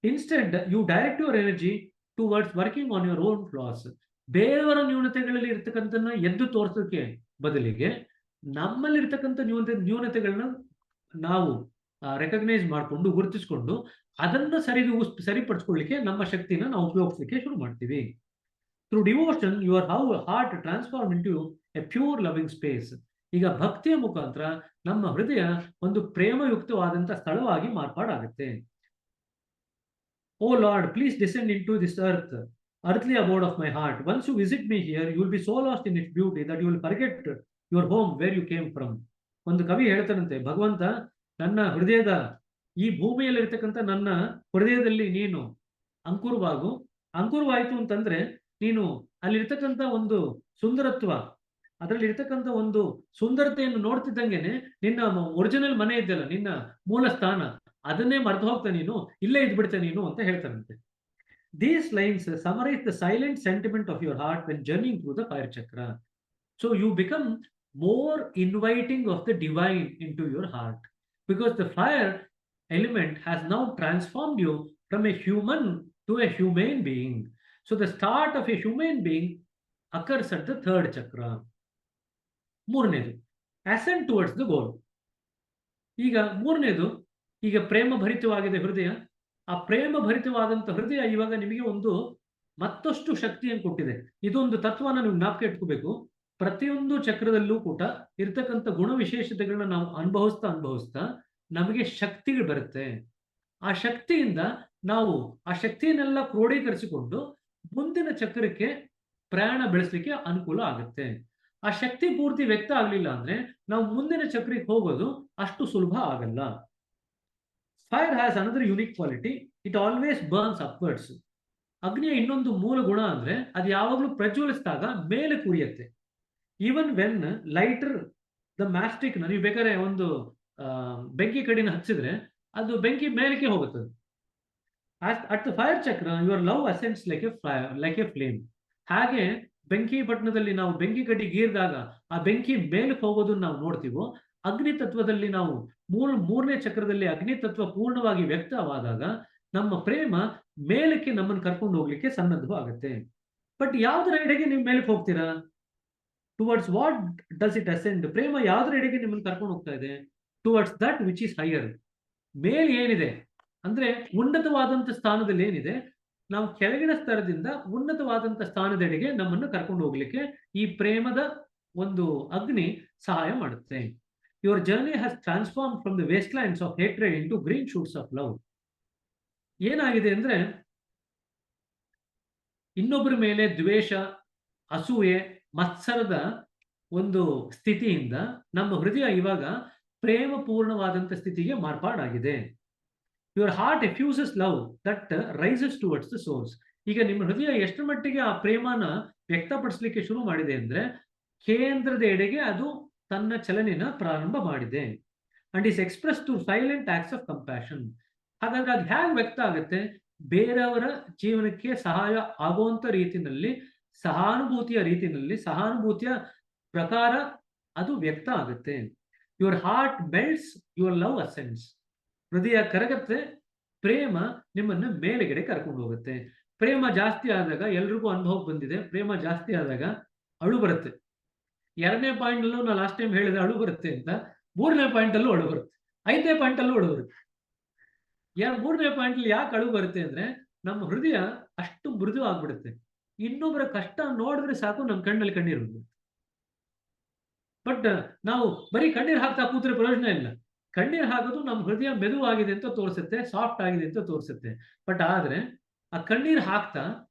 Instead, you direct your energy towards working on your own flaws. ಬೇರೆಯವರ ನ್ಯೂನತೆಗಳಲ್ಲಿ ಇರ್ತಕ್ಕಂಥನ್ನ ಎದ್ದು ತೋರಿಸೋಕೆ ಬದಲಿಗೆ ನಮ್ಮಲ್ಲಿ ಇರ್ತಕ್ಕಂಥ ನ್ಯೂನತೆಗಳನ್ನ ನಾವು ರೆಕಗ್ನೈಸ್ ಮಾಡಿಕೊಂಡು ಗುರುತಿಸ್ಕೊಂಡು ಅದನ್ನ ಸರಿಪಡಿಸ್ಕೊಳ್ಳಿಕ್ಕೆ ನಮ್ಮ ಶಕ್ತಿನ ನಾವು ಉಪಯೋಗಿಸ್ಲಿಕ್ಕೆ ಶುರು ಮಾಡ್ತೀವಿ. Through devotion your heart transform into a pure loving space. ಈಗ ಭಕ್ತಿಯ ಮುಖಾಂತರ ನಮ್ಮ ಹೃದಯ ಒಂದು ಪ್ರೇಮಯುಕ್ತವಾದಂಥ ಸ್ಥಳವಾಗಿ ಮಾರ್ಪಾಡಾಗುತ್ತೆ. O lord, please descend into this earthly abode of my heart. Once you visit me here, you will be so lost in its beauty that you will forget your home where you came from. ಒಂದು ಕವಿ ಹೇಳ್ತಾರಂತೆ, ಭಗವಂತ ನನ್ನ ಹೃದಯದ ಈ ಭೂಮಿಯಲ್ಲಿರ್ತಕ್ಕಂಥ ನನ್ನ ಹೃದಯದಲ್ಲಿ ನೀನು ಅಂಕುರವಾಯಿತು ಅಂತಂದ್ರೆ ನೀನು ಅಲ್ಲಿರ್ತಕ್ಕಂಥ ಒಂದು ಸುಂದರತ್ವ, ಅದರಲ್ಲಿ ಇರ್ತಕ್ಕಂಥ ಒಂದು ಸುಂದರತೆಯನ್ನು ನೋಡ್ತಿದ್ದಂಗೆನೆ ನಿನ್ನ ಒರಿಜಿನಲ್ ಮನೆ ಇದೆಯಲ್ಲ, ನಿನ್ನ ಮೂಲ ಸ್ಥಾನ, ಅದನ್ನೇ ಮರೆತು ಹೋಗ್ತಾ ನೀನು, ಇಲ್ಲೇ ಇದ್ಬಿಡ್ತೆ ನೀನು ಅಂತ ಹೇಳ್ತಾರಂತೆ. These lines summarize the silent sentiment of your heart when journeying through the fire chakra. So you become more inviting of the divine into your heart, because the fire element has now transformed you from a human to a humane being. So the start of a humane being occurs at the third chakra. ಮೂರನೇದು, ascent towards the goal. ಈಗ ಮೂರನೇದು, ಈಗ ಪ್ರೇಮ ಭರಿತವಾಗಿದೆ ಹೃದಯ. ಆ ಪ್ರೇಮ ಭರಿತವಾದಂಥ ಹೃದಯ ಇವಾಗ ನಿಮಗೆ ಒಂದು ಮತ್ತಷ್ಟು ಶಕ್ತಿಯನ್ನು ಕೊಟ್ಟಿದೆ. ಇದೊಂದು ತತ್ವನ ನೀವು ಜ್ಞಾಪಕ ಇಟ್ಕೋಬೇಕು. ಪ್ರತಿಯೊಂದು ಚಕ್ರದಲ್ಲೂ ಕೂಡ ಇರ್ತಕ್ಕಂಥ ಗುಣ ವಿಶೇಷತೆಗಳನ್ನ ನಾವು ಅನುಭವಿಸ್ತಾ ನಮಗೆ ಶಕ್ತಿಗಳು ಬರುತ್ತೆ. ಆ ಶಕ್ತಿಯಿಂದ ನಾವು ಆ ಶಕ್ತಿಯನ್ನೆಲ್ಲ ಕ್ರೋಢೀಕರಿಸಿಕೊಂಡು ಮುಂದಿನ ಚಕ್ರಕ್ಕೆ ಪ್ರಯಾಣ ಬೆಳೆಸಲಿಕ್ಕೆ ಅನುಕೂಲ ಆಗುತ್ತೆ. ಆ ಶಕ್ತಿ ಪೂರ್ತಿ ವ್ಯಕ್ತ ಆಗಲಿಲ್ಲ ಅಂದ್ರೆ ನಾವು ಮುಂದಿನ ಚಕ್ರಕ್ಕೆ ಹೋಗೋದು ಅಷ್ಟು ಸುಲಭ ಆಗಲ್ಲ. Fire has another unique quality. It always burns upwards. ಅಗ್ನಿಯ ಇನ್ನೊಂದು ಮೂಲ ಗುಣ ಅಂದ್ರೆ ಅದು ಯಾವಾಗಲೂ ಪ್ರಜ್ವಲಿಸಿದಾಗ ಮೇಲೆ ಕುರಿಯುತ್ತೆ. ಈವನ್ ವೆನ್ ಲೈಟರ್ ದ ಮ್ಯಾಸ್ಟಿಕ್, ನೀವು ಬೇಕಾದ್ರೆ ಒಂದು ಬೆಂಕಿ ಕಡಿನ ಹಚ್ಚಿದ್ರೆ ಅದು ಬೆಂಕಿ ಮೇಲಕ್ಕೆ ಹೋಗುತ್ತದೆ. At the fire chakra your love ascends like a flame. ಹಾಗೆ ಬೆಂಕಿ ಪಟ್ಟಣದಲ್ಲಿ ನಾವು ಬೆಂಕಿ ಕಡ್ಡಿ ಗೀರಿದಾಗ ಆ ಬೆಂಕಿ ಮೇಲಕ್ಕೆ ಹೋಗೋದನ್ನ ನಾವು ನೋಡ್ತೀವೋ, ಅಗ್ನಿ ತತ್ವದಲ್ಲಿ ನಾವು ಮೂರನೇ ಚಕ್ರದಲ್ಲಿ ಅಗ್ನಿ ತತ್ವ ಪೂರ್ಣವಾಗಿ ವ್ಯಕ್ತವಾದಾಗ ನಮ್ಮ ಪ್ರೇಮ ಮೇಲಕ್ಕೆ ನಮ್ಮನ್ನು ಕರ್ಕೊಂಡು ಹೋಗ್ಲಿಕ್ಕೆ ಸನ್ನದ್ಧವಾಗುತ್ತೆ. ಬಟ್ ಯಾವ್ದರ ಎಡೆಗೆ ನೀವು ಮೇಲಕ್ಕೆ ಹೋಗ್ತೀರಾ? Towards what does it ascend? ಪ್ರೇಮ ಯಾವ್ದರ ಎಡೆಗೆ ನಿಮ್ಮನ್ನು ಕರ್ಕೊಂಡು ಹೋಗ್ತಾ ಇದೆ? Towards that which is higher. ಮೇಲ್ ಏನಿದೆ ಅಂದ್ರೆ ಉನ್ನತವಾದಂಥ ಸ್ಥಾನದಲ್ಲಿ ಏನಿದೆ, ನಾವು ಕೆಳಗಿನ ಸ್ತರದಿಂದ ಉನ್ನತವಾದಂಥ ಸ್ಥಾನದೆಡೆಗೆ ನಮ್ಮನ್ನು ಕರ್ಕೊಂಡು ಹೋಗ್ಲಿಕ್ಕೆ ಈ ಪ್ರೇಮದ ಒಂದು ಅಗ್ನಿ ಸಹಾಯ ಮಾಡುತ್ತೆ. Your journey has transformed from the wastelands of hatred into green shoots of love. ಏನಾಗಿದೆ ಅಂದ್ರೆ, ಇನ್ನೊಬ್ಬರ ಮೇಲೆ ದ್ವೇಷ, ಅಸೂಯೆ, ಮತ್ಸರದ ಒಂದು ಸ್ಥಿತಿಯಿಂದ ನಮ್ಮ ಹೃದಯ ಇವಾಗ ಪ್ರೇಮಪೂರ್ಣವಾದಂಥ ಸ್ಥಿತಿಗೆ ಮಾರ್ಪಾಡಾಗಿದೆ. Your heart effuses love that rises towards the source. ಈಗ ನಿಮ್ಮ ಹೃದಯ ಎಷ್ಟು ಮಟ್ಟಿಗೆ ಆ ಪ್ರೇಮನ ವ್ಯಕ್ತಪಡಿಸಲಿಕ್ಕೆ ಶುರು ಮಾಡಿದೆ ಅಂದ್ರೆ, ಕೇಂದ್ರದ ಎಡೆಗೆ ಅದು ತನ್ನ ಚಲನೆನ ಪ್ರಾರಂಭ ಮಾಡಿದೆ. And is express to silent acts of compassion. ಹಾಗಾದ್ರೆ ಅದು ಹೇಗೆ ವ್ಯಕ್ತ ಆಗುತ್ತೆ? ಬೇರೆಯವರ ಜೀವನಕ್ಕೆ ಸಹಾಯ ಆಗುವಂತ ರೀತಿಯಲ್ಲಿ, ಸಹಾನುಭೂತಿಯ ಪ್ರಕಾರ ಅದು ವ್ಯಕ್ತ ಆಗುತ್ತೆ. Your heart melts, your love ascends. ಹೃದಯ ಕರಗತ್ತೆ, ಪ್ರೇಮ ನಿಮ್ಮನ್ನ ಮೇಲೆಗಡೆ ಕರ್ಕೊಂಡು ಹೋಗುತ್ತೆ. ಪ್ರೇಮ ಜಾಸ್ತಿ ಆದಾಗ, ಎಲ್ರಿಗೂ ಅನುಭವ ಬಂದಿದೆ, ಪ್ರೇಮ ಜಾಸ್ತಿ ಆದಾಗ ಅಳು ಬರುತ್ತೆ. 2ನೇ ಪಾಯಿಂಟ್ ಅಲ್ಲೂ ನಾನು ಲಾಸ್ಟ್ ಟೈಮ್ ಹೇಳಿದ್ರೆ ಅಳು ಬರುತ್ತೆ ಅಂತ, 3ನೇ ಪಾಯಿಂಟ್ ಅಲ್ಲೂ ಅಳು ಬರುತ್ತೆ, 5ನೇ ಪಾಯಿಂಟ್ ಅಲ್ಲೂ ಅಳು ಬರುತ್ತೆ. 3ನೇ ಪಾಯಿಂಟ್ ಅಲ್ಲಿ ಯಾಕೆ ಅಳು ಬರುತ್ತೆ ಅಂದ್ರೆ, ನಮ್ಮ ಹೃದಯ ಅಷ್ಟು ಮೃದು ಆಗ್ಬಿಡುತ್ತೆ. ಇನ್ನೊಬ್ಬರ ಕಷ್ಟ ನೋಡಿದ್ರೆ ಸಾಕು ನಮ್ಮ ಕಣ್ಣಲ್ಲಿ ಕಣ್ಣೀರು ಬರುತ್ತೆ. ಬಟ್ ನಾವು ಬರೀ ಕಣ್ಣೀರು ಹಾಕ್ತಾ ಕೂತ್ರೆ ಪ್ರಯೋಜನ ಇಲ್ಲ. ಕಣ್ಣೀರು ಹಾಕೋದು ನಮ್ಮ ಹೃದಯ ಮೆದುವಾಗಿದೆ ಅಂತ ತೋರಿಸುತ್ತೆ, ಸಾಫ್ಟ್ ಆಗಿದೆ ಅಂತ ತೋರಿಸುತ್ತೆ. ಬಟ್ ಆದ್ರೆ ಆ ಕಣ್ಣೀರು ಹಾಕ್ತಾ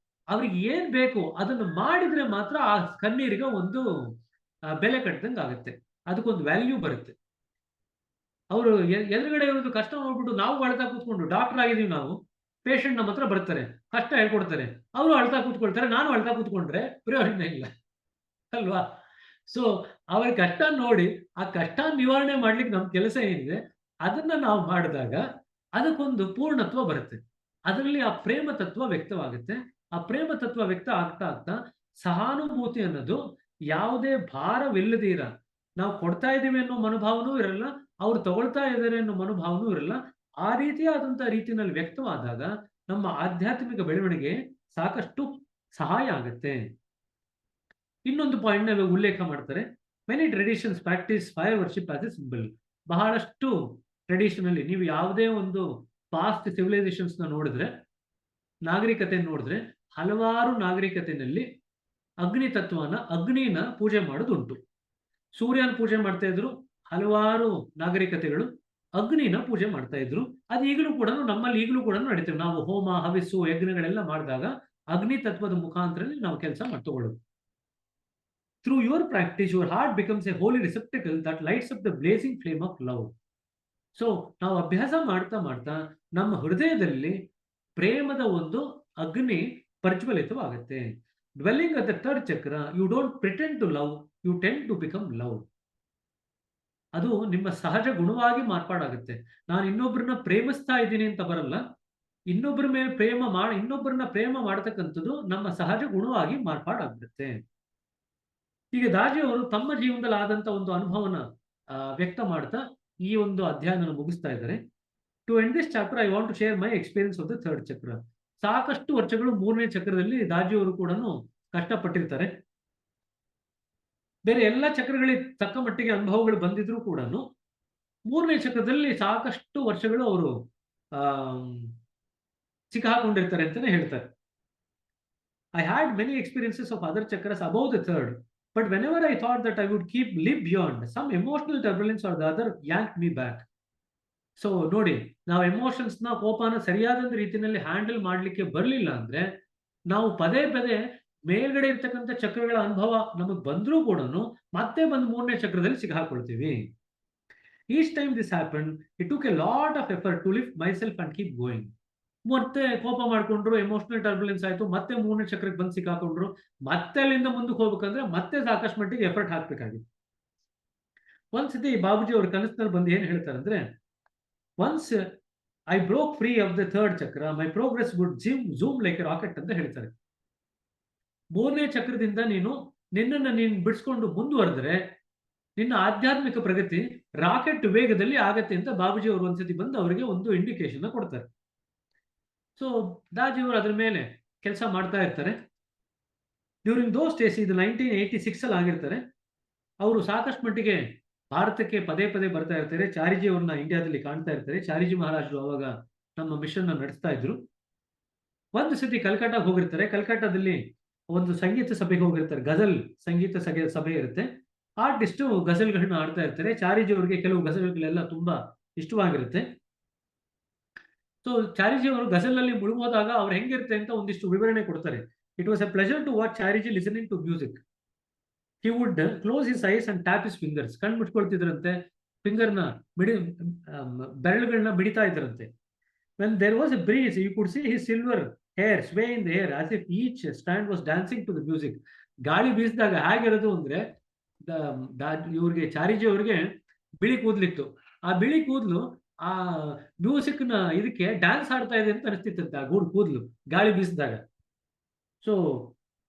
ಅವ್ರಿಗೆ ಏನ್ ಬೇಕು ಅದನ್ನು ಮಾಡಿದ್ರೆ ಮಾತ್ರ ಆ ಕಣ್ಣೀರಿಗೆ ಒಂದು ಬೆಲೆ ಕಟ್ಟದಂಗೆ ಆಗುತ್ತೆ, ಅದಕ್ಕೊಂದು ವ್ಯಾಲ್ಯೂ ಬರುತ್ತೆ. ಅವರು ಎದುರುಗಡೆ ಇರೋದು ಕಷ್ಟ ನೋಡ್ಬಿಟ್ಟು ನಾವು ಅಳ್ತಾ ಕೂತ್ಕೊಂಡು, ಡಾಕ್ಟರ್ ಆಗಿದೀವಿ ನಾವು, ಪೇಷಂಟ್ ನಮ್ಮ ಹತ್ರ ಬರ್ತಾರೆ, ಕಷ್ಟ ಹೇಳ್ಕೊಡ್ತಾರೆ, ಅವರು ಅಳ್ತಾ ಕೂತ್ಕೊಳ್ತಾರೆ, ನಾನು ಅಳ್ತಾ ಕೂತ್ಕೊಂಡ್ರೆ ಪ್ರಯೋಜನ ಇಲ್ಲ ಅಲ್ವಾ? ಸೊ ಅವ್ರ ಕಷ್ಟ ನೋಡಿ ಆ ಕಷ್ಟ ನಿವಾರಣೆ ಮಾಡ್ಲಿಕ್ಕೆ ನಮ್ಮ ಕೆಲಸ ಏನಿದೆ ಅದನ್ನ ನಾವು ಮಾಡಿದಾಗ ಅದಕ್ಕೊಂದು ಪೂರ್ಣತ್ವ ಬರುತ್ತೆ. ಅದರಲ್ಲಿ ಆ ಪ್ರೇಮ ತತ್ವ ವ್ಯಕ್ತವಾಗುತ್ತೆ. ಆ ಪ್ರೇಮ ತತ್ವ ವ್ಯಕ್ತ ಆಗ್ತಾ ಸಹಾನುಭೂತಿ ಅನ್ನೋದು ಯಾವುದೇ ಭಾರವಿಲ್ಲದೀರ ನಾವು ಕೊಡ್ತಾ ಇದ್ದೀವಿ ಅನ್ನೋ ಮನೋಭಾವನೂ ಇರಲ್ಲ, ಅವ್ರು ತಗೊಳ್ತಾ ಇದ್ದಾರೆ ಅನ್ನೋ ಮನೋಭಾವನೂ ಇರಲ್ಲ. ಆ ರೀತಿಯಾದಂತಹ ರೀತಿಯಲ್ಲಿ ವ್ಯಕ್ತವಾದಾಗ ನಮ್ಮ ಆಧ್ಯಾತ್ಮಿಕ ಬೆಳವಣಿಗೆ ಸಾಕಷ್ಟು ಸಹಾಯ ಆಗುತ್ತೆ. ಇನ್ನೊಂದು ಪಾಯಿಂಟ್ ನ ಉಲ್ಲೇಖ ಮಾಡ್ತಾರೆ, many traditions practice fire worship as A symbol. ಬಹಳಷ್ಟು ಟ್ರೆಡಿಷನಲಿ ನೀವು ಯಾವುದೇ ಒಂದು ಪಾಸ್ಟ್ ಸಿವಿಲೈಸೇಷನ್ಸ್ ನೋಡಿದ್ರೆ, ನಾಗರಿಕತೆ ನೋಡಿದ್ರೆ, ಹಲವಾರು ನಾಗರಿಕತೆಯಲ್ಲಿ ಅಗ್ನಿನ ಪೂಜೆ ಮಾಡೋದುಂಟು. ಸೂರ್ಯನ ಪೂಜೆ ಮಾಡ್ತಾ ಇದ್ರು, ಹಲವಾರು ನಾಗರಿಕತೆಗಳು ಅಗ್ನಿನ ಪೂಜೆ ಮಾಡ್ತಾ ಇದ್ರು. ಅದು ಈಗಲೂ ಕೂಡ ನಮ್ಮಲ್ಲಿ ಈಗಲೂ ಕೂಡ ನಡೀತೇವೆ. ನಾವು ಹೋಮ ಹವಿಸ್ಸು ಯಜ್ಞಗಳೆಲ್ಲ ಮಾಡಿದಾಗ ಅಗ್ನಿ ತತ್ವದ ಮುಖಾಂತರ ನಾವು ಕೆಲಸ ಮಾಡ್ತಕೊಳ್ಳೋದು. Through your practice, your heart becomes a holy receptacle that lights up the blazing flame of love. So ನಾವು ಅಭ್ಯಾಸ ಮಾಡ್ತಾ ಮಾಡ್ತಾ ನಮ್ಮ ಹೃದಯದಲ್ಲಿ ಪ್ರೇಮದ ಒಂದು ಅಗ್ನಿ ಪ್ರಜ್ವಲಿತವಾಗುತ್ತೆ. Dwelling at the third chakra, you don't pretend to love, you tend to become love. ಅದು ನಿಮ್ಮ ಸಹಜ ಗುಣವಾಗಿ ಮಾರ್ಪಾಡಾಗುತ್ತೆ. ನಾನು ಇನ್ನೊಬ್ಬರನ್ನ ಪ್ರೇಮಿಸ್ತಾ ಇದ್ದೀನಿ ಅಂತ ಬರಲ್ಲ. ಇನ್ನೊಬ್ಬರ ಮೇಲೆ ಇನ್ನೊಬ್ಬರನ್ನ ಪ್ರೇಮ ಮಾಡತಕ್ಕಂಥದ್ದು ನಮ್ಮ ಸಹಜ ಗುಣವಾಗಿ ಮಾರ್ಪಾಡಾಗುತ್ತೆ. ಈಗ ದಾಜಿ ಅವರು ತಮ್ಮ ಜೀವನದಲ್ಲಿ ಆದಂತ ಒಂದು ಅನುಭವನ ವ್ಯಕ್ತ ಮಾಡ್ತಾ ಈ ಒಂದು ಅಧ್ಯಾಯನ ಮುಗಿಸ್ತಾ ಇದ್ದಾರೆ. To end this chapter I want to share my experience of the third chakra. ಸಾಕಷ್ಟು ವರ್ಷಗಳು 3ನೇ ಚಕ್ರದಲ್ಲಿ ದಾಜಿ ಅವರು ಕೂಡ ಕಷ್ಟಪಟ್ಟಿರ್ತಾರೆ. ಬೇರೆ ಎಲ್ಲ ಚಕ್ರಗಳಿಗೆ ತಕ್ಕ ಮಟ್ಟಿಗೆ ಅನುಭವಗಳು ಬಂದಿದ್ರು ಕೂಡ 3ನೇ ಚಕ್ರದಲ್ಲಿ ಸಾಕಷ್ಟು ವರ್ಷಗಳು ಅವರು ಸಿಕ್ಕಾಕೊಂಡಿರ್ತಾರೆ ಅಂತಾನೆ ಹೇಳ್ತಾರೆ. I had many experiences of other chakras above the third, but whenever I thought that I would live beyond, some emotional turbulence or the other yanked me back. So ನೋಡಿ, ನಾವು ಎಮೋಷನ್ಸ್ನ ಕೋಪನ ಸರಿಯಾದ ರೀತಿಯಲ್ಲಿ ಹ್ಯಾಂಡಲ್ ಮಾಡಲಿಕ್ಕೆ ಬರಲಿಲ್ಲ ಅಂದ್ರೆ ನಾವು ಪದೇ ಪದೇ ಮೇಲ್ಗಡೆ ಇರ್ತಕ್ಕಂಥ ಚಕ್ರಗಳ ಅನುಭವ ನಮಗೆ ಬಂದರೂ ಕೂಡ ಮತ್ತೆ ಬಂದು 3ನೇ ಚಕ್ರದಲ್ಲಿ ಸಿಕ್ಕಾಕೊಳ್ತೀವಿ. Each time this happen, it took a lot of effort to lift myself and keep going. ಮತ್ತೆ ಕೋಪ ಮಾಡ್ಕೊಂಡ್ರು, ಎಮೋಷನಲ್ ಟರ್ಬುಲೆನ್ಸ್ ಆಯ್ತು, ಮತ್ತೆ 3ನೇ ಚಕ್ರಕ್ಕೆ ಬಂದು ಸಿಕ್ಕಾಕೊಂಡ್ರು. ಮತ್ತೆ ಅಲ್ಲಿಂದ ಮುಂದಕ್ಕೆ ಹೋಗ್ಬೇಕಂದ್ರೆ ಮತ್ತೆ ಸಾಕಷ್ಟು ಮಟ್ಟಿಗೆ ಎಫರ್ಟ್ ಹಾಕ್ಬೇಕಾಗಿತ್ತು. ಒಂದ್ಸತಿ ಬಾಬುಜಿ ಅವ್ರ ಕನಸಿನಲ್ಲಿ ಬಂದು ಏನ್ ಹೇಳ್ತಾರೆ ಅಂದ್ರೆ, once I broke free of the third chakra, my progress would zoom like a rocket ಅಂತ ಹೇಳ್ತಾರೆ. 3ನೇ ಚಕ್ರದಿಂದ ನಿನ್ನನ್ನು ಬಿಡಿಸ್ಕೊಂಡು ಮುಂದುವರೆದ್ರೆ ನಿನ್ನ ಆಧ್ಯಾತ್ಮಿಕ ಪ್ರಗತಿ ರಾಕೆಟ್ ವೇಗದಲ್ಲಿ ಆಗತ್ತೆ ಅಂತ ಬಾಬುಜಿ ಅವರು ಒಂದ್ಸತಿ ಬಂದು ಅವರಿಗೆ ಒಂದು ಇಂಡಿಕೇಶನ್ ಕೊಡ್ತಾರೆ. ಸೊ ದಾಜಿ ಅವರು ಅದ್ರ ಮೇಲೆ ಕೆಲಸ ಮಾಡ್ತಾ ಇರ್ತಾರೆ. ಡ್ಯೂರಿಂಗ್ ದೋಸ್ ಡೇಸ್, ಇದು 1986 ಅಲ್ಲಿ ಆಗಿರ್ತಾರೆ. ಅವರು ಸಾಕಷ್ಟು ಮಟ್ಟಿಗೆ ಭಾರತಕ್ಕೆ ಪದೇ ಪದೇ ಬರ್ತಾ ಇರ್ತಾರೆ. ಚಾರಿಜಿ ಅವ್ರನ್ನ ಇಂಡಿಯಾದಲ್ಲಿ ಕಾಣ್ತಾ ಇರ್ತಾರೆ. ಚಾರಿಜಿ ಮಹಾರಾಜರು ಅವಾಗ ನಮ್ಮ ಮಿಷನ್ ನಡೆಸ್ತಾ ಇದ್ರು. ಒಂದು ಸತಿ ಕಲ್ಕಟ್ಟಾಗೆ ಹೋಗಿರ್ತಾರೆ. ಕಲ್ಕಟ್ಟಾದಲ್ಲಿ ಒಂದು ಸಂಗೀತ ಸಭೆಗೆ ಹೋಗಿರ್ತಾರೆ. ಗಜಲ್ ಸಂಗೀತ ಸಭೆ ಇರುತ್ತೆ. ಆರ್ಟಿಸ್ಟು ಗಜಲ್ಗಳನ್ನ ಆಡ್ತಾ ಇರ್ತಾರೆ. ಚಾರಿಜಿ ಅವರಿಗೆ ಕೆಲವು ಗಜಲ್ಗಳೆಲ್ಲ ತುಂಬಾ ಇಷ್ಟವಾಗಿರುತ್ತೆ. ಸೊ ಚಾರಿಜಿ ಅವರು ಗಜಲ್ನಲ್ಲಿ ಮುಳುಗೋದಾಗ ಅವ್ರು ಹೆಂಗಿರುತ್ತೆ ಅಂತ ಒಂದಿಷ್ಟು ವಿವರಣೆ ಕೊಡ್ತಾರೆ. It was a pleasure to watch Chariji listening to music. He would close his eyes and tap his fingers. ಕಣ್ಣು ಮುಚ್ಕೊಳ್ತಿದ್ರಂತೆ, ಫಿಂಗರ್ನ ಬೆರಳುಗಳನ್ನ ಬಿಡಿತಾ ಇದ್ರಂತೆ. When there was a breeze, you could see his silver hair sway in the air as if each strand was dancing to the music. ಗಾಳಿ ಬೀಸಿದಾಗ ಹೇಗಿರೋದು ಅಂದ್ರೆ, ಇವ್ರಿಗೆ ಚಾರಿಜಿ ಅವ್ರಿಗೆ ಬಿಳಿ ಕೂದಲಿತ್ತು. ಆ ಬಿಳಿ ಕೂದಲು ಆ ಮ್ಯೂಸಿಕ್ ನ ಇದಕ್ಕೆ ಡ್ಯಾನ್ಸ್ ಆಡ್ತಾ ಇದೆ ಅಂತ ಅನಿಸ್ತಿತ್ತಂತೆ ಆ ಕೂದಲು ಗಾಳಿ ಬೀಸಿದಾಗ. So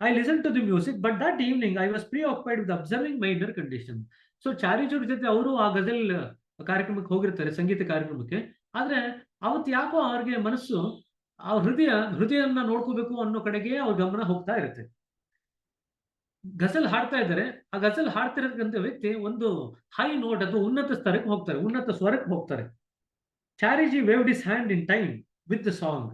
I listen to the music, but that evening I was preoccupied with observing my inner condition. So Chariji ಅವ್ರ ಜೊತೆ ಅವರು ಆ ಗಜಲ್ ಕಾರ್ಯಕ್ರಮಕ್ಕೆ ಹೋಗಿರ್ತಾರೆ, ಸಂಗೀತ ಕಾರ್ಯಕ್ರಮಕ್ಕೆ. ಆದ್ರೆ ಅವತ್ತು ಯಾಕೋ ಅವ್ರಿಗೆ ಮನಸ್ಸು ಅವ್ರ ಹೃದಯನ ನೋಡ್ಕೋಬೇಕು ಅನ್ನೋ ಕಡೆಗೆ ಅವ್ರ ಗಮನ ಹೋಗ್ತಾ ಇರುತ್ತೆ. ಗಜಲ್ ಹಾಡ್ತಾ ಇದ್ದಾರೆ. ಆ ಗಜಲ್ ಹಾಡ್ತಿರತಕ್ಕಂಥ ವ್ಯಕ್ತಿ ಒಂದು ಹೈ ನೋಟ್ ಅಥವಾ ಉನ್ನತ ಸ್ತರಕ್ಕೆ ಹೋಗ್ತಾರೆ, ಉನ್ನತ ಸ್ವರಕ್ಕೆ ಹೋಗ್ತಾರೆ. Chariji waved his hand in time with the song.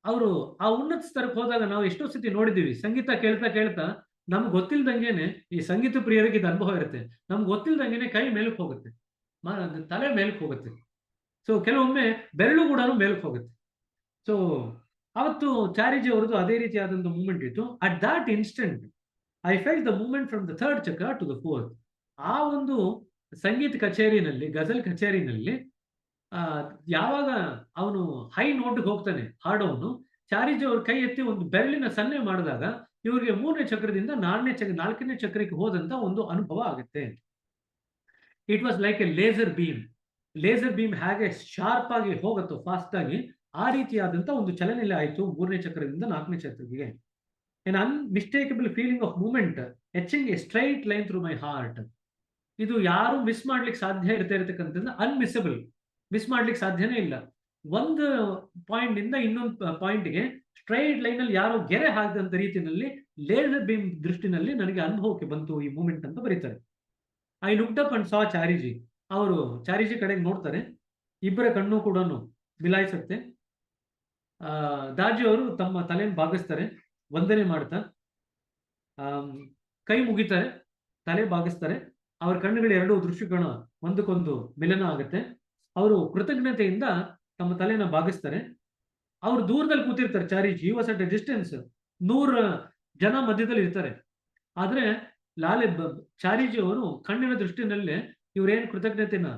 ಅವರು ಆ ಉನ್ನತ ಸ್ತರಕ್ಕೆ ಹೋದಾಗ ನಾವು ಎಷ್ಟೋ ಸತಿ ನೋಡಿದೀವಿ, ಸಂಗೀತ ಕೇಳ್ತಾ ಕೇಳ್ತಾ ನಮ್ಗೆ ಗೊತ್ತಿಲ್ದಂಗೆನೆ, ಈ ಸಂಗೀತ ಪ್ರಿಯರಿಗೆ ಇದು ಅನುಭವ ಇರುತ್ತೆ, ನಮ್ಗೆ ಗೊತ್ತಿಲ್ದಂಗೆನೆ ಕೈ ಮೇಲಕ್ಕೆ ಹೋಗುತ್ತೆ, ತಲೆ ಮೇಲಕ್ಕೆ ಹೋಗುತ್ತೆ. ಸೊ ಕೆಲವೊಮ್ಮೆ ಬೆರಳು ಕೂಡ ಮೇಲಕ್ಕೆ ಹೋಗುತ್ತೆ. ಸೊ ಅವತ್ತು ಚಾರಿಜಿ ಅವ್ರದ್ದು ಅದೇ ರೀತಿಯಾದಂಥ ಮೂಮೆಂಟ್ ಇತ್ತು. At that instant I felt the movement from the third ಚಕ್ರ ಟು ದ ಫೋರ್ತ್. ಆ ಒಂದು ಸಂಗೀತ ಕಚೇರಿನಲ್ಲಿ, ಗಜಲ್ ಕಚೇರಿನಲ್ಲಿ ಯಾವಾಗ ಅವನು ಹೈ ನೋಟ್ಗೆ ಹೋಗ್ತಾನೆ ಹಾಡೋನು, ಚಾರಿಜಿ ಅವ್ರ ಕೈ ಎತ್ತಿ ಒಂದು ಬೆರಳಿನ ಸನ್ನೆ ಮಾಡಿದಾಗ ಇವರಿಗೆ 3ನೇ ಚಕ್ರದಿಂದ 4ನೇ ಚಕ್ರಕ್ಕೆ ಹೋದಂತ ಒಂದು ಅನುಭವ ಆಗುತ್ತೆ. It was like A laser beam. Laser beam ಹೇಗೆ ಶಾರ್ಪ್ ಆಗಿ ಹೋಗುತ್ತೋ ಫಾಸ್ಟ್ ಆಗಿ, ಆ ರೀತಿಯಾದಂತ ಒಂದು ಚಲನೆಲೆ ಆಯಿತು 3ನೇ ಚಕ್ರದಿಂದ 4ನೇ ಚಕ್ರಕ್ಕೆ. An unmistakable feeling of moment etching a straight line through my heart. ಇದು ಯಾರು ಮಿಸ್ ಮಾಡ್ಲಿಕ್ಕೆ ಸಾಧ್ಯ ಇರ್ತಕ್ಕಂಥದ್ದು, ಅನ್ಮಿಸಬಲ್, ಮಿಸ್ ಮಾಡ್ಲಿಕ್ಕೆ ಸಾಧ್ಯನೇ ಇಲ್ಲ. ಒಂದು ಪಾಯಿಂಟ್ ಇಂದ ಇನ್ನೊಂದು ಪಾಯಿಂಟ್ಗೆ ಸ್ಟ್ರೈಟ್ ಲೈನ್ ಅಲ್ಲಿ ಯಾರೋ ಗೆರೆ ಹಾಕಿದಂತ ರೀತಿಯಲ್ಲಿ ಲೇಸರ್ ಬೀಮ್ ದೃಷ್ಟಿನಲ್ಲಿ ನನಗೆ ಅನುಭವಕ್ಕೆ ಬಂತು ಈ ಮೂಮೆಂಟ್ ಅಂತ ಬರೀತಾರೆ. I looked up and saw Chariji. ಅವರು ಚಾರಿಜಿ ಕಡೆಗೆ ನೋಡ್ತಾರೆ. ಇಬ್ಬರ ಕಣ್ಣು ಕೂಡ ಮಿಲಾಯಿಸುತ್ತೆ. ದಾಜಿಯವರು ತಮ್ಮ ತಲೆಯನ್ನು ಬಾಗಿಸ್ತಾರೆ, ವಂದನೆ ಮಾಡ್ತಾ ಕೈ ಮುಗಿತಾರೆ, ತಲೆ ಬಾಗಿಸ್ತಾರೆ. ಅವ್ರ ಕಣ್ಣುಗಳ ಎರಡು ದೃಶ್ಯಗಳ ಒಂದಕ್ಕೊಂದು ಮಿಲನ ಆಗುತ್ತೆ. ಅವರು ಕೃತಜ್ಞತೆಯಿಂದ ತಮ್ಮ ತಲೆನ ಬಾಗಿಸ್ತಾರೆ. ಅವ್ರು ದೂರದಲ್ಲಿ ಕೂತಿರ್ತಾರೆ. ಚಾರೀಜಿ ವಾಸ್ ಅಟ್ ಎ ಡಿಸ್ಟೆನ್ಸ್, 100 ಜನ ಮಧ್ಯದಲ್ಲಿ ಇರ್ತಾರೆ. ಆದ್ರೆ ಚಾರೀಜಿ ಅವರು ಕಣ್ಣಿನ ದೃಷ್ಟಿನಲ್ಲೇ ಇವ್ರೇನ್ ಕೃತಜ್ಞತೆನ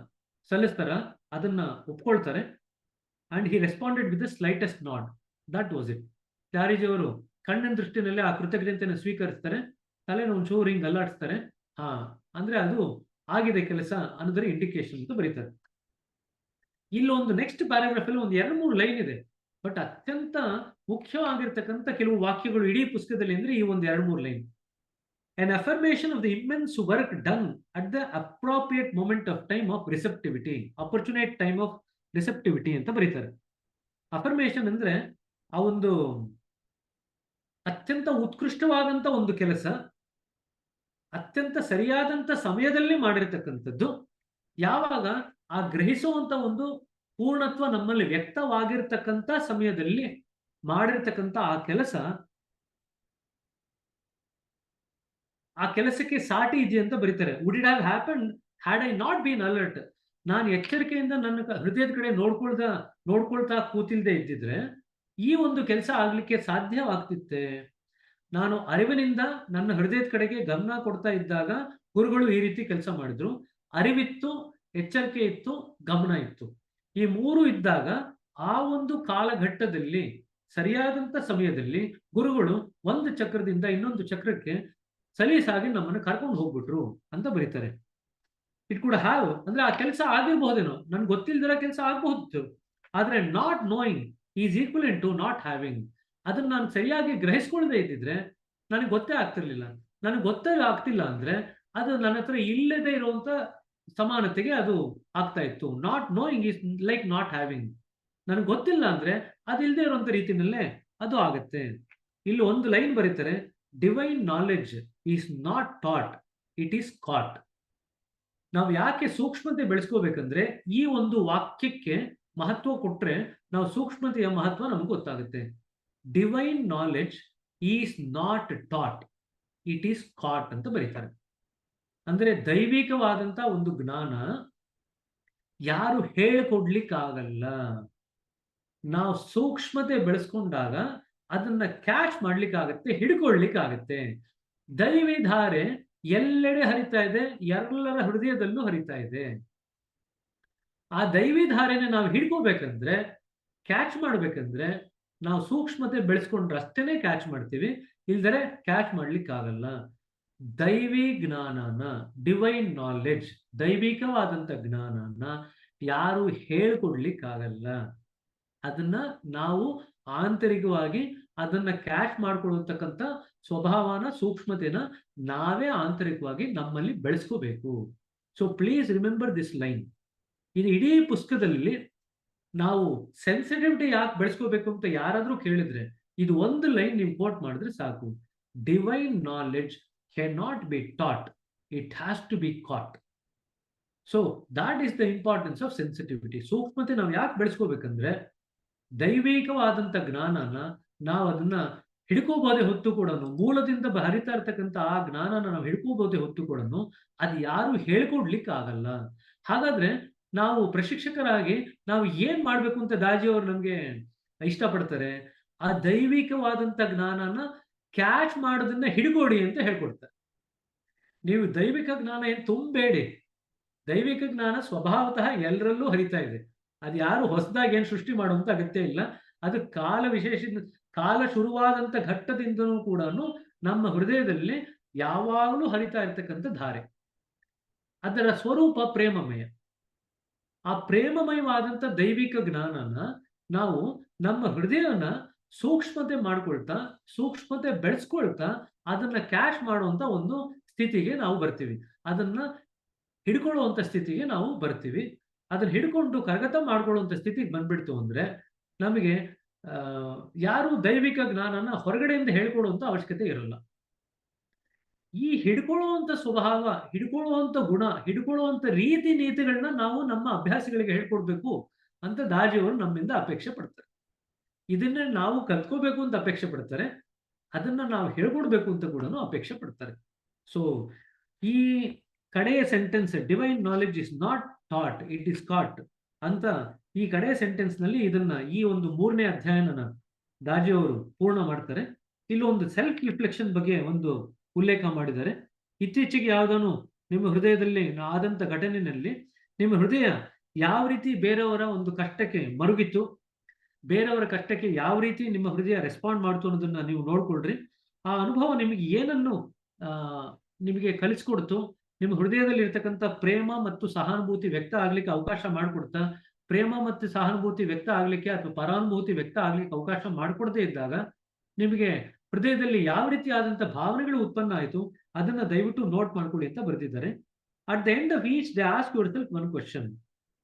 ಸಲ್ಲಿಸ್ತಾರ ಅದನ್ನ ಒಪ್ಕೊಳ್ತಾರೆ. And he responded with the slightest nod. That was it. Chariji ಅವರು ಕಣ್ಣಿನ ದೃಷ್ಟಿನಲ್ಲಿ ಆ ಕೃತಜ್ಞತೆಯನ್ನು ಸ್ವೀಕರಿಸ್ತಾರೆ, ತಲೆನ ಒಂಚೂರು ಹಿಂಗ್ ಅಲ್ಲಾಡಿಸ್ತಾರೆ. ಅಂದ್ರೆ ಅದು ಆಗಿದೆ ಕೆಲಸ ಅನ್ನೋದ್ರ ಇಂಡಿಕೇಶನ್ ಅಂತ ಬರೀತಾರೆ. ಇಲ್ಲೊಂದು ನೆಕ್ಸ್ಟ್ ಪ್ಯಾರಾಗ್ರಾಫ್ ಅಲ್ಲಿ ಒಂದು 2-3 ಲೈನ್ ಇದೆ. ಬಟ್ ಅತ್ಯಂತ ಮುಖ್ಯವಾಗಿರ್ತಕ್ಕಂಥ ಕೆಲವು ವಾಕ್ಯಗಳು ಇಡೀ ಪುಸ್ತಕದಲ್ಲಿ ಅಂದ್ರೆ ಈ ಒಂದು 2-3 line. An affirmation of the immense work done at the appropriate moment of time of receptivity, opportunate time of receptivity ಅಂತ ಬರೀತಾರೆ. ಅಫರ್ಮೇಷನ್ ಅಂದ್ರೆ ಆ ಒಂದು ಅತ್ಯಂತ ಉತ್ಕೃಷ್ಟವಾದಂತ ಒಂದು ಕೆಲಸ, ಅತ್ಯಂತ ಸರಿಯಾದಂತ ಸಮಯದಲ್ಲಿ ಮಾಡಿರ್ತಕ್ಕಂಥದ್ದು. ಯಾವಾಗ ಆ ಗ್ರಹಿಸುವಂತ ಒಂದು ಪೂರ್ಣತ್ವ ನಮ್ಮಲ್ಲಿ ವ್ಯಕ್ತವಾಗಿರ್ತಕ್ಕಂಥ ಸಮಯದಲ್ಲಿ ಮಾಡಿರ್ತಕ್ಕಂಥ ಆ ಕೆಲಸಕ್ಕೆ ಸಾಟಿ ಇದೆ ಅಂತ ಬರೀತಾರೆ. Would it have happened had I not been alert. ನಾನು ಎಚ್ಚರಿಕೆಯಿಂದ ನನ್ನ ಹೃದಯದ ಕಡೆ ನೋಡ್ಕೊಳ್ತಾ ಕೂತಿಲ್ದೆ ಇದ್ದಿದ್ರೆ ಈ ಒಂದು ಕೆಲಸ ಆಗ್ಲಿಕ್ಕೆ ಸಾಧ್ಯವಾಗ್ತಿತ್ತೆ. ನಾನು ಅರಿವಿನಿಂದ ನನ್ನ ಹೃದಯದ ಕಡೆಗೆ ಗಮನ ಕೊಡ್ತಾ ಇದ್ದಾಗ ಗುರುಗಳು ಈ ರೀತಿ ಕೆಲಸ ಮಾಡಿದ್ರು. ಅರಿವಿತ್ತು, ಎಚ್ಚರಿಕೆ ಇತ್ತು, ಗಮನ ಇತ್ತು. ಈ 3 ಇದ್ದಾಗ ಆ ಒಂದು ಕಾಲಘಟ್ಟದಲ್ಲಿ ಸರಿಯಾದಂತ ಸಮಯದಲ್ಲಿ ಗುರುಗಳು ಒಂದು ಚಕ್ರದಿಂದ ಇನ್ನೊಂದು ಚಕ್ರಕ್ಕೆ ಸಲೀಸಾಗಿ ನಮ್ಮನ್ನು ಕರ್ಕೊಂಡು ಹೋಗ್ಬಿಟ್ರು ಅಂತ ಬರೀತಾರೆ. ಇಟ್ ಕುಡ್ ಹ್ಯಾವ್ ಅಂದ್ರೆ ಆ ಕೆಲಸ ಆಗಿರಬಹುದೇನೋ, ನನ್ಗೆ ಗೊತ್ತಿಲ್ದಿರೋ ಕೆಲಸ ಆಗಬಹುದು. ಆದ್ರೆ not knowing is equivalent to not having. ಅದನ್ನ ನಾನು ಸರಿಯಾಗಿ ಗ್ರಹಿಸ್ಕೊಳ್ಳದೆ ಇದ್ದಿದ್ರೆ ನನಗೆ ಗೊತ್ತೇ ಆಗ್ತಿರ್ಲಿಲ್ಲ. ನನಗೆ ಗೊತ್ತೇ ಆಗ್ತಿಲ್ಲ ಅಂದ್ರೆ ಅದು ನನ್ನ ಹತ್ರ ಇಲ್ಲದೆ ಇರುವಂತ ಸಮಾನತೆಗೆ ಅದು ಆಗ್ತಾ ಇತ್ತು. Not knowing is like not having. ನನಗೆ ಗೊತ್ತಿಲ್ಲ ಅಂದ್ರೆ ಅದು ಇಲ್ಲದೆ ಇರುವಂತ ರೀತಿನಲ್ಲೇ ಅದು ಆಗುತ್ತೆ. ಇಲ್ಲಿ ಒಂದು ಲೈನ್ ಬರೀತಾರೆ, divine knowledge is not taught, it is caught. ನಾವು ಯಾಕೆ ಸೂಕ್ಷ್ಮತೆ ಬೆಳೆಸ್ಕೋಬೇಕಂದ್ರೆ ಈ ಒಂದು ವಾಕ್ಯಕ್ಕೆ ಮಹತ್ವ ಕೊಟ್ರೆ ನಾವು ಸೂಕ್ಷ್ಮತೆಯ ಮಹತ್ವ ನಮ್ಗೆ ಗೊತ್ತಾಗುತ್ತೆ. Divine knowledge is not taught, it is caught ಅಂತ ಬರೀತಾರೆ. ಅಂದ್ರೆ ದೈವಿಕವಾದಂತ ಒಂದು ಜ್ಞಾನ ಯಾರು ಹೇಳ್ಕೊಡ್ಲಿಕ್ಕಾಗಲ್ಲ. ನಾವು ಸೂಕ್ಷ್ಮತೆ ಬೆಳೆಸ್ಕೊಂಡಾಗ ಅದನ್ನ ಕ್ಯಾಚ್ ಮಾಡ್ಲಿಕ್ಕಾಗತ್ತೆ, ಹಿಡ್ಕೊಳ್ಲಿಕ್ಕಾಗತ್ತೆ. ದೈವಿ ಧಾರೆ ಎಲ್ಲೆಡೆ ಹರಿತಾ ಇದೆ, ಎಲ್ಲರ ಹೃದಯದಲ್ಲೂ ಹರಿತಾ ಇದೆ. ಆ ದೈವಿ ಧಾರೆನೆ ನಾವು ಹಿಡ್ಕೋಬೇಕಂದ್ರೆ, ಕ್ಯಾಚ್ ಮಾಡ್ಬೇಕಂದ್ರೆ ನಾವು ಸೂಕ್ಷ್ಮತೆ ಬೆಳೆಸ್ಕೊಂಡ್ರೆ ಅಷ್ಟೇನೆ ಕ್ಯಾಚ್ ಮಾಡ್ತೀವಿ, ಇಲ್ದರೆ ಕ್ಯಾಚ್ ಮಾಡ್ಲಿಕ್ಕಾಗಲ್ಲ. ದೈವಿ ಜ್ಞಾನನ, ಡಿವೈನ್ ನಾಲೆಡ್ಜ್, ದೈವಿಕವಾದಂತ ಜ್ಞಾನನ ಯಾರು ಹೇಳ್ಕೊಡ್ಲಿಕ್ಕಾಗಲ್ಲ. ಅದನ್ನ ನಾವು ಆಂತರಿಕವಾಗಿ ಅದನ್ನ ಕ್ಯಾಚ್ ಮಾಡ್ಕೊಳ್ಳತಕ್ಕಂಥ ಸ್ವಭಾವನ, ಸೂಕ್ಷ್ಮತೆನ ನಾವೇ ಆಂತರಿಕವಾಗಿ ನಮ್ಮಲ್ಲಿ ಬೆಳೆಸ್ಕೋಬೇಕು. So please remember this line. ಇದು ಇಡೀ ಪುಸ್ತಕದಲ್ಲಿ ನಾವು ಸೆನ್ಸಿಟಿವಿಟಿ ಯಾಕೆ ಬೆಳೆಸ್ಕೋಬೇಕು ಅಂತ ಯಾರಾದ್ರೂ ಕೇಳಿದ್ರೆ ಇದು ಒಂದು ಲೈನ್ ನೀವು ಕೋಟ್ ಮಾಡಿದ್ರೆ ಸಾಕು. Divine knowledge cannot be taught, it has to be caught. So that is the importance of sensitivity. ಸೂಕ್ಷ್ಮತೆ ನಾವು ಯಾಕೆ ಬೆಳೆಸ್ಕೋಬೇಕಂದ್ರೆ ದೈವಿಕವಾದಂತ ಜ್ಞಾನನ ನಾವು ಅದನ್ನ ಹಿಡ್ಕೋಬಹುದೇ ಹೊತ್ತು ಕೂಡ, ಮೂಲದಿಂದ ಹರಿತಾ ಇರ್ತಕ್ಕಂಥ ಆ ಜ್ಞಾನನ ನಾವು ಹಿಡ್ಕೋಬಹುದೇ ಹೊತ್ತು ಕೂಡ ಅದು ಯಾರು ಹೇಳ್ಕೊಡ್ಲಿಕ್ಕೆ ಆಗಲ್ಲ. ಹಾಗಾದ್ರೆ ನಾವು ಪ್ರಶಿಕ್ಷಕರಾಗಿ ನಾವು ಏನ್ ಮಾಡ್ಬೇಕು ಅಂತ ದಾಜಿಯವರು ನಮ್ಗೆ ಇಷ್ಟಪಡ್ತಾರೆ, ಆ ದೈವಿಕವಾದಂತ ಜ್ಞಾನನ ಕ್ಯಾಚ್ ಮಾಡೋದನ್ನ ಹಿಡ್ಕೊಡಿ ಅಂತ ಹೇಳ್ಕೊಡ್ತಾರೆ. ನೀವು ದೈವಿಕ ಜ್ಞಾನ ಏನು ತುಂಬಬೇಡಿ. ದೈವಿಕ ಜ್ಞಾನ ಸ್ವಭಾವತಃ ಎಲ್ಲರಲ್ಲೂ ಹರಿತಾ ಇದೆ. ಅದು ಯಾರು ಹೊಸದಾಗಿ ಏನು ಸೃಷ್ಟಿ ಮಾಡುವಂತ ಅಗತ್ಯ ಇಲ್ಲ. ಅದು ಕಾಲ ಶುರುವಾದಂತ ಘಟ್ಟದಿಂದನೂ ಕೂಡ ನಮ್ಮ ಹೃದಯದಲ್ಲಿ ಯಾವಾಗಲೂ ಹರಿತಾ ಇರ್ತಕ್ಕಂಥ ಧಾರೆ. ಅದರ ಸ್ವರೂಪ ಪ್ರೇಮಮಯ. ಆ ಪ್ರೇಮಮಯವಾದಂತ ದೈವಿಕ ಜ್ಞಾನನ ನಾವು ನಮ್ಮ ಹೃದಯನ ಸೂಕ್ಷ್ಮತೆ ಮಾಡ್ಕೊಳ್ತಾ, ಸೂಕ್ಷ್ಮತೆ ಬೆಳೆಸ್ಕೊಳ್ತಾ ಅದನ್ನ ಕ್ಯಾಚ್ ಮಾಡುವಂತ ಒಂದು ಸ್ಥಿತಿಗೆ ನಾವು ಬರ್ತೀವಿ. ಅದನ್ನ ಹಿಡ್ಕೊಳ್ಳುವಂತ ಸ್ಥಿತಿಗೆ ನಾವು ಬರ್ತೀವಿ. ಅದನ್ನ ಹಿಡ್ಕೊಂಡು ಕರಗತ ಮಾಡ್ಕೊಳ್ಳುವಂತ ಸ್ಥಿತಿಗೆ ಬಂದ್ಬಿಡ್ತು ಅಂದ್ರೆ ನಮಗೆ ಯಾರು ದೈವಿಕ ಜ್ಞಾನನ ಹೊರಗಡೆಯಿಂದ ಹೇಳ್ಕೊಡುವಂತ ಅವಶ್ಯಕತೆ ಇರಲ್ಲ. ಈ ಹಿಡ್ಕೊಳ್ಳುವಂತ ಸ್ವಭಾವ, ಹಿಡ್ಕೊಳ್ಳುವಂತ ಗುಣ, ಹಿಡ್ಕೊಳ್ಳುವಂತ ರೀತಿ ನೀತಿಗಳನ್ನ ನಾವು ನಮ್ಮ ಅಭ್ಯಾಸಗಳಿಗೆ ಹೇಳ್ಕೊಡ್ಬೇಕು. ಅಂತ ದಾಜಿಯವರು ನಮ್ಮಿಂದ ಅಪೇಕ್ಷೆ ಪಡ್ತಾರೆ. ಇದನ್ನ ನಾವು ಕಲ್ತ್ಕೋಬೇಕು ಅಂತ ಅಪೇಕ್ಷೆ ಪಡ್ತಾರೆ, ಅದನ್ನ ನಾವು ಹೇಳ್ಕೊಡ್ಬೇಕು ಅಂತ ಕೂಡ ಅಪೇಕ್ಷೆ ಪಡ್ತಾರೆ. ಸೊ ಈ ಕಡೆಯ sentence divine knowledge is not taught, it is caught ಅಂತ ಈ ಕಡೆಯ ಸೆಂಟೆನ್ಸ್ ನಲ್ಲಿ ಇದನ್ನ ಈ ಒಂದು 3ನೇ ಅಧ್ಯಾಯನ ದಾಜಿಯವರು ಪೂರ್ಣ ಮಾಡ್ತಾರೆ. ಇಲ್ಲಿ ಒಂದು ಸೆಲ್ಫ್ ರಿಫ್ಲೆಕ್ಷನ್ ಬಗ್ಗೆ ಒಂದು ಉಲ್ಲೇಖ ಮಾಡಿದ್ದಾರೆ. ಇತ್ತೀಚೆಗೆ ಯಾವುದನ್ನು ನಿಮ್ಮ ಹೃದಯದಲ್ಲಿ ಆದಂತ ಘಟನೆಯಲ್ಲಿ ನಿಮ್ಮ ಹೃದಯ ಯಾವ ರೀತಿ ಬೇರೆಯವರ ಒಂದು ಕಷ್ಟಕ್ಕೆ ಮರುಗಿತ್ತು, ಬೇರೆಯವರ ಕಷ್ಟಕ್ಕೆ ಯಾವ ರೀತಿ ನಿಮ್ಮ ಹೃದಯ ರೆಸ್ಪಾಂಡ್ ಮಾಡ್ತು ಅನ್ನೋದನ್ನ ನೀವು ನೋಡ್ಕೊಳ್ರಿ. ಆ ಅನುಭವ ನಿಮಗೆ ಏನನ್ನು ನಿಮಗೆ ಕಲಿಸ್ಕೊಡ್ತು, ನಿಮ್ಮ ಹೃದಯದಲ್ಲಿ ಇರ್ತಕ್ಕಂಥ ಪ್ರೇಮ ಮತ್ತು ಸಹಾನುಭೂತಿ ವ್ಯಕ್ತ ಆಗ್ಲಿಕ್ಕೆ ಅವಕಾಶ ಮಾಡಿಕೊಡ್ತಾ, ಪ್ರೇಮ ಮತ್ತು ಸಹಾನುಭೂತಿ ವ್ಯಕ್ತ ಆಗ್ಲಿಕ್ಕೆ ಅಥವಾ ಪರಾನುಭೂತಿ ವ್ಯಕ್ತ ಆಗ್ಲಿಕ್ಕೆ ಅವಕಾಶ ಮಾಡಿಕೊಡದೇ ಇದ್ದಾಗ ನಿಮಗೆ ಹೃದಯದಲ್ಲಿ ಯಾವ ರೀತಿ ಆದಂತ ಭಾವನೆಗಳು ಉತ್ಪನ್ನ ಆಯಿತು ಅದನ್ನ ದಯವಿಟ್ಟು ನೋಟ್ ಮಾಡ್ಕೊಳ್ಳಿ ಅಂತ ಬರೆದಿದ್ದಾರೆ. At the end of each day ask yourself one question,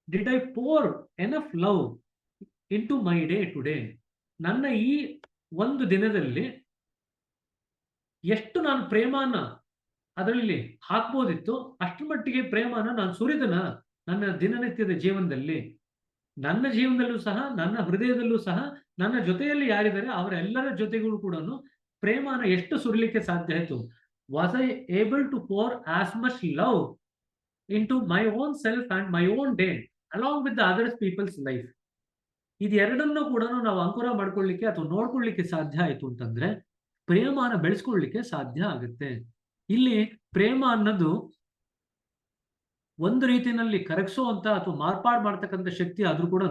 did I pour enough love into my day today? ನನ್ನ ಈ ಒಂದು ದಿನದಲ್ಲಿ ಎಷ್ಟು ನಾನು ಪ್ರೇಮನ ಅದರಲ್ಲಿ ಹಾಕ್ಬೋದಿತ್ತು, ಅಷ್ಟರ ಮಟ್ಟಿಗೆ ಪ್ರೇಮನ ನಾನು ಸುರಿದನ ನನ್ನ ದಿನನಿತ್ಯದ ಜೀವನದಲ್ಲಿ? ನನ್ನ ಜೀವನದಲ್ಲೂ ಸಹ, ನನ್ನ ಹೃದಯದಲ್ಲೂ ಸಹ, ನನ್ನ ಜೊತೆಯಲ್ಲಿ ಯಾರಿದ್ದಾರೆ ಅವರೆಲ್ಲರ ಜೊತೆಗಳು ಕೂಡ ಪ್ರೇಮನ ಎಷ್ಟು ಸುರಿಲಿಕ್ಕೆ ಸಾಧ್ಯ ಆಯಿತು? Was I able to pour as much love into my own self and my own day along with the others people's life? ಇದೆರಡನ್ನೂ ಕೂಡ ನಾವು ಅಂಕುರ ಮಾಡ್ಕೊಳ್ಳಿಕ್ಕೆ ಅಥವಾ ನೋಡ್ಕೊಳ್ಳಿಕ್ಕೆ ಸಾಧ್ಯ ಆಯಿತು ಅಂತಂದ್ರೆ ಪ್ರೇಮನ ಬೆಳೆಸ್ಕೊಳ್ಳಿಕ್ಕೆ ಸಾಧ್ಯ ಆಗುತ್ತೆ. ಇಲ್ಲಿ ಪ್ರೇಮ ಅನ್ನೋದು ಒಂದು ರೀತಿಯಲ್ಲಿ ಕರಗಿಸುವಂತ ಅಥವಾ ಮಾರ್ಪಾಡು ಮಾಡ್ತಕ್ಕಂಥ ಶಕ್ತಿ ಆದ್ರೂ ಕೂಡ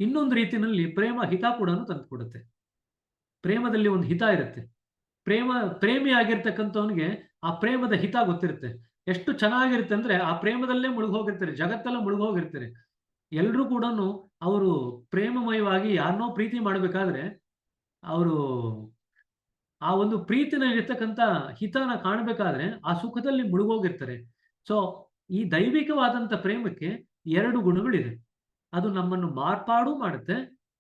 ಇನ್ನೊಂದು ರೀತಿಯಲ್ಲಿ ಪ್ರೇಮ ಹಿತ ಕೂಡ ತಂದುಕೊಡುತ್ತೆ. ಪ್ರೇಮದಲ್ಲಿ ಒಂದು ಹಿತ ಇರುತ್ತೆ. ಪ್ರೇಮಿ ಆಗಿರ್ತಕ್ಕಂಥವನಿಗೆ ಆ ಪ್ರೇಮದ ಹಿತ ಗೊತ್ತಿರುತ್ತೆ. ಎಷ್ಟು ಚೆನ್ನಾಗಿರುತ್ತೆ ಅಂದ್ರೆ ಆ ಪ್ರೇಮದಲ್ಲೇ ಮುಳುಗೋಗಿರ್ತಾರೆ, ಜಗತ್ತಲ್ಲೇ ಮುಳುಗೋಗಿರ್ತಾರೆ. ಎಲ್ರೂ ಕೂಡ ಅವರು ಪ್ರೇಮಮಯವಾಗಿ ಯಾರನ್ನೋ ಪ್ರೀತಿ ಮಾಡಬೇಕಾದ್ರೆ ಅವರು ಆ ಒಂದು ಪ್ರೀತಿನಲ್ಲಿರ್ತಕ್ಕಂಥ ಹಿತನ ಕಾಣಬೇಕಾದ್ರೆ ಆ ಸುಖದಲ್ಲಿ ಮುಳುಗೋಗಿರ್ತಾರೆ. ಸೊ ಈ ದೈವಿಕವಾದಂಥ ಪ್ರೇಮಕ್ಕೆ 2 ಗುಣಗಳಿದೆ. ಅದು ನಮ್ಮನ್ನು ಮಾರ್ಪಾಡು ಮಾಡುತ್ತೆ,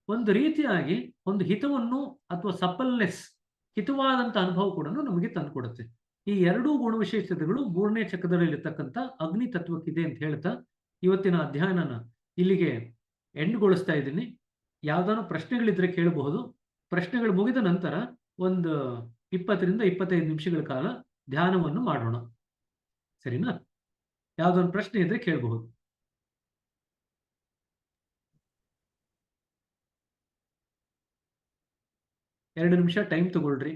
ಒಂದು ರೀತಿಯಾಗಿ ಒಂದು ಹಿತವನ್ನು ಅಥವಾ ಸಪಲ್ನೆಸ್, ಹಿತವಾದಂಥ ಅನುಭವ ಕೂಡ ನಮಗೆ ತಂದುಕೊಡುತ್ತೆ. ಈ 2 ಗುಣವಿಶೇಷತೆಗಳು 3ನೇ ಚಕ್ರದಲ್ಲಿರ್ತಕ್ಕಂಥ ಅಗ್ನಿ ತತ್ವಕ್ಕಿದೆ ಅಂತ ಹೇಳ್ತಾ ಇವತ್ತಿನ ಅಧ್ಯಯನನ ಇಲ್ಲಿಗೆ ಎಂಡ್ಗೊಳಿಸ್ತಾ ಇದ್ದೀನಿ. ಯಾವ್ದಾದ್ರು ಪ್ರಶ್ನೆಗಳಿದ್ರೆ ಕೇಳಬಹುದು. ಪ್ರಶ್ನೆಗಳು ಮುಗಿದ ನಂತರ ಒಂದು 20 ರಿಂದ 25 ನಿಮಿಷಗಳ ಕಾಲ ಧ್ಯಾನವನ್ನು ಮಾಡೋಣ. ಸರಿನಾ? ಯಾವ್ದೊಂದು ಪ್ರಶ್ನೆ ಇದ್ರೆ ಕೇಳಬಹುದು. ಎರಡು ನಿಮಿಷ ಟೈಮ್ ತಗೊಳ್ರಿ.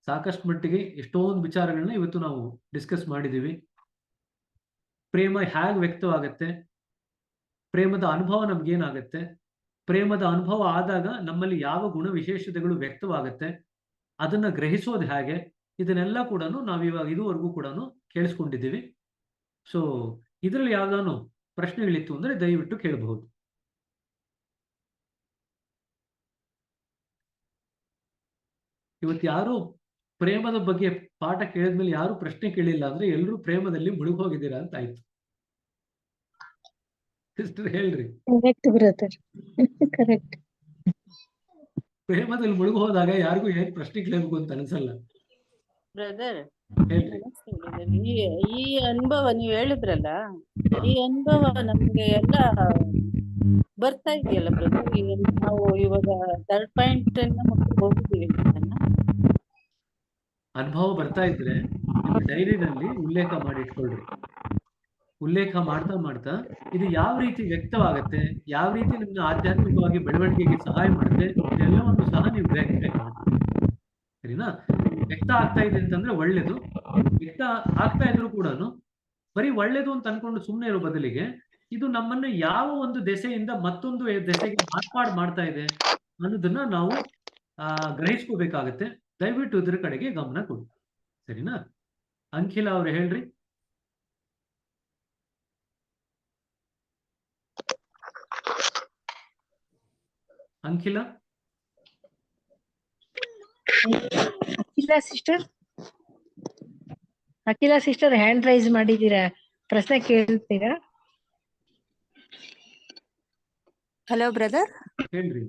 ಸಾಕಷ್ಟು ಮಟ್ಟಿಗೆ ಎಷ್ಟೊಂದು ವಿಚಾರಗಳನ್ನ ಇವತ್ತು ನಾವು ಡಿಸ್ಕಸ್ ಮಾಡಿದೀವಿ. ಪ್ರೇಮ ಹೇಗೆ ವ್ಯಕ್ತವಾಗತ್ತೆ, ಪ್ರೇಮದ ಅನುಭವ ನಮ್ಗೇನಾಗತ್ತೆ, ಪ್ರೇಮದ ಅನುಭವ ಆದಾಗ ನಮ್ಮಲ್ಲಿ ಯಾವ ಗುಣ ವಿಶೇಷತೆಗಳು ವ್ಯಕ್ತವಾಗತ್ತೆ, ಅದನ್ನ ಗ್ರಹಿಸೋದು ಹೇಗೆ, ಇದನ್ನೆಲ್ಲ ಕೂಡ ನಾವಿವಾಗ ಇದುವರೆಗೂ ಕೂಡ ಕೇಳಿಸ್ಕೊಂಡಿದ್ದೀವಿ. ಸೊ ಇದರಲ್ಲಿ ಯಾವ್ದಾನು ಪ್ರಶ್ನೆಗಳಿತ್ತು ಅಂದ್ರೆ ದಯವಿಟ್ಟು ಕೇಳಬಹುದು. ಇವತ್ತು ಯಾರು ಪ್ರೇಮದ ಬಗ್ಗೆ ಪಾಠ ಕೇಳಿದ್ಮೇಲೆ ಯಾರು ಪ್ರಶ್ನೆ ಕೇಳಿಲ್ಲ ಅಂದ್ರೆ ಎಲ್ಲರೂ ಪ್ರೇಮದಲ್ಲಿ ಮುಳುಗೋಗಿದ್ದೀರಾ ಅಂತ ಆಯ್ತು. ಸಿಸ್ಟರ್ ಹೇಳ್ರಿ. ಕರೆಕ್ಟ್. ಪ್ರೇಮದಲ್ಲಿ ಮುಳುಗೋದಾಗ ಯಾರಿಗೂ ಏನ್ ಪ್ರಶ್ನೆ ಕೇಳಬೇಕು ಅಂತ ಅನ್ಸಲ್ಲ. ಬ್ರದರ್, ಹೇಳ್ರಿ. ಈ ಅನುಭವ ನೀವ್ ಹೇಳಿದ್ರಲ್ಲ, ಈ ಅನುಭವ ನಮ್ಗೆ ಎಲ್ಲ ಬರ್ತಾ ಇದೆಯಲ್ಲ ಬ್ರದರ್. ಈಗ ನಾವು ಇವಾಗ 3rd ಪಾಯಿಂಟ್ ಹೋಗಿದ್ದೀವಿ. ಅನುಭವ ಬರ್ತಾ ಇದ್ರೆ ನಿಮ್ಮ ಡೈರಿನಲ್ಲಿ ಉಲ್ಲೇಖ ಮಾಡಿ ಇಟ್ಕೊಳ್ರಿ. ಉಲ್ಲೇಖ ಮಾಡ್ತಾ ಮಾಡ್ತಾ ಇದು ಯಾವ ರೀತಿ ವ್ಯಕ್ತವಾಗತ್ತೆ, ಯಾವ ರೀತಿ ನಿಮ್ನ ಆಧ್ಯಾತ್ಮಿಕವಾಗಿ ಬೆಳವಣಿಗೆಗೆ ಸಹಾಯ ಮಾಡುತ್ತೆ, ಇದೆಲ್ಲವನ್ನು ಸಹ ನೀವು ಗ್ರಹಿಸಬೇಕಾಗುತ್ತೆ. ಸರಿನಾ? ವ್ಯಕ್ತ ಆಗ್ತಾ ಇದೆ ಅಂತಂದ್ರೆ ಒಳ್ಳೇದು. ವ್ಯಕ್ತ ಆಗ್ತಾ ಇದ್ರು ಕೂಡ ಬರೀ ಒಳ್ಳೇದು ಅಂತ ಅನ್ಕೊಂಡು ಸುಮ್ಮನೆ ಇರೋ ಬದಲಿಗೆ ಇದು ನಮ್ಮನ್ನ ಯಾವ ಒಂದು ದೆಸೆಯಿಂದ ಮತ್ತೊಂದು ದೆಸೆಗೆ ಮಾರ್ಪಾಡು ಮಾಡ್ತಾ ಇದೆ ಅನ್ನೋದನ್ನ ನಾವು ಗ್ರಹಿಸ್ಕೋಬೇಕಾಗತ್ತೆ. ದಯವಿಟ್ಟು ಇದ್ರ ಕಡೆಗೆ ಗಮನ ಕೊಡಿ. ಸರಿನಾ? ಅಂಕಿಲ ಅವ್ರು ಹೇಳ್ರಿ. ಅಂಕಿಲ ಅಖಿಲ ಸಿಸ್ಟರ್ ಹ್ಯಾಂಡ್ ರೈಸ್ ಮಾಡಿದೀರಾ, ಪ್ರಶ್ನೆ ಕೇಳ್ತೀರಾ? ಹಲೋ ಬ್ರದರ್, ಹೇಳ್ರಿ.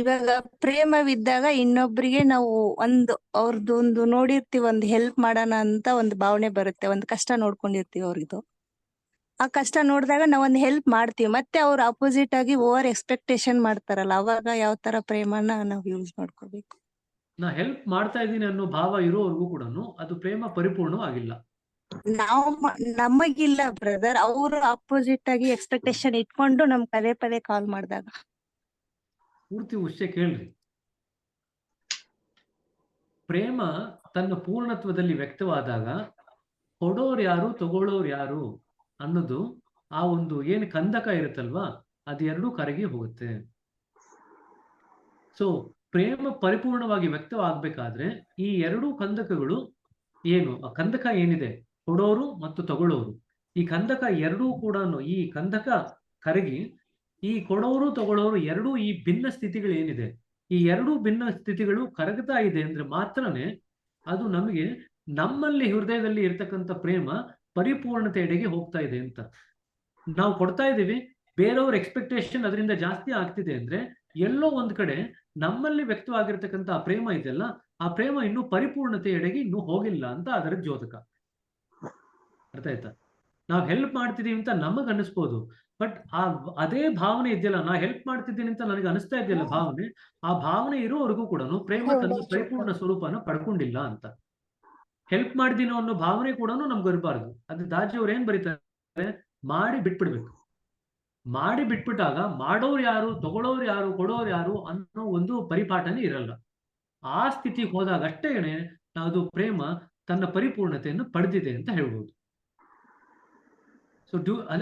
ಇವಾಗ ಪ್ರೇಮವಿದ್ದಾಗ ಇನ್ನೊಬ್ರಿಗೆ ನಾವು ಅವ್ರದ್ದೊಂದು ನೋಡಿರ್ತೀವಿ, ಒಂದು ಹೆಲ್ಪ್ ಮಾಡೋಣ ಅಂತ ಒಂದು ಭಾವನೆ ಬರುತ್ತೆ, ಒಂದು ಕಷ್ಟ ನೋಡ್ಕೊಂಡಿರ್ತೀವಿ ಅವ್ರದ್ದು. ಆ ಕಷ್ಟ ನೋಡಿದಾಗ ನಾವೊಂದು ಹೆಲ್ಪ್ ಮಾಡ್ತೀವಿ, ಮತ್ತೆ ಅವ್ರು ಅಪೋಸಿಟ್ ಆಗಿ ಓವರ್ ಎಕ್ಸ್ಪೆಕ್ಟೇಷನ್ ಮಾಡ್ತಾರಲ್ಲ, ಅವಾಗ ಯಾವ ತರ ಪ್ರೇಮನ ನಾವು ಯೂಸ್ ಮಾಡ್ಕೋಬೇಕು? ನಾ ಹೆಲ್ಪ್ ಮಾಡ್ತಾ ಇದ್ದೀನಿ ಅನ್ನೋ ಭಾವ ಇರೋವರೆಗೂ ಕೂಡ ಅದು ಪ್ರೇಮ ಪರಿಪೂರ್ಣವಾಗಿಲ್ಲ. ನಮಗಿಲ್ಲ ಬ್ರದರ್, ಅವರು ಅಪೋಸಿಟ್ ಆಗಿ ಎಕ್ಸ್ಪೆಕ್ಟೇಷನ್ ಇಟ್ಕೊಂಡು ನಮ್ ಪದೇ ಪದೇ ಕಾಲ್ ಮಾಡಿದಾಗ. ಪೂರ್ತಿ ವಿಷಯ ಕೇಳ್ರಿ. ಪ್ರೇಮ ತನ್ನ ಪೂರ್ಣತ್ವದಲ್ಲಿ ವ್ಯಕ್ತವಾದಾಗ ಕೊಡೋರು ಯಾರು ತಗೊಳ್ಳೋರು ಯಾರು ಅನ್ನೋದು ಆ ಒಂದು ಏನು ಕಂದಕ ಇರುತ್ತಲ್ವಾ ಅದೆರಡೂ ಕರಗಿ ಹೋಗುತ್ತೆ. ಸೊ ಪ್ರೇಮ ಪರಿಪೂರ್ಣವಾಗಿ ವ್ಯಕ್ತವಾಗಬೇಕಾದ್ರೆ ಈ ಎರಡೂ ಕಂದಕಗಳು ಏನು, ಆ ಕಂದಕ ಏನಿದೆ ಕೊಡೋರು ಮತ್ತು ತಗೊಳ್ಳೋರು, ಈ ಕಂದಕ ಎರಡೂ ಕೂಡ ಈ ಕಂದಕ ಕರಗಿ ಈ ಕೊಡೋರು ತಗೊಳ್ಳೋರು ಎರಡೂ ಈ ಭಿನ್ನ ಸ್ಥಿತಿಗಳು ಏನಿದೆ ಈ ಎರಡೂ ಭಿನ್ನ ಸ್ಥಿತಿಗಳು ಕರಗ್ತಾ ಇದೆ ಅಂದ್ರೆ ಮಾತ್ರನೇ ಅದು ನಮಗೆ ನಮ್ಮಲ್ಲಿ ಹೃದಯದಲ್ಲಿ ಇರ್ತಕ್ಕಂಥ ಪ್ರೇಮ ಪರಿಪೂರ್ಣತೆಯೆಡೆಗೆ ಹೋಗ್ತಾ ಇದೆ ಅಂತ. ನಾವು ಕೊಡ್ತಾ ಇದ್ದೀವಿ, ಬೇರೆಯವ್ರ ಎಕ್ಸ್ಪೆಕ್ಟೇಷನ್ ಅದರಿಂದ ಜಾಸ್ತಿ ಆಗ್ತಿದೆ ಅಂದ್ರೆ ಎಲ್ಲೋ ಒಂದ್ ಕಡೆ ನಮ್ಮಲ್ಲಿ ವ್ಯಕ್ತವಾಗಿರ್ತಕ್ಕಂಥ ಆ ಪ್ರೇಮ ಇದೆಯಲ್ಲ, ಆ ಪ್ರೇಮ ಇನ್ನೂ ಪರಿಪೂರ್ಣತೆಯೆಡೆಗೆ ಇನ್ನೂ ಹೋಗಿಲ್ಲ ಅಂತ ಅದರ ದ್ಯೋತಕ. ಅರ್ಥ ಆಯ್ತಾ? ನಾವು ಹೆಲ್ಪ್ ಮಾಡ್ತಿದೀವಿ ಅಂತ ನಮಗ್ ಅನಿಸ್ಬೋದು, ಬಟ್ ಅದೇ ಭಾವನೆ ಇದೆಯಲ್ಲ, ನಾ ಹೆಲ್ಪ್ ಮಾಡ್ತಿದ್ದೀನಿ ಅಂತ ನನಗೆ ಅನಿಸ್ತಾ ಇದೆಯಲ್ಲ ಭಾವನೆ, ಆ ಭಾವನೆ ಇರೋವರೆಗೂ ಕೂಡ ಪ್ರೇಮ ತನ್ನ ಪರಿಪೂರ್ಣ ಸ್ವರೂಪನ ಪಡ್ಕೊಂಡಿಲ್ಲ ಅಂತ. ಹೆಲ್ಪ್ ಮಾಡಿದೀನೋ ಅನ್ನೋ ಭಾವನೆ ಕೂಡ ನಮ್ಗೆ ಇರಬಾರ್ದು. ಅದು ದಾಜಿಯವ್ರು ಏನ್ ಬರೀತಾರೆ, ಮಾಡಿ ಬಿಟ್ಬಿಡ್ಬೇಕು. ಮಾಡಿ ಬಿಟ್ಬಿಟ್ಟಾಗ ಮಾಡೋರು ಯಾರು ತಗೊಳ್ಳೋರು ಯಾರು ಕೊಡೋರು ಯಾರು ಅನ್ನೋ ಒಂದು ಪರಿಪಾಠನೇ ಇರಲ್ಲ. ಆ ಸ್ಥಿತಿಗೆ ಹೋದಾಗ ಅಷ್ಟೇನೆ ಅದು ಪ್ರೇಮ ತನ್ನ ಪರಿಪೂರ್ಣತೆಯನ್ನು ಪಡೆದಿದೆ ಅಂತ ಹೇಳ್ಬೋದು. ಸೊ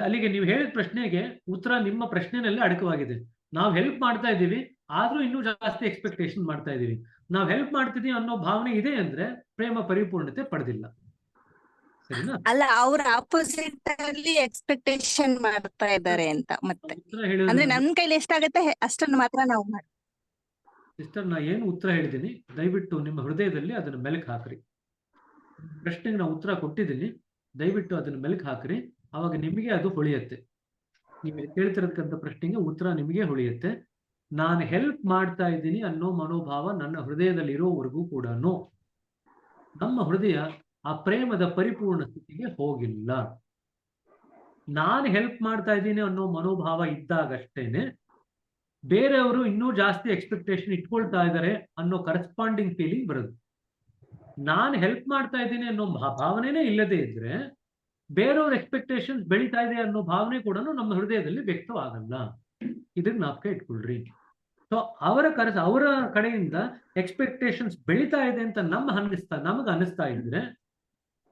ಅಲ್ಲಿಗೆ ನೀವು ಹೇಳಿದ ಪ್ರಶ್ನೆಗೆ ಉತ್ತರ ನಿಮ್ಮ ಪ್ರಶ್ನೆನಲ್ಲೇ ಅಡಕವಾಗಿದೆ. ನಾವು ಹೆಲ್ಪ್ ಮಾಡ್ತಾ ಇದ್ದೀವಿ, ಆದ್ರೂ ಇನ್ನೂ ಜಾಸ್ತಿ ಎಕ್ಸ್ಪೆಕ್ಟೇಷನ್ ಮಾಡ್ತಾ ಇದೀವಿ. ನಾವು ಹೆಲ್ಪ್ ಮಾಡ್ತಿದೀವಿ ಅನ್ನೋ ಭಾವನೆ ಇದೆ ಅಂದ್ರೆ ಪ್ರೇಮ ಪರಿಪೂರ್ಣತೆ ಪಡೆದಿಲ್ಲ. ಸರಿನಾ? ಅಲ್ಲ, ಅವ್ರ ಆಪೋಸಿಟ್ ಅಲ್ಲಿ ಎಕ್ಸ್ಪೆಕ್ಟೇಷನ್ ಮಾಡ್ತಾ ಇದ್ದಾರೆ ಅಂತ. ಮತ್ತೆ ಉತ್ತರ ಅಂದ್ರೆ ಹೇಳಿದ್ರೆ ನನ್ ಕೈಲಿ ಎಷ್ಟಾಗತ್ತೆ ಅಷ್ಟನ್ನು ಮಾತ್ರ ನಾವು ಮಾಡಿ. ಸಿಸ್ಟರ್, ನಾ ಏನು ಉತ್ತರ ಹೇಳಿದ್ದೀನಿ ದಯವಿಟ್ಟು ನಿಮ್ಮ ಹೃದಯದಲ್ಲಿ ಅದನ್ನ ಮೆಲುಕು ಹಾಕ್ರಿ. ಪ್ರಶ್ನೆಗೆ ನಾವು ಉತ್ತರ ಕೊಟ್ಟಿದ್ದೀನಿ, ದಯವಿಟ್ಟು ಅದನ್ನ ಮೆಲುಕು ಹಾಕ್ರಿ. ಅವಾಗ ನಿಮಗೆ ಅದು ಹೊಳೆಯುತ್ತೆ. ನೀವು ಕೇಳ್ತಿರತಕ್ಕಂಥ ಪ್ರಶ್ನೆಗೆ ಉತ್ತರ ನಿಮಗೆ ಹೊಳೆಯುತ್ತೆ. ನಾನು ಹೆಲ್ಪ್ ಮಾಡ್ತಾ ಇದ್ದೀನಿ ಅನ್ನೋ ಮನೋಭಾವ ನನ್ನ ಹೃದಯದಲ್ಲಿ ಇರೋವರೆಗೂ ಕೂಡ ನಮ್ಮ ಹೃದಯ ಆ ಪ್ರೇಮದ ಪರಿಪೂರ್ಣ ಸ್ಥಿತಿಗೆ ಹೋಗಿಲ್ಲ. ನಾನು ಹೆಲ್ಪ್ ಮಾಡ್ತಾ ಇದ್ದೀನಿ ಅನ್ನೋ ಮನೋಭಾವ ಇದ್ದಾಗಷ್ಟೇನೆ ಬೇರೆಯವರು ಇನ್ನೂ ಜಾಸ್ತಿ ಎಕ್ಸ್ಪೆಕ್ಟೇಷನ್ ಇಟ್ಕೊಳ್ತಾ ಇದ್ದಾರೆ ಅನ್ನೋ ಕರೆಸ್ಪಾಂಡಿಂಗ್ ಫೀಲಿಂಗ್ ಬರುತ್ತೆ. ನಾನು ಹೆಲ್ಪ್ ಮಾಡ್ತಾ ಇದ್ದೀನಿ ಅನ್ನೋ ಭಾವನೆನೇ ಇಲ್ಲದೆ ಇದ್ರೆ ಬೇರೆಯವ್ರ ಎಕ್ಸ್ಪೆಕ್ಟೇಷನ್ ಬೆಳೀತಾ ಇದೆ ಅನ್ನೋ ಭಾವನೆ ಕೂಡ ನಮ್ಮ ಹೃದಯದಲ್ಲಿ ವ್ಯಕ್ತವಾಗಲ್ಲ. ಇದನ್ನ ಜ್ಞಾಪಕ ಇಟ್ಕೊಳ್ರಿ. ಸೊ ಅವರ ಕಡೆಯಿಂದ ಎಕ್ಸ್ಪೆಕ್ಟೇಷನ್ಸ್ ಬೆಳೀತಾ ಇದೆ ಅಂತ ನಮಗೆ ಅನಿಸ್ತಾ ಇದ್ರೆ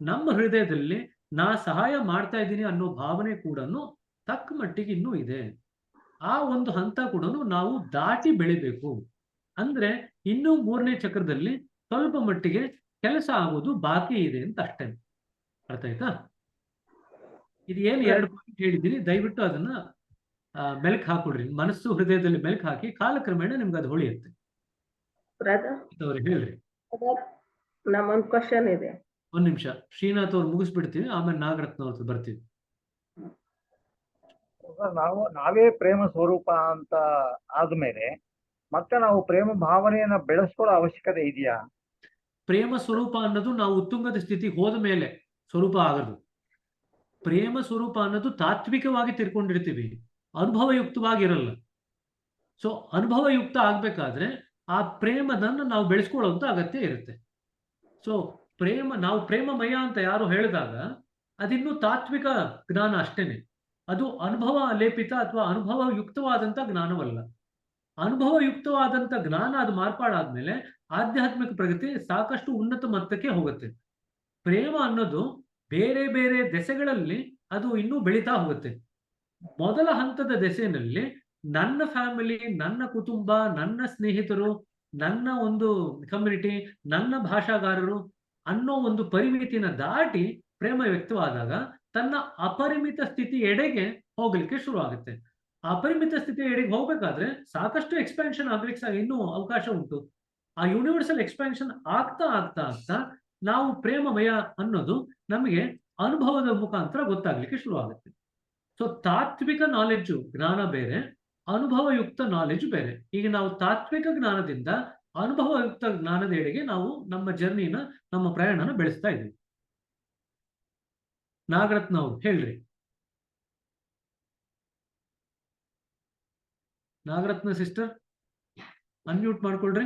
ನಮ್ಮ ಹೃದಯದಲ್ಲಿ ನಾ ಸಹಾಯ ಮಾಡ್ತಾ ಇದ್ದೀನಿ ಅನ್ನೋ ಭಾವನೆ ಕೂಡ ತಕ್ಕ ಮಟ್ಟಿಗೆ ಇನ್ನೂ ಇದೆ. ಆ ಒಂದು ಹಂತ ಕೂಡ ನಾವು ದಾಟಿ ಬೆಳಿಬೇಕು. ಅಂದ್ರೆ ಇನ್ನೂ 3ನೇ ಚಕ್ರದಲ್ಲಿ ಸ್ವಲ್ಪ ಮಟ್ಟಿಗೆ ಕೆಲಸ ಆಗೋದು ಬಾಕಿ ಇದೆ ಅಂತ ಅಷ್ಟೇ. ಅರ್ಥ ಆಯ್ತಾ? ಇದು ಏನು 2 ಪಾಯಿಂಟ್ ಹೇಳಿದ್ದೀನಿ, ದಯವಿಟ್ಟು ಅದನ್ನ ಮೆಲುಕು ಹಾಕೊಡ್ರಿ. ಮನಸ್ಸು ಹೃದಯದಲ್ಲಿ ಮೆಲುಕು ಹಾಕಿ ಕಾಲಕ್ರಮೇಣ ನಿಮ್ಗೆ ಅದು ಹೊಳೆಯುತ್ತೆ. ಹೇಳ್ರಿ. ನಮ್ಮೊಂದು ಕ್ವಶನ್ ಇದೆ. ಒಂದ್ ನಿಮಿಷ, ಶ್ರೀನಾಥ್ ಅವ್ರು ಮುಗಿಸ್ಬಿಡ್ತೀವಿ, ಆಮೇಲೆ ನಾಗರತ್ನ ಅವ್ರ ಬರ್ತೀವಿ. ನಾವೇ ಪ್ರೇಮ ಸ್ವರೂಪ ಅಂತ ಆದ್ಮೇಲೆ ಮತ್ತೆ ನಾವು ಪ್ರೇಮ ಭಾವನೆಯನ್ನ ಬೆಳೆಸ್ಕೊಳ್ಳೋ ಅವಶ್ಯಕತೆ ಇದೆಯಾ? ಪ್ರೇಮ ಸ್ವರೂಪ ಅನ್ನೋದು ನಾವು ಉತ್ತುಂಗದ ಸ್ಥಿತಿಗೆ ಹೋದ ಮೇಲೆ ಸ್ವರೂಪ ಆಗದು. ಪ್ರೇಮ ಸ್ವರೂಪ ಅನ್ನೋದು ತಾತ್ವಿಕವಾಗಿ ತಿಳ್ಕೊಂಡಿರ್ತೀವಿ, ಅನುಭವಯುಕ್ತವಾಗಿರಲ್ಲ. ಸೊ ಅನುಭವಯುಕ್ತ ಆಗ್ಬೇಕಾದ್ರೆ ಆ ಪ್ರೇಮದನ್ನು ನಾವು ಬೆಳೆಸ್ಕೊಳ್ಳುವಂತ ಅಗತ್ಯ ಇರುತ್ತೆ. ಸೊ ನಾವು ಪ್ರೇಮಮಯ ಅಂತ ಯಾರು ಹೇಳಿದಾಗ ಅದಿನ್ನೂ ತಾತ್ವಿಕ ಜ್ಞಾನ ಅಷ್ಟೇನೆ, ಅದು ಅನುಭವ ಲೇಪಿತ ಅಥವಾ ಅನುಭವಯುಕ್ತವಾದಂಥ ಜ್ಞಾನವಲ್ಲ. ಅನುಭವಯುಕ್ತವಾದಂಥ ಜ್ಞಾನ ಅದು ಮಾರ್ಪಾಡಾದ್ಮೇಲೆ ಆಧ್ಯಾತ್ಮಿಕ ಪ್ರಗತಿ ಸಾಕಷ್ಟು ಉನ್ನತ ಮಟ್ಟಕ್ಕೆ ಹೋಗುತ್ತೆ. ಪ್ರೇಮ ಅನ್ನೋದು ಬೇರೆ ಬೇರೆ ದೆಸೆಗಳಲ್ಲಿ ಅದು ಇನ್ನೂ ಬೆಳೀತಾ ಹೋಗುತ್ತೆ. ಮೊದಲ ಹಂತದ ದೆಸೆಯಲ್ಲಿ ನನ್ನ ಫ್ಯಾಮಿಲಿ, ನನ್ನ ಕುಟುಂಬ, ನನ್ನ ಸ್ನೇಹಿತರು, ನನ್ನ ಒಂದು ಕಮ್ಯುನಿಟಿ, ನನ್ನ ಭಾಷಾಗಾರರು ಅನ್ನೋ ಒಂದು ಪರಿಮಿತಿನ ದಾಟಿ ಪ್ರೇಮ ವ್ಯಕ್ತವಾದಾಗ ತನ್ನ ಅಪರಿಮಿತ ಸ್ಥಿತಿ ಎಡೆಗೆ ಹೋಗ್ಲಿಕ್ಕೆ ಶುರು ಆಗುತ್ತೆ. ಅಪರಿಮಿತ ಸ್ಥಿತಿ ಎಡೆಗೆ ಹೋಗ್ಬೇಕಾದ್ರೆ ಸಾಕಷ್ಟು ಎಕ್ಸ್ಪ್ಯಾನ್ಷನ್ ಆಗ್ಲಿಕ್ಕೆ ಇನ್ನೂ ಅವಕಾಶ ಉಂಟು. ಆ ಯೂನಿವರ್ಸಲ್ ಎಕ್ಸ್ಪ್ಯಾನ್ಷನ್ ಆಗ್ತಾ ಆಗ್ತಾ ಆಗ್ತಾ ನಾವು ಪ್ರೇಮಮಯ ಅನ್ನೋದು ನಮಗೆ ಅನುಭವದ ಮುಖಾಂತರ ಗೊತ್ತಾಗ್ಲಿಕ್ಕೆ ಶುರು ಆಗುತ್ತೆ. ಸೊ ತಾತ್ವಿಕ ನಾಲೆಡ್ಜು ಜ್ಞಾನ ಬೇರೆ, ಅನುಭವಯುಕ್ತ ನಾಲೆಡ್ಜ್ ಬೇರೆ. ಈಗ ನಾವು ತಾತ್ವಿಕ ಜ್ಞಾನದಿಂದ ಅನುಭವಯುಕ್ತ ಜ್ಞಾನದ ಎಡೆಗೆ ನಾವು ನಮ್ಮ ಜರ್ನಿನ, ನಮ್ಮ ಪ್ರಯಾಣನ ಬೆಳೆಸ್ತಾ ಇದ್ದೀವಿ. ನಾಗರತ್ನ ಅವ್ರು ಹೇಳ್ರಿ. ನಾಗರತ್ನ ಸಿಸ್ಟರ್ ಅನ್ಮ್ಯೂಟ್ ಮಾಡ್ಕೊಳ್ರಿ.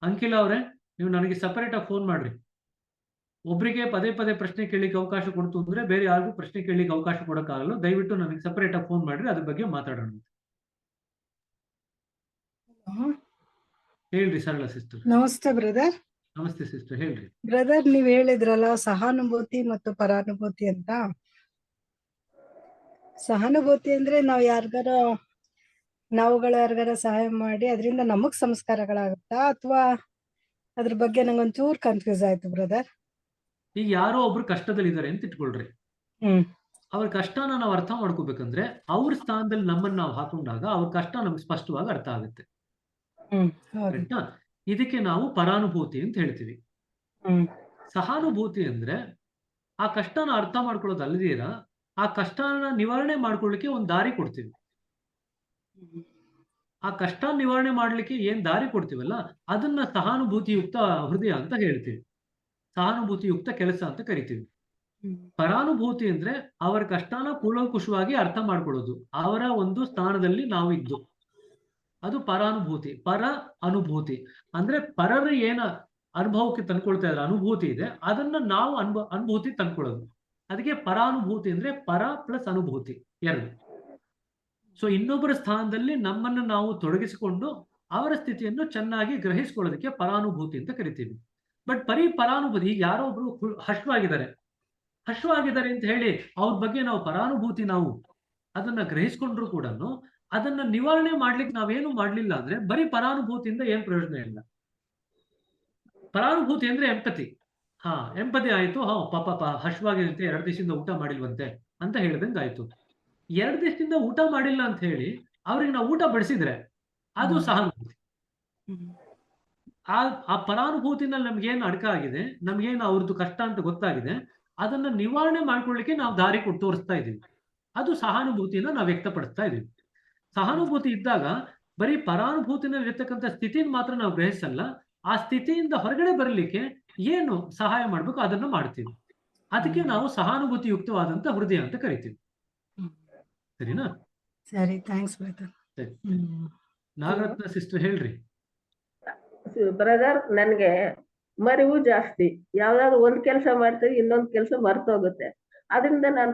ಅಂಕಿಲ ಅವರೇ, ನೀವು ನನಗೆ ಸಪರೇಟ್ ಆಗಿ ಫೋನ್ ಮಾಡ್ರಿ. ಒಬ್ಬರಿಗೆ ಪದೇ ಪದೇ ಪ್ರಶ್ನೆ ಕೇಳಲಿಕ್ಕೆ ಅವಕಾಶ ಕೊಡ್ತು ಅಂದ್ರೆ ಬೇರೆ ಯಾರಿಗೂ ಪ್ರಶ್ನೆ ಕೇಳಲಿಕ್ಕೆ ಅವಕಾಶ ಕೊಡೋಕ್ಕಾಗಲ್ಲ. ದಯವಿಟ್ಟು ನನಗೆ ಸಪರೇಟ್ ಆಗಿ ಫೋನ್ ಮಾಡ್ರಿ, ಅದ್ರ ಬಗ್ಗೆ ಮಾತಾಡೋಣ. ಹೇಳ್ರಿ ಸರಳ ಸಿಸ್ಟರ್. ನಮಸ್ತೆ ಬ್ರದರ್. ನಮಸ್ತೆ ಸಿಸ್ಟರ್, ಹೇಳ್ರಿ. ಬ್ರದರ್, ನೀವ್ ಹೇಳಿದ್ರಲ್ಲ ಸಹಾನುಭೂತಿ ಮತ್ತು ಪರಾನುಭೂತಿ ಅಂತ. ಸಹಾನುಭೂತಿ ಅಂದ್ರೆ ನಾವುಗಳು ಯಾರಿಗಾರ ಸಹಾಯ ಮಾಡಿ ಅದರಿಂದ ನಮಗ್ ಸಂಸ್ಕಾರಗಳಾಗುತ್ತಾ, ಅಥವಾ ಅದ್ರ ಬಗ್ಗೆ ನಂಗೊಂಚೂರ್ ಕನ್ಫ್ಯೂಸ್ ಆಯ್ತು ಬ್ರದರ್. ಈಗ ಯಾರೋ ಒಬ್ರು ಕಷ್ಟದಲ್ಲಿದ್ದಾರೆ ಅಂತ ಇಟ್ಕೊಳ್ರಿ. ಅವ್ರ ಕಷ್ಟನ ನಾವು ಅರ್ಥ ಮಾಡ್ಕೋಬೇಕಂದ್ರೆ ಅವ್ರ ಸ್ಥಾನದಲ್ಲಿ ನಮ್ಮನ್ನ ನಾವು ಹಾಕೊಂಡಾಗ ಅವ್ರ ಕಷ್ಟ ನಮ್ಗೆ ಸ್ಪಷ್ಟವಾಗಿ ಅರ್ಥ ಆಗುತ್ತೆ. ಕರೆಕ್ಟಾ? ಇದಕ್ಕೆ ನಾವು ಪರಾನುಭೂತಿ ಅಂತ ಹೇಳ್ತೀವಿ. ಸಹಾನುಭೂತಿ ಅಂದ್ರೆ ಆ ಕಷ್ಟನ ಅರ್ಥ ಮಾಡ್ಕೊಳ್ಳೋದು ಅಲ್ಲದೀರ ಆ ಕಷ್ಟನ ನಿವಾರಣೆ ಮಾಡ್ಕೊಳ್ಳಿಕ್ಕೆ ಒಂದು ದಾರಿ ಕೊಡ್ತೀವಿ. ಆ ಕಷ್ಟ ನಿವಾರಣೆ ಮಾಡ್ಲಿಕ್ಕೆ ಏನ್ ದಾರಿ ಕೊಡ್ತೀವಲ್ಲ ಅದನ್ನ ಸಹಾನುಭೂತಿಯುಕ್ತ ಹೃದಯ ಅಂತ ಹೇಳ್ತೀವಿ. ಸಹಾನುಭೂತಿಯುಕ್ತ ಕೆಲಸ ಅಂತ ಕರಿತೀವಿ. ಪರಾನುಭೂತಿ ಅಂದ್ರೆ ಅವರ ಕಷ್ಟನ ಕೂಲಂಕುಷವಾಗಿ ಅರ್ಥ ಮಾಡ್ಕೊಳ್ಳೋದು, ಅವರ ಒಂದು ಸ್ಥಾನದಲ್ಲಿ ನಾವು ಇದ್ದು, ಅದು ಪರಾನುಭೂತಿ. ಪರ ಅನುಭೂತಿ ಅಂದ್ರೆ ಪರರು ಏನ ಅನುಭವಕ್ಕೆ ತಂದ್ಕೊಳ್ತಾ ಇದ್ರೆ ಅನುಭೂತಿ ಇದೆ, ಅದನ್ನ ನಾವು ಅನುಭೂತಿ ತಂದ್ಕೊಳ್ಳೋದು. ಅದಕ್ಕೆ ಪರಾನುಭೂತಿ ಅಂದ್ರೆ ಪರ ಪ್ಲಸ್ ಅನುಭೂತಿ ಎರಡು. ಸೊ ಇನ್ನೊಬ್ಬರ ಸ್ಥಾನದಲ್ಲಿ ನಮ್ಮನ್ನ ನಾವು ತೊಡಗಿಸಿಕೊಂಡು ಅವರ ಸ್ಥಿತಿಯನ್ನು ಚೆನ್ನಾಗಿ ಗ್ರಹಿಸ್ಕೊಳ್ಳೋದಕ್ಕೆ ಪರಾನುಭೂತಿ ಅಂತ ಕರಿತೀವಿ. ಬಟ್ ಪರಾನುಭೂತಿ, ಈಗ ಯಾರೋ ಒಬ್ರು ಹಶ್ವಾಗಿದ್ದಾರೆ ಅಂತ ಹೇಳಿ ಅವ್ರ ಬಗ್ಗೆ ನಾವು ಪರಾನುಭೂತಿ ನಾವು ಅದನ್ನ ಗ್ರಹಿಸ್ಕೊಂಡ್ರು ಕೂಡ ಅದನ್ನ ನಿವಾರಣೆ ಮಾಡ್ಲಿಕ್ಕೆ ನಾವೇನು ಮಾಡ್ಲಿಲ್ಲ ಅಂದ್ರೆ ಬರೀ ಪರಾನುಭೂತಿಯಿಂದ ಏನ್ ಪ್ರಯೋಜನ ಇಲ್ಲ. ಪರಾನುಭೂತಿ ಅಂದ್ರೆ ಎಂಪತಿ. ಎಂಪತಿ ಆಯ್ತು, ಪಾಪ ಹಶ್ವಾಗಿರುತ್ತೆ, 2 ದಿವಸದಿಂದ ಊಟ ಮಾಡಿಲ್ವಂತೆ ಅಂತ ಹೇಳ್ದಂಗೆ ಆಯ್ತು. 2 ದಿವಸದಿಂದ ಊಟ ಮಾಡಿಲ್ಲ ಅಂತ ಹೇಳಿ ಅವ್ರಿಗೆ ನಾವು ಊಟ ಬಡಿಸಿದ್ರೆ ಅದು ಸಹಾನುಭೂತಿ. ಆ ಪರಾನುಭೂತಿನಲ್ಲಿ ನಮ್ಗೇನು ಅಡಕ ಆಗಿದೆ, ನಮ್ಗೇನು ಅವ್ರದ್ದು ಕಷ್ಟ ಅಂತ ಗೊತ್ತಾಗಿದೆ, ಅದನ್ನ ನಿವಾರಣೆ ಮಾಡ್ಕೊಳ್ಳಿಕ್ಕೆ ನಾವು ದಾರಿ ಕೊಟ್ಟು ತೋರಿಸ್ತಾ ಇದೀವಿ. ಅದು ಸಹಾನುಭೂತಿಯನ್ನ ನಾವು ವ್ಯಕ್ತಪಡಿಸ್ತಾ ಇದೀವಿ. ಸಹಾನುಭೂತಿ ಇದ್ದಾಗ ಬರೀ ಪರಾನುಭೂತಿನಲ್ಲಿ ಇರ್ತಕ್ಕಂಥ ಸ್ಥಿತಿನ ಮಾತ್ರ ನಾವು ಗ್ರಹಿಸಲ್ಲ, ಆ ಸ್ಥಿತಿಯಿಂದ ಹೊರಗಡೆ ಬರಲಿಕ್ಕೆ ಏನು ಸಹಾಯ ಮಾಡ್ಬೇಕು ಅದನ್ನ ಮಾಡ್ತೀವಿ. ಅದಕ್ಕೆ ನಾವು ಸಹಾನುಭೂತಿಯುಕ್ತವಾದಂತ ಹೃದಯ ಅಂತ ಕರಿತೀವಿ. ಸರಿನಾ? ಸರಿ, ಥ್ಯಾಂಕ್ಸ್ ಬ್ರದರ್. ನಾಗರತ್ನ ಸಿಸ್ಟರ್ ಹೇಳ್ರಿ. ಬ್ರದರ್, ನನ್ಗೆ ಮರಿವು ಜಾಸ್ತಿ. ಯಾವ್ದಾದ್ರು ಒಂದ್ ಕೆಲಸ ಮಾಡ್ತೀವಿ, ಇನ್ನೊಂದ್ ಕೆಲಸ ಮರ್ತೋಗುತ್ತೆ. ಅದರಿಂದ ನಾನು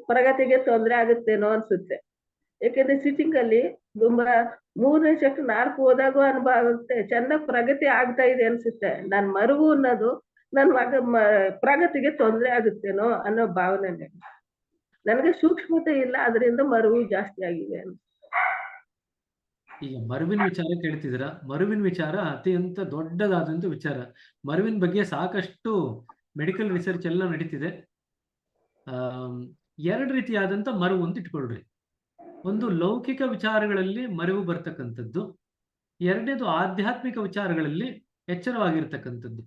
ಪ್ರಗತಿಗೆ ತೊಂದರೆ ಆಗುತ್ತೇನೋ ಅನ್ಸುತ್ತೆ. ಯಾಕೆಂದ್ರೆ ಸಿಟಿಂಗ್ ಅಲ್ಲಿ ತುಂಬಾ 3ನೇ ಶಿಫ್ಟ್ 4 ಹೋದಾಗೂ ಅನುಭವ ಆಗುತ್ತೆ, ಚೆನ್ನಾಗ್ ಪ್ರಗತಿ ಆಗ್ತಾ ಇದೆ ಅನ್ಸುತ್ತೆ. ನನ್ ಮರುವು ಅನ್ನೋದು ನನ್ ಪ್ರಗತಿಗೆ ತೊಂದರೆ ಆಗುತ್ತೇನೋ ಅನ್ನೋ ಭಾವನೆ ನನಗೆ. ಸೂಕ್ಷ್ಮತೆ ಇಲ್ಲ, ಅದರಿಂದ ಮರುವು ಜಾಸ್ತಿ ಆಗಿದೆ. ಈಗ ಮರುವಿನ ವಿಚಾರ ಕೇಳ್ತಿದ್ದೀರಾ. ಮರುವಿನ ವಿಚಾರ ಅತ್ಯಂತ ದೊಡ್ಡದಾದಂತ ವಿಚಾರ. ಮರುವಿನ ಬಗ್ಗೆ ಸಾಕಷ್ಟು ಮೆಡಿಕಲ್ ರಿಸರ್ಚ್ ಎಲ್ಲ ನಡೀತಿದೆ. 2 ರೀತಿಯಾದಂತ ಮರುವು ಅಂತ ಇಟ್ಕೊಳ್ರಿ. ಒಂದು ಲೌಕಿಕ ವಿಚಾರಗಳಲ್ಲಿ ಮರೆವು ಬರ್ತಕ್ಕಂಥದ್ದು, 2ನೇದು ಆಧ್ಯಾತ್ಮಿಕ ವಿಚಾರಗಳಲ್ಲಿ ಎಚ್ಚರವಾಗಿರ್ತಕ್ಕಂಥದ್ದು.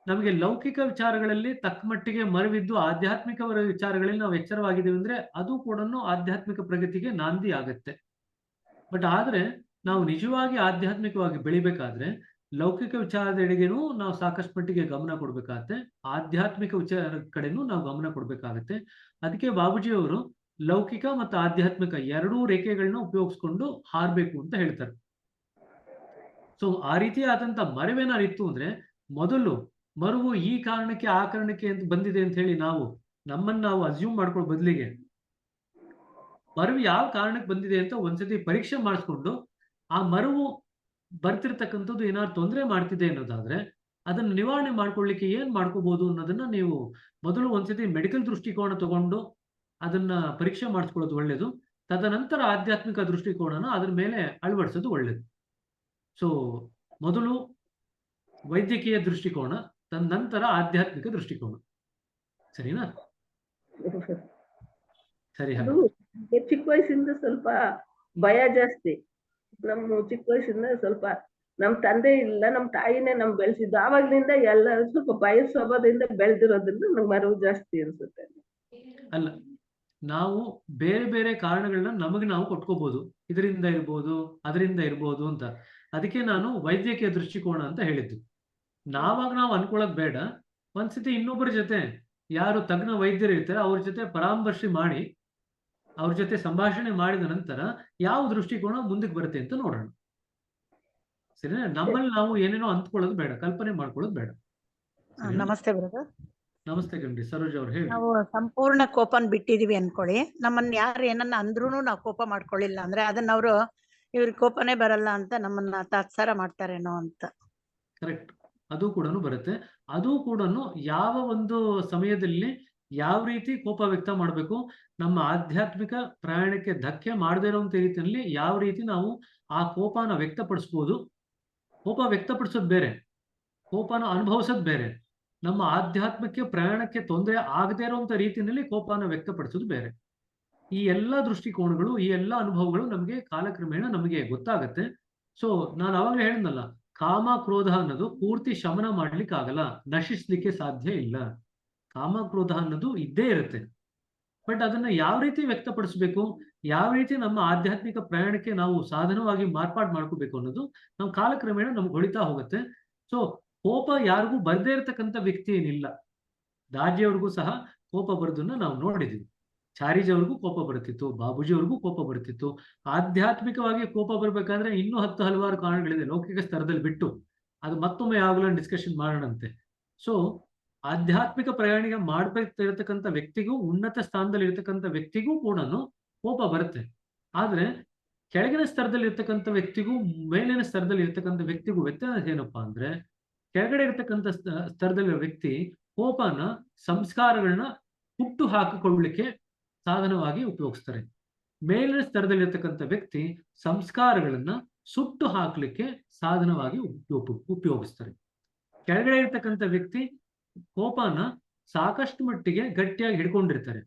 ನಮಗೆ ಲೌಕಿಕ ವಿಚಾರಗಳಲ್ಲಿ ತಕ್ಕ ಮಟ್ಟಿಗೆ ಮರೆವಿದ್ದು ಆಧ್ಯಾತ್ಮಿಕ ವಿಚಾರಗಳಲ್ಲಿ ನಾವು ಎಚ್ಚರವಾಗಿದ್ದೀವಿ ಅಂದ್ರೆ ಅದು ಕೂಡ ಆಧ್ಯಾತ್ಮಿಕ ಪ್ರಗತಿಗೆ ನಾಂದಿ ಆಗತ್ತೆ. ಬಟ್ ಆದ್ರೆ ನಾವು ನಿಜವಾಗಿ ಆಧ್ಯಾತ್ಮಿಕವಾಗಿ ಬೆಳಿಬೇಕಾದ್ರೆ ಲೌಕಿಕ ವಿಚಾರದೆಡೆಗೆನೂ ನಾವು ಸಾಕಷ್ಟು ಮಟ್ಟಿಗೆ ಗಮನ ಕೊಡ್ಬೇಕಾಗತ್ತೆ, ಆಧ್ಯಾತ್ಮಿಕ ವಿಚಾರ ಕಡೆನೂ ನಾವು ಗಮನ ಕೊಡ್ಬೇಕಾಗತ್ತೆ. ಅದಕ್ಕೆ ಬಾಬೂಜಿ ಅವರು ಲೌಕಿಕ ಮತ್ತು ಆಧ್ಯಾತ್ಮಿಕ 2 ರೇಖೆಗಳನ್ನ ಉಪಯೋಗಿಸ್ಕೊಂಡು ಹಾರಬೇಕು ಅಂತ ಹೇಳ್ತಾರೆ. ಸೊ ಆ ರೀತಿಯಾದಂತ ಮರವೇನಾರು ಇತ್ತು ಅಂದ್ರೆ ಮೊದಲು ಮರುವು ಈ ಕಾರಣಕ್ಕೆ ಆ ಕಾರಣಕ್ಕೆ ಅಂತ ಬಂದಿದೆ ಅಂತ ಹೇಳಿ ನಮ್ಮನ್ನು ನಾವು ಅಸ್ಯೂಮ್ ಮಾಡ್ಕೊಳ್ಳೋ ಬದಲಿಗೆ ಮರುವು ಯಾವ ಕಾರಣಕ್ಕೆ ಬಂದಿದೆ ಅಂತ ಒಂದ್ಸತಿ ಪರೀಕ್ಷೆ ಮಾಡಿಸ್ಕೊಂಡು ಆ ಮರುವು ಬರ್ತಿರ್ತಕ್ಕಂಥದ್ದು ಏನಾದ್ರು ತೊಂದರೆ ಮಾಡ್ತಿದೆ ಅನ್ನೋದಾದ್ರೆ ಅದನ್ನ ನಿವಾರಣೆ ಮಾಡ್ಕೊಳ್ಳಿಕ್ಕೆ ಏನ್ ಮಾಡ್ಕೋಬಹುದು ಅನ್ನೋದನ್ನ ನೀವು ಮೊದಲು ಒಂದ್ಸತಿ ಮೆಡಿಕಲ್ ದೃಷ್ಟಿಕೋನ ತಗೊಂಡು ಅದನ್ನ ಪರೀಕ್ಷೆ ಮಾಡಿಸ್ಕೊಳ್ಳೋದು ಒಳ್ಳೇದು. ತದನಂತರ ಆಧ್ಯಾತ್ಮಿಕ ದೃಷ್ಟಿಕೋನನ ಅದ್ರ ಮೇಲೆ ಅಳವಡಿಸೋದು ಒಳ್ಳೇದು. ಸೊ ಮೊದಲು ವೈದ್ಯಕೀಯ ದೃಷ್ಟಿಕೋನ, ತದನಂತರ ಆಧ್ಯಾತ್ಮಿಕ ದೃಷ್ಟಿಕೋನ. ಸರಿನಾ? ಸರಿ. ಚಿಕ್ಕ ವಯಸ್ಸಿಂದ ಸ್ವಲ್ಪ ಭಯ ಜಾಸ್ತಿ. ನಮ್ಮ ಚಿಕ್ಕ ವಯಸ್ಸಿಂದ ಸ್ವಲ್ಪ ನಮ್ ತಂದೆ ಇಲ್ಲ, ನಮ್ ತಾಯಿನೇ ನಮ್ ಬೆಳೆಸಿದ್ದು. ಆವಾಗ್ಲಿಂದ ಎಲ್ಲ ಸ್ವಲ್ಪ ಭಯ ಸ್ವಭಾವದಿಂದ ಬೆಳೆದಿರೋದ್ರಿಂದ ನಂಗೆ ಮರವು ಜಾಸ್ತಿ ಅನ್ಸುತ್ತೆ. ಅಲ್ಲ, ನಾವು ಬೇರೆ ಬೇರೆ ಕಾರಣಗಳನ್ನ ನಮಗೆ ನಾವು ಕೊಟ್ಕೋಬಹುದು, ಇದರಿಂದ ಇರ್ಬೋದು ಅದರಿಂದ ಇರ್ಬೋದು ಅಂತ. ಅದಕ್ಕೆ ನಾನು ವೈದ್ಯಕೀಯ ದೃಷ್ಟಿಕೋನ ಅಂತ ಹೇಳಿದ್ದು. ನಾವು ಅನ್ಕೊಳಕ್ ಬೇಡ. ಒಂದ್ಸತಿ ಇನ್ನೊಬ್ಬರ ಜೊತೆ ಯಾರು ತಜ್ಞ ವೈದ್ಯರು ಇರ್ತಾರೆ ಅವ್ರ ಜೊತೆ ಪರಾಮರ್ಶೆ ಮಾಡಿ ಅವ್ರ ಜೊತೆ ಸಂಭಾಷಣೆ ಮಾಡಿದ ನಂತರ ಯಾವ ದೃಷ್ಟಿಕೋನ ಮುಂದಕ್ಕೆ ಬರುತ್ತೆ ಅಂತ ನೋಡೋಣ. ಸರಿನಾ? ನಮ್ಮಲ್ಲಿ ನಾವು ಏನೇನೋ ಅಂದ್ಕೊಳ್ಳೋದು ಬೇಡ, ಕಲ್ಪನೆ ಮಾಡ್ಕೊಳ್ಳೋದು ಬೇಡ. ಸರಿನಾ? ನಮಸ್ತೆ ಬ್ರದರ್. ನಮಸ್ತೆ ಗಂಡಿ. ಸರೋಜ್ ಅವ್ರು ಹೇಳಿ. ನಾವು ಸಂಪೂರ್ಣ ಕೋಪನ್ ಬಿಟ್ಟಿದೀವಿ ಅನ್ಕೊಳ್ಳಿ, ನಮ್ಮನ್ನ ಯಾರು ಏನನ್ನ ಅಂದ್ರೂನು ನಾವು ಕೋಪ ಮಾಡ್ಕೊಳ್ಳಿಲ್ಲ ಅಂದ್ರೆ ಅದನ್ನ ಅವರು ಇವ್ರಿಗೆ ಕೋಪನೇ ಬರಲ್ಲ ಅಂತ ನಮ್ಮನ್ನ ತಾತ್ಸಾರ ಮಾಡ್ತಾರೇನೋ ಅಂತ. ಕರೆಕ್ಟ್, ಅದು ಕೂಡ ಬರುತ್ತೆ. ಅದು ಕೂಡ ಯಾವ ಒಂದು ಸಮಯದಲ್ಲಿ ಯಾವ ರೀತಿ ಕೋಪ ವ್ಯಕ್ತ ಮಾಡಬೇಕು, ನಮ್ಮ ಆಧ್ಯಾತ್ಮಿಕ ಪ್ರಯಾಣಕ್ಕೆ ಧಕ್ಕೆ ಮಾಡದೇ ಇರುವಂತ ರೀತಿಯಲ್ಲಿ ಯಾವ ರೀತಿ ನಾವು ಆ ಕೋಪನ ವ್ಯಕ್ತಪಡಿಸ್ಬೋದು. ಕೋಪ ವ್ಯಕ್ತಪಡಿಸೋದು ಬೇರೆ, ಕೋಪನ ಅನುಭವಿಸೋದು ಬೇರೆ. ನಮ್ಮ ಆಧ್ಯಾತ್ಮಕ್ಕೆ ಪ್ರಯಾಣಕ್ಕೆ ತೊಂದರೆ ಆಗದೇ ಇರುವಂತ ರೀತಿಯಲ್ಲಿ ಕೋಪನ ವ್ಯಕ್ತಪಡಿಸೋದು ಬೇರೆ. ಈ ಎಲ್ಲ ದೃಷ್ಟಿಕೋನಗಳು, ಈ ಎಲ್ಲ ಅನುಭವಗಳು ನಮಗೆ ಕಾಲಕ್ರಮೇಣ ನಮಗೆ ಗೊತ್ತಾಗತ್ತೆ. ಸೊ ನಾನು ಅವಾಗಲೇ ಹೇಳಿದ್ನಲ್ಲ, ಕಾಮ ಕ್ರೋಧ ಅನ್ನೋದು ಪೂರ್ತಿ ಶಮನ ಮಾಡ್ಲಿಕ್ಕೆ ಆಗಲ್ಲ, ನಶಿಸ್ಲಿಕ್ಕೆ ಸಾಧ್ಯ ಇಲ್ಲ. ಕಾಮ ಕ್ರೋಧ ಅನ್ನೋದು ಇದ್ದೇ ಇರುತ್ತೆ. ಬಟ್ ಅದನ್ನ ಯಾವ ರೀತಿ ವ್ಯಕ್ತಪಡಿಸ್ಬೇಕು, ಯಾವ ರೀತಿ ನಮ್ಮ ಆಧ್ಯಾತ್ಮಿಕ ಪ್ರಯಾಣಕ್ಕೆ ನಾವು ಸಾಧನವಾಗಿ ಮಾರ್ಪಾಡು ಮಾಡ್ಕೋಬೇಕು ಅನ್ನೋದು ನಮ್ಮ ಕಾಲಕ್ರಮೇಣ ನಮ್ಗೆ ಹೊಳಿತಾ ಹೋಗುತ್ತೆ. ಸೊ ಕೋಪ ಯಾರಿಗೂ ಬರ್ದೇ ಇರತಕ್ಕಂಥ ವ್ಯಕ್ತಿ ಏನಿಲ್ಲ. ದಾಜಿಯವ್ರಿಗೂ ಸಹ ಕೋಪ ಬರೋದನ್ನ ನಾವು ನೋಡಿದೀವಿ. ಚಾರೀಜ್ ಅವ್ರಿಗೂ ಕೋಪ ಬರ್ತಿತ್ತು, ಬಾಬೂಜಿ ಅವ್ರಿಗೂ ಕೋಪ ಬರ್ತಿತ್ತು. ಆಧ್ಯಾತ್ಮಿಕವಾಗಿ ಕೋಪ ಬರ್ಬೇಕಾದ್ರೆ ಇನ್ನೂ ಹಲವಾರು ಕಾರಣಗಳಿದೆ, ಲೌಕಿಕ ಸ್ತರದಲ್ಲಿ ಬಿಟ್ಟು. ಅದು ಮತ್ತೊಮ್ಮೆ ಯಾವಾಗಲೂ ಡಿಸ್ಕಷನ್ ಮಾಡೋಣಂತೆ. ಸೊ ಆಧ್ಯಾತ್ಮಿಕ ಪ್ರಯಾಣಿಗೆ ಮಾಡ್ಬೇಕಿರತಕ್ಕಂಥ ವ್ಯಕ್ತಿಗೂ, ಉನ್ನತ ಸ್ಥಾನದಲ್ಲಿ ಇರ್ತಕ್ಕಂಥ ವ್ಯಕ್ತಿಗೂ ಕೂಡ ಕೋಪ ಬರುತ್ತೆ. ಆದ್ರೆ ಕೆಳಗಿನ ಸ್ತರದಲ್ಲಿ ಇರ್ತಕ್ಕಂಥ ವ್ಯಕ್ತಿಗೂ ಮೇಲಿನ ಸ್ತರದಲ್ಲಿ ಇರ್ತಕ್ಕಂಥ ವ್ಯಕ್ತಿಗೂ ವ್ಯತ್ಯಾಸ ಏನಪ್ಪಾ ಅಂದ್ರೆ, ಕೆಳಗಡೆ ಇರ್ತಕ್ಕಂಥ ಸ್ತರದಲ್ಲಿರೋ ವ್ಯಕ್ತಿ ಕೋಪನ ಸಂಸ್ಕಾರಗಳನ್ನ ಹುಟ್ಟು ಹಾಕಿಕೊಳ್ಳಲಿಕ್ಕೆ ಸಾಧನವಾಗಿ ಉಪಯೋಗಿಸ್ತಾರೆ. ಮೇಲಿನ ಸ್ತರದಲ್ಲಿರ್ತಕ್ಕಂಥ ವ್ಯಕ್ತಿ ಸಂಸ್ಕಾರಗಳನ್ನ ಸುಟ್ಟು ಹಾಕ್ಲಿಕ್ಕೆ ಸಾಧನವಾಗಿ ಉಪಯೋಗಿಸ್ತಾರೆ. ಕೆಳಗಡೆ ಇರ್ತಕ್ಕಂಥ ವ್ಯಕ್ತಿ ಕೋಪನ ಸಾಕಷ್ಟು ಮಟ್ಟಿಗೆ ಗಟ್ಟಿಯಾಗಿ ಹಿಡ್ಕೊಂಡಿರ್ತಾರೆ.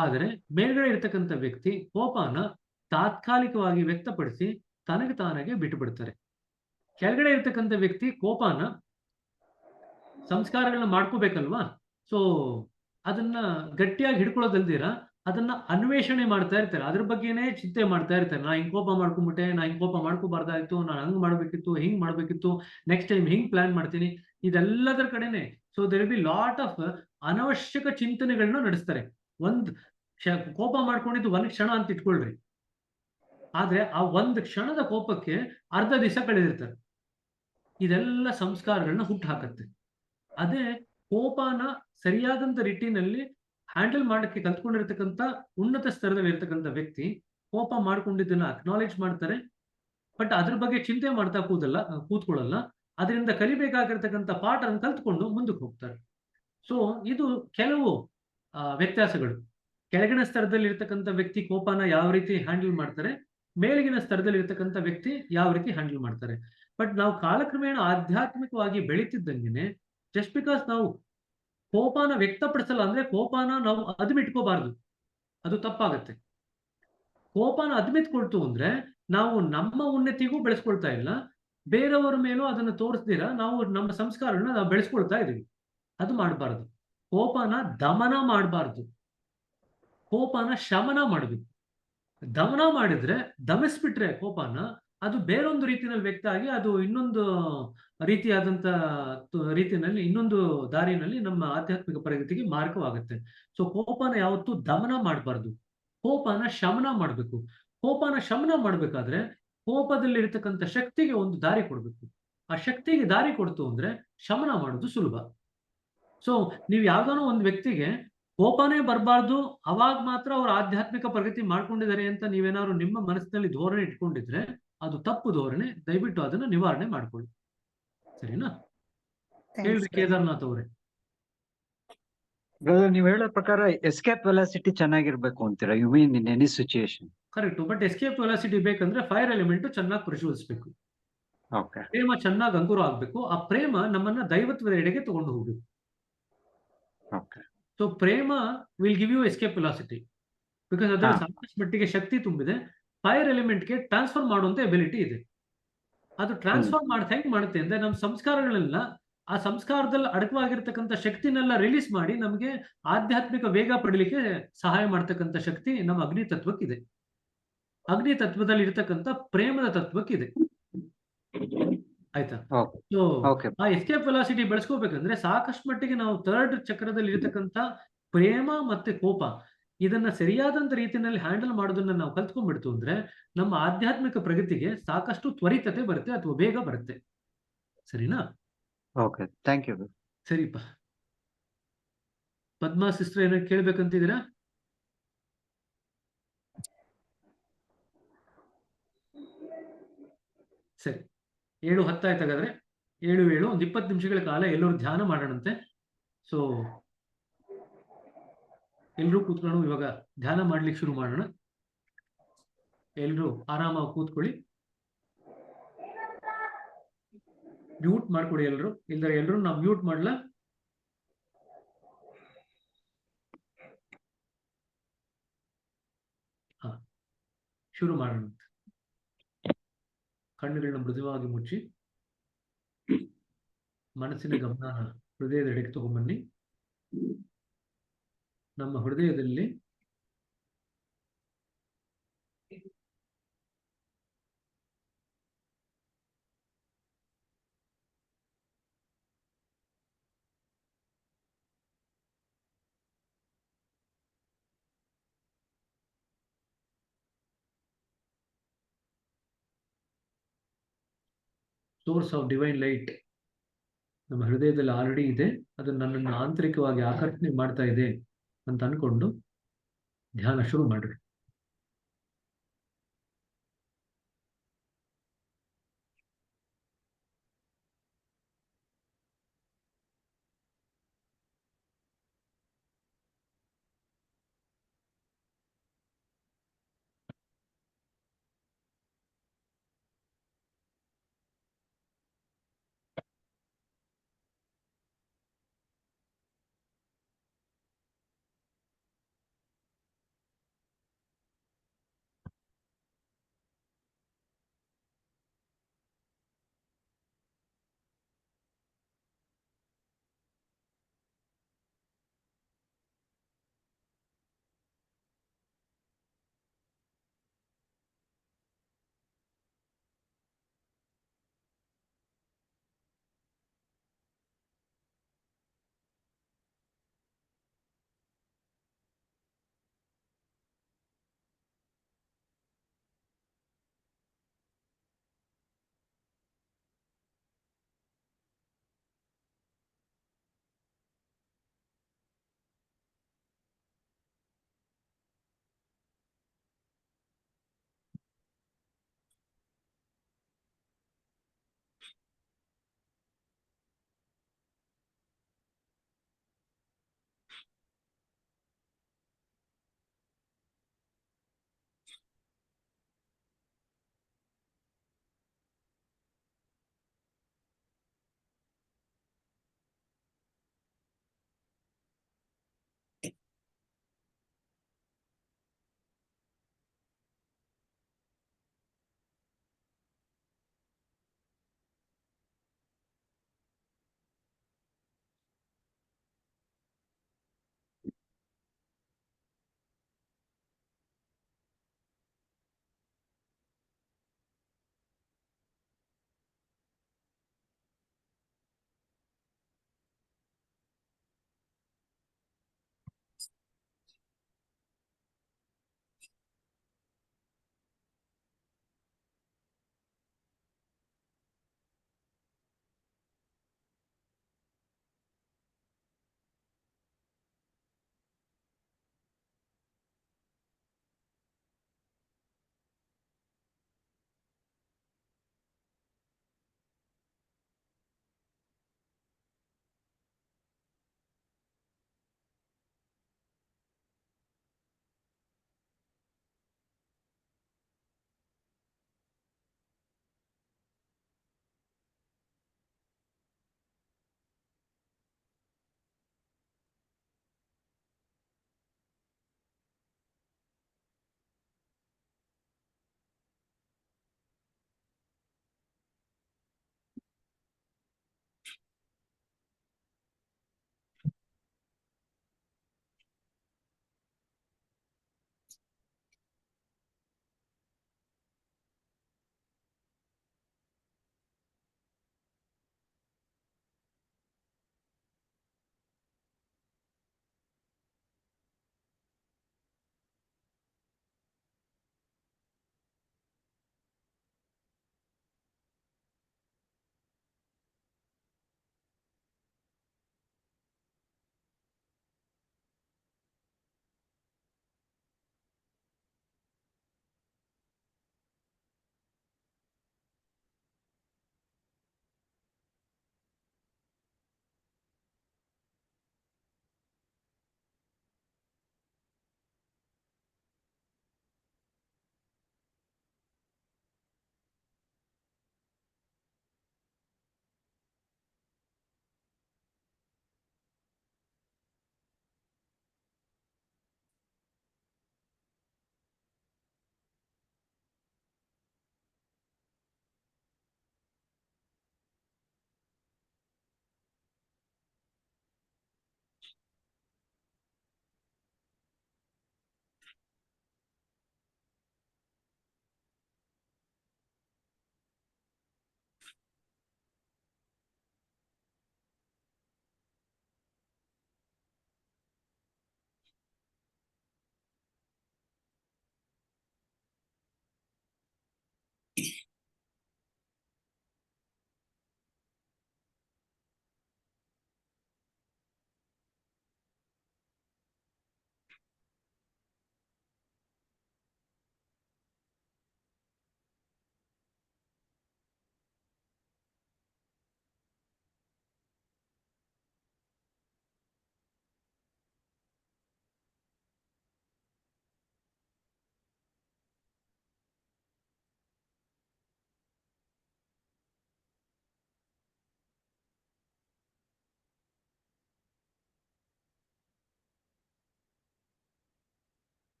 ಆದರೆ ಮೇಲ್ಗಡೆ ಇರ್ತಕ್ಕಂಥ ವ್ಯಕ್ತಿ ಕೋಪನ ತಾತ್ಕಾಲಿಕವಾಗಿ ವ್ಯಕ್ತಪಡಿಸಿ ತನಗೆ ತಾನಾಗೆ ಬಿಟ್ಟು ಬಿಡ್ತಾರೆ. ಕೆಳಗಡೆ ಇರ್ತಕ್ಕಂಥ ವ್ಯಕ್ತಿ ಕೋಪನ ಸಂಸ್ಕಾರಗಳನ್ನ ಮಾಡ್ಕೋಬೇಕಲ್ವಾ, ಸೊ ಅದನ್ನ ಗಟ್ಟಿಯಾಗಿ ಹಿಡ್ಕೊಳ್ಳೋದಲ್ದಿರ ಅದನ್ನ ಅನ್ವೇಷಣೆ ಮಾಡ್ತಾ ಇರ್ತಾರೆ. ಅದ್ರ ಬಗ್ಗೆನೇ ಚಿಂತೆ ಮಾಡ್ತಾ ಇರ್ತಾರೆ. ನಾ ಹಿಂಗ್ ಕೋಪ ಮಾಡ್ಕೊಂಡ್ಬಿಟ್ಟೆ, ನಾ ಹಿಂಗ್ ಕೋಪ ಮಾಡ್ಕೋಬಾರ್ದಾಯ್ತು, ನಾನು ಹಂಗ್ ಮಾಡ್ಬೇಕಿತ್ತು, ಹಿಂಗ್ ಮಾಡ್ಬೇಕಿತ್ತು, ನೆಕ್ಸ್ಟ್ ಟೈಮ್ ಹಿಂಗ್ ಪ್ಲಾನ್ ಮಾಡ್ತೀನಿ, ಇದೆಲ್ಲದರ ಕಡೆನೆ. So there be lot of ಅನವಶ್ಯಕ ಚಿಂತನೆಗಳನ್ನ ನಡೆಸ್ತಾರೆ. ಕೋಪ ಮಾಡ್ಕೊಂಡಿದ್ದು ಒಂದ್ ಕ್ಷಣ ಅಂತ ಇಟ್ಕೊಳ್ರಿ, ಆದ್ರೆ ಆ ಒಂದ್ ಕ್ಷಣದ ಕೋಪಕ್ಕೆ ಅರ್ಧ ದಿವಸ ಕಳೆದಿರ್ತಾರೆ. ಇದೆಲ್ಲ ಸಂಸ್ಕಾರಗಳನ್ನ ಹುಟ್ಟು ಹಾಕತ್ತೆ. ಅದೇ ಕೋಪನ ಸರಿಯಾದಂತ ರೀತಿನಲ್ಲಿ ಹ್ಯಾಂಡಲ್ ಮಾಡಕ್ಕೆ ಕಲ್ತ್ಕೊಂಡಿರ್ತಕ್ಕಂಥ ಉನ್ನತ ಸ್ತರದಲ್ಲಿ ಇರ್ತಕ್ಕಂಥ ವ್ಯಕ್ತಿ ಕೋಪ ಮಾಡ್ಕೊಂಡಿದ್ದನ್ನ ಅಕ್ನಾಲೇಜ್ ಮಾಡ್ತಾರೆ. ಬಟ್ ಅದ್ರ ಬಗ್ಗೆ ಚಿಂತೆ ಮಾಡ್ತಾ ಕೂತ್ಕೊಳ್ಳಲ್ಲ. ಅದರಿಂದ ಕಲಿಬೇಕಾಗಿರ್ತಕ್ಕಂಥ ಪಾಠವನ್ನು ಕಲ್ತ್ಕೊಂಡು ಮುಂದಕ್ಕೆ ಹೋಗ್ತಾರೆ. ಸೊ ಇದು ಕೆಲವು ವ್ಯತ್ಯಾಸಗಳು. ಕೆಳಗಿನ ಸ್ತರದಲ್ಲಿ ಇರ್ತಕ್ಕಂಥ ವ್ಯಕ್ತಿ ಕೋಪನ ಯಾವ ರೀತಿ ಹ್ಯಾಂಡಲ್ ಮಾಡ್ತಾರೆ, ಮೇಲಿನ ಸ್ತರದಲ್ಲಿ ಇರ್ತಕ್ಕಂಥ ವ್ಯಕ್ತಿ ಯಾವ ರೀತಿ ಹ್ಯಾಂಡಲ್ ಮಾಡ್ತಾರೆ. ಬಟ್ ನಾವು ಕಾಲಕ್ರಮೇಣ ಆಧ್ಯಾತ್ಮಿಕವಾಗಿ ಬೆಳೀತಿದ್ದಂಗೆನೆ ಜಸ್ಟ್ ಬಿಕಾಸ್ ನಾವು ಕೋಪನ ವ್ಯಕ್ತಪಡಿಸಲ್ಲ ಅಂದ್ರೆ ಕೋಪನ ನಾವು ಅದ್ಮಿಟ್ಕೋಬಾರ್ದು, ಅದು ತಪ್ಪಾಗತ್ತೆ. ಕೋಪನ ಅದ್ಮಿಟ್ಕೊಳ್ತು ಅಂದ್ರೆ ನಾವು ನಮ್ಮ ಉನ್ನತಿಗೂ ಬೆಳೆಸ್ಕೊಳ್ತಾ ಇಲ್ಲ, ಬೇರೆಯವರ ಮೇಲೂ ಅದನ್ನು ತೋರಿಸ್ದಿರ ನಾವು ನಮ್ಮ ಸಂಸ್ಕಾರಗಳನ್ನ ನಾವು ಬೆಳೆಸ್ಕೊಳ್ತಾ ಇದೀವಿ. ಅದು ಮಾಡಬಾರ್ದು. ಕೋಪನ ದಮನ ಮಾಡಬಾರ್ದು, ಕೋಪನ ಶಮನ ಮಾಡಬೇಕು. ದಮನ ಮಾಡಿದ್ರೆ, ದಮಿಸ್ಬಿಟ್ರೆ ಕೋಪನ, ಅದು ಬೇರೊಂದು ರೀತಿಯಲ್ಲಿ ವ್ಯಕ್ತ ಆಗಿ ಅದು ಇನ್ನೊಂದು ರೀತಿಯಾದಂತ ರೀತಿಯಲ್ಲಿ ಇನ್ನೊಂದು ದಾರಿನಲ್ಲಿ ನಮ್ಮ ಆಧ್ಯಾತ್ಮಿಕ ಪ್ರಗತಿಗೆ ಮಾರ್ಗವಾಗುತ್ತೆ. ಸೊ ಕೋಪನ ಯಾವತ್ತೂ ದಮನ ಮಾಡಬಾರ್ದು, ಕೋಪನ ಶಮನ ಮಾಡಬೇಕು. ಕೋಪನ ಶಮನ ಮಾಡ್ಬೇಕಾದ್ರೆ ಕೋಪದಲ್ಲಿ ಇರತಕ್ಕಂಥ ಶಕ್ತಿಗೆ ಒಂದು ದಾರಿ ಕೊಡ್ಬೇಕು. ಆ ಶಕ್ತಿಗೆ ದಾರಿ ಕೊಡ್ತು ಅಂದ್ರೆ ಶಮನ ಮಾಡೋದು ಸುಲಭ. ಸೊ ನೀವು ಯಾವ್ದಾನೋ ಒಂದು ವ್ಯಕ್ತಿಗೆ ಕೋಪನೇ ಬರಬಾರ್ದು, ಅವಾಗ ಮಾತ್ರ ಅವ್ರ ಆಧ್ಯಾತ್ಮಿಕ ಪ್ರಗತಿ ಮಾಡ್ಕೊಂಡಿದ್ದಾರೆ ಅಂತ ನೀವೇನಾದ್ರು ನಿಮ್ಮ ಮನಸ್ಸಿನಲ್ಲಿ ಧೋರಣೆ ಇಟ್ಕೊಂಡಿದ್ರೆ ಅದು ತಪ್ಪು ಧೋರಣೆ. ದಯವಿಟ್ಟು ಅದನ್ನ ನಿವಾರಣೆ ಮಾಡ್ಕೊಳ್ಳಿ, ಸರಿನಾ? ಹೇಳ್ರಿ ಕೇದಾರ್ನಾಥ್ ಅವರೇ. ಬ್ರದರ್, ನೀವು ಹೇಳೋ ಪ್ರಕಾರ ಎಸ್ಕೇಪ್ ವೆಲಾಸಿಟಿ ಚೆನ್ನಾಗಿರ್ಬೇಕು ಅಂತೀರಾ? You mean in any situation? Correct. But escape velocity ಬೇಕಂದ್ರೆ ಫೈರ್ ಎಲಿಮೆಂಟ್ ಚೆನ್ನಾಗಿ ಪ್ರಜ್ವಲಿಸಬೇಕು, ಓಕೆ. ಪ್ರೇಮ ಚೆನ್ನಾಗಿ ಅಂಕುರ ಆಗ್ಬೇಕು. ಆ ಪ್ರೇಮ ನಮ್ಮನ್ನ ದೈವತ್ವದ ಎಡೆಗೆ ತಗೊಂಡು ಹೋಗ್ಬೇಕು. Okay. So prema will give you escape velocity because ಅದರಲ್ಲಿ ಸಾಕಷ್ಟು ಮಟ್ಟಿಗೆ ಶಕ್ತಿ ತುಂಬಿದೆ. ಫೈರ್ ಎಲಿಮೆಂಟ್ಗೆ ಟ್ರಾನ್ಸ್ಫರ್ ಮಾಡುವಂತ ಎಬಿಲಿಟಿ ಇದೆ. ಅದು ಟ್ರಾನ್ಸ್ಫರ್ ಹೆಂಗ್ ಮಾಡುತ್ತೆ ಅಂದ್ರೆ ನಮ್ಮ ಸಂಸ್ಕಾರಗಳೆಲ್ಲ ಆ ಸಂಸ್ಕಾರದಲ್ಲಿ ಅಡಕವಾಗಿರ್ತಕ್ಕಂಥ ಶಕ್ತಿನೆಲ್ಲ ರಿಲೀಸ್ ಮಾಡಿ ನಮಗೆ ಆಧ್ಯಾತ್ಮಿಕ ವೇಗ ಪಡಲಿಕ್ಕೆ ಸಹಾಯ ಮಾಡ್ತಕ್ಕಂಥ ಶಕ್ತಿ ನಮ್ಮ ಅಗ್ನಿ ತತ್ವಕ್ಕಿದೆ. ಅಗ್ನಿ ತತ್ವದಲ್ಲಿ ಇರ್ತಕ್ಕಂಥ ಪ್ರೇಮದ ತತ್ವಕ್ಕಿದೆ, ಆಯ್ತಾ? ಸೊ ಆ ಎಸ್ಕೇಪ್ ವೆಲಾಸಿಟಿ ಬೆಳೆಸ್ಕೋಬೇಕಂದ್ರೆ ಸಾಕಷ್ಟು ಮಟ್ಟಿಗೆ ನಾವು ಥರ್ಡ್ ಚಕ್ರದಲ್ಲಿ ಇರತಕ್ಕಂಥ ಪ್ರೇಮ ಮತ್ತೆ ಕೋಪ ಇದನ್ನ ಸರಿಯಾದಂತ ರೀತಿಯಲ್ಲಿ ಹ್ಯಾಂಡಲ್ ಮಾಡೋದನ್ನ ನಾವು ಕಲ್ತ್ಕೊಂಡ್ಬಿಡ್ತು ಅಂದ್ರೆ ನಮ್ಮ ಆಧ್ಯಾತ್ಮಿಕ ಪ್ರಗತಿಗೆ ಸಾಕಷ್ಟು ತ್ವರಿತತೆ ಬರುತ್ತೆ ಅಥವಾ ಬೇಗ ಬರುತ್ತೆ. ಸರಿನಾ? Okay, thank you. ಸರಿಪ್ಪ. ಪದ್ಮಾ ಸಿಸ್ಟರ್ ಏನೋ ಕೇಳ್ಬೇಕಂತಿದ್ದೀರಾ? ಸರಿ, 7:10 ಆಯ್ತಾಗಾದ್ರೆ 7 ಒಂದು 20 ನಿಮಿಷಗಳ ಕಾಲ ಎಲ್ಲರೂ ಧ್ಯಾನ ಮಾಡೋಣಂತೆ. ಸೊ ಎಲ್ಲರೂ ಕೂತ್ಕೊಂಡು ಇವಾಗ ಧ್ಯಾನ ಮಾಡ್ಲಿಕ್ಕೆ ಶುರು ಮಾಡೋಣ. ಎಲ್ಲರೂ ಆರಾಮಾಗಿ ಕೂತ್ಕೊಳ್ಳಿ, ಮ್ಯೂಟ್ ಮಾಡ್ಕೊಡಿ ಎಲ್ಲರೂ, ಇಲ್ದರೆ ಎಲ್ಲರೂ ನಾವು ಮ್ಯೂಟ್ ಮಾಡ್ಲಾ? ಹಾ, ಶುರು ಮಾಡೋಣ. ಕಣ್ಣುಗಳನ್ನ ಮೃದುವಾಗಿ ಮುಚ್ಚಿ ಮನಸ್ಸಿನ ಗಮನ ಹೃದಯದೆಡೆಗೆ ತಗೊಂಡ್ಬನ್ನಿ. ನಮ್ಮ ಹೃದಯದಲ್ಲಿ ಸೋರ್ಸ್ ಆಫ್ ಡಿವೈನ್ ಲೈಟ್ ನಮ್ಮ ಹೃದಯದಲ್ಲಿ ಆಲ್ರೆಡಿ ಇದೆ, ಅದು ನನ್ನನ್ನು ಆಂತರಿಕವಾಗಿ ಆಕರ್ಷಣೆ ಮಾಡ್ತಾ ಇದೆ ಅಂತ ಅನ್ಕೊಂಡು ಧ್ಯಾನ ಶುರು ಮಾಡ್ರಿ.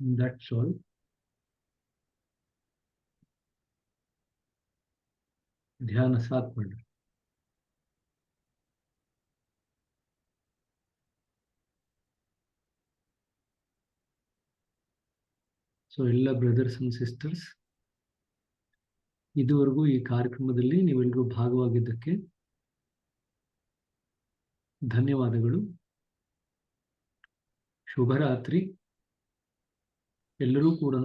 That's all. ಧ್ಯಾನ ಸಾಕು ಮಾಡ್ರಿ. ಸೊ ಎಲ್ಲ ಬ್ರದರ್ಸ್ ಅಂಡ್ ಸಿಸ್ಟರ್ಸ್, ಇದುವರೆಗೂ ಈ ಕಾರ್ಯಕ್ರಮದಲ್ಲಿ ನೀವೆಲ್ಲರೂ ಭಾಗವಾಗಿದ್ದಕ್ಕೆ ಧನ್ಯವಾದಗಳು. ಶುಭರಾತ್ರಿ. ಎಲ್ಲರೂ ಕೂಡ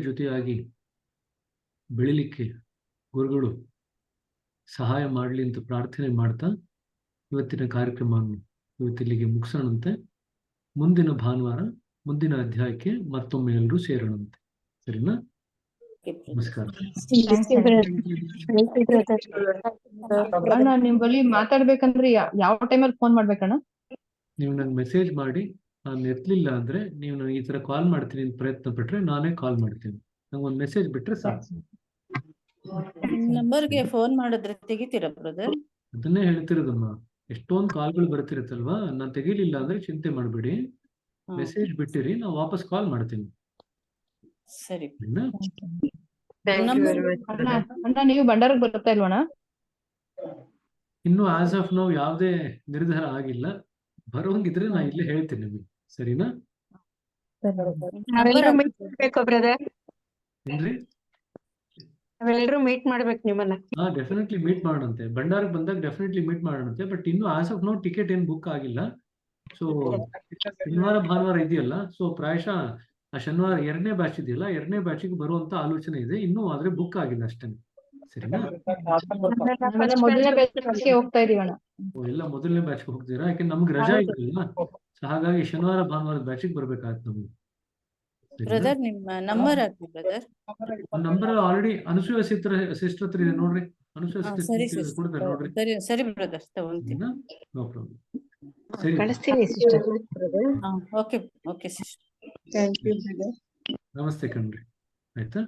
ಜೊತೆಯಾಗಿ ಬೆಳಿಲಿಕ್ಕೆ ಗುರುಗಳು ಸಹಾಯ ಮಾಡಲಿ ಅಂತ ಪ್ರಾರ್ಥನೆ ಮಾಡ್ತಾ ಇವತ್ತಿನ ಕಾರ್ಯಕ್ರಮವನ್ನು ಇವತ್ತಿಲ್ಲಿಗೆ ಮುಗಿಸೋಣಂತೆ. ಮುಂದಿನ ಭಾನುವಾರ ಮುಂದಿನ ಅಧ್ಯಾಯಕ್ಕೆ ಮತ್ತೊಮ್ಮೆ ಎಲ್ಲರೂ ಸೇರೋಣಂತೆ. ಸರಿನಾ? ನಮಸ್ಕಾರ. ಅಣ್ಣ ನಿಮ್ ಬಳಿ ಮಾತಾಡ್ಬೇಕಂದ್ರೆ ಯಾವ ಟೈಮಲ್ಲಿ ಫೋನ್ ಮಾಡ್ಬೇಕಣ್ಣ? ನೀವು ನಂಗೆ ಮೆಸೇಜ್ ಮಾಡಿ, ನಾನು ಎತ್ತಲಿಲ್ಲ ಅಂದ್ರೆ ನೀವು ನನಗೆ ಈ ತರ ಕಾಲ್ ಮಾಡ್ತೀನಿ ಅಂತ ಪ್ರಯತ್ನ ಪಟ್ರೆ ನಾನೇ ಕಾಲ್ ಮಾಡ್ತೀನಿ. ನಂಗೊಂದು ಮೆಸೇಜ್ ಬಿಟ್ರೆ ಸಾಕು. ನಂಬರ್ಗೆ ಫೋನ್ ಮಾಡಿದ್ರೆ ತೆಗಿತೀರಾ ಬ್ರದರ್? ಅದನ್ನೇ ಹೇಳ್ತಿರೋದಮ್ಮ, ಎಷ್ಟೊಂದು ಕಾಲ್ಗಳು ಬರ್ತಿರುತ್ತಲ್ವಾ, ನಾನು ತೆಗಿಲಿಲ್ಲ ಅಂದ್ರೆ ಚಿಂತೆ ಮಾಡಬೇಡಿ, ಮೆಸೇಜ್ ಬಿಟ್ಟಿರಿ, ನಾವು ವಾಪಸ್ ಕಾಲ್ ಮಾಡ್ತೀನಿ. ಸರಿ. ಅಣ್ಣ ನೀವು ಭಂಡಾರಕ್ಕೆ ಬರ್ತಾ ಇಲ್ವಣ್ಣ? ಇನ್ನು ಆಸ್ ಆಫ್ ನಾವು ಯಾವುದೇ ನಿರ್ಧಾರ ಆಗಿಲ್ಲ. ಬರೋಂಗಿದ್ರೆ ನಾ ಇಲ್ಲೇ ಹೇಳ್ತೀನಿ ನಿಮಗೆ. ಸರಿನಾ? ನಾವೆಲ್ಲರೂ ಮೀಟ್ ಮಾಡ್ಬೇಕು ಬ್ರದರ್. ಏನ್ರಿ? ನಾವೆಲ್ಲರೂ ಮೀಟ್ ಮಾಡ್ಬೇಕು ನಿಮ್ಮನ್ನ. Definitely meet ಮಾಡೋಣಂತೆ. ಭಂಡಾರಕ್ಕೆ ಬಂದಾಗ ಡೆಫಿನೆಟ್ಲಿ ಮೀಟ್ ಮಾಡೋಣಂತೆ. ಬಟ್ ಇನ್ನು ಆಸ್ ಆಫ್ ನಾವು ಟಿಕೆಟ್ ಏನು ಬುಕ್ ಆಗಿಲ್ಲ. ಸೊ ಶನಿವಾರ ಭಾನುವಾರ ಇದೆಯಲ್ಲ, ಸೊ ಪ್ರಾಯಶಃ ಆ ಶನಿವಾರ 2ನೇ ಬ್ಯಾಚ್ ಇದೆಯಲ್ಲ, 2ನೇ ಬ್ಯಾಚಿಗೆ ಬರುವಂತ ಆಲೋಚನೆ ಇದೆ. ಇನ್ನೂ ಆದ್ರೆ ಬುಕ್ ಆಗಿಲ್ಲ ಅಷ್ಟೇ. ಸರಿನಾ? ಮೊದಲನೇ ಬ್ಯಾಚ್ಗೆ ಹೋಗ್ತಾ ಇದೀವಣ್ಣ. ಎಲ್ಲ ಮೊದಲನೇ ಬ್ಯಾಚ್ಗೆ ಹೋಗ್ತೀರಾ? ಯಾಕೆ ನಮ್ಗೆ ರಜಾ ಇದೆಯಲ್ಲ, ಸೊ ಹಾಗಾಗಿ ಶನಿವಾರ ಭಾನುವಾರದ ಬ್ಯಾಚಿಗೆ ಬರ್ಬೇಕಾಗತ್ತೆ ನಮ್ಗೆ. ಬ್ರದರ್ ನಿಮ್ಮ ನಂಬರ್ ಹಾಕಿ brother. Number already Anusuya sister ಹತ್ರ ಇದೆ ನೋಡ್ರಿ. ಅನುಸೂಯ ಸರಿ ಸಿಸ್ಟರ್ ಕೊಡ್ತಾರೆ ನೋಡ್ರಿ. ಸರಿ ಸರಿ ಬ್ರದರ್, ತಗೊಂತೀನಿ. No problem. ಸರಿ, ಕಳಿಸ್ತೀನಿ sister. Okay okay sister. Thank you brother. ನಮಸ್ತೆ ಕಣ್ರಿ. ಆಯ್ತಾ?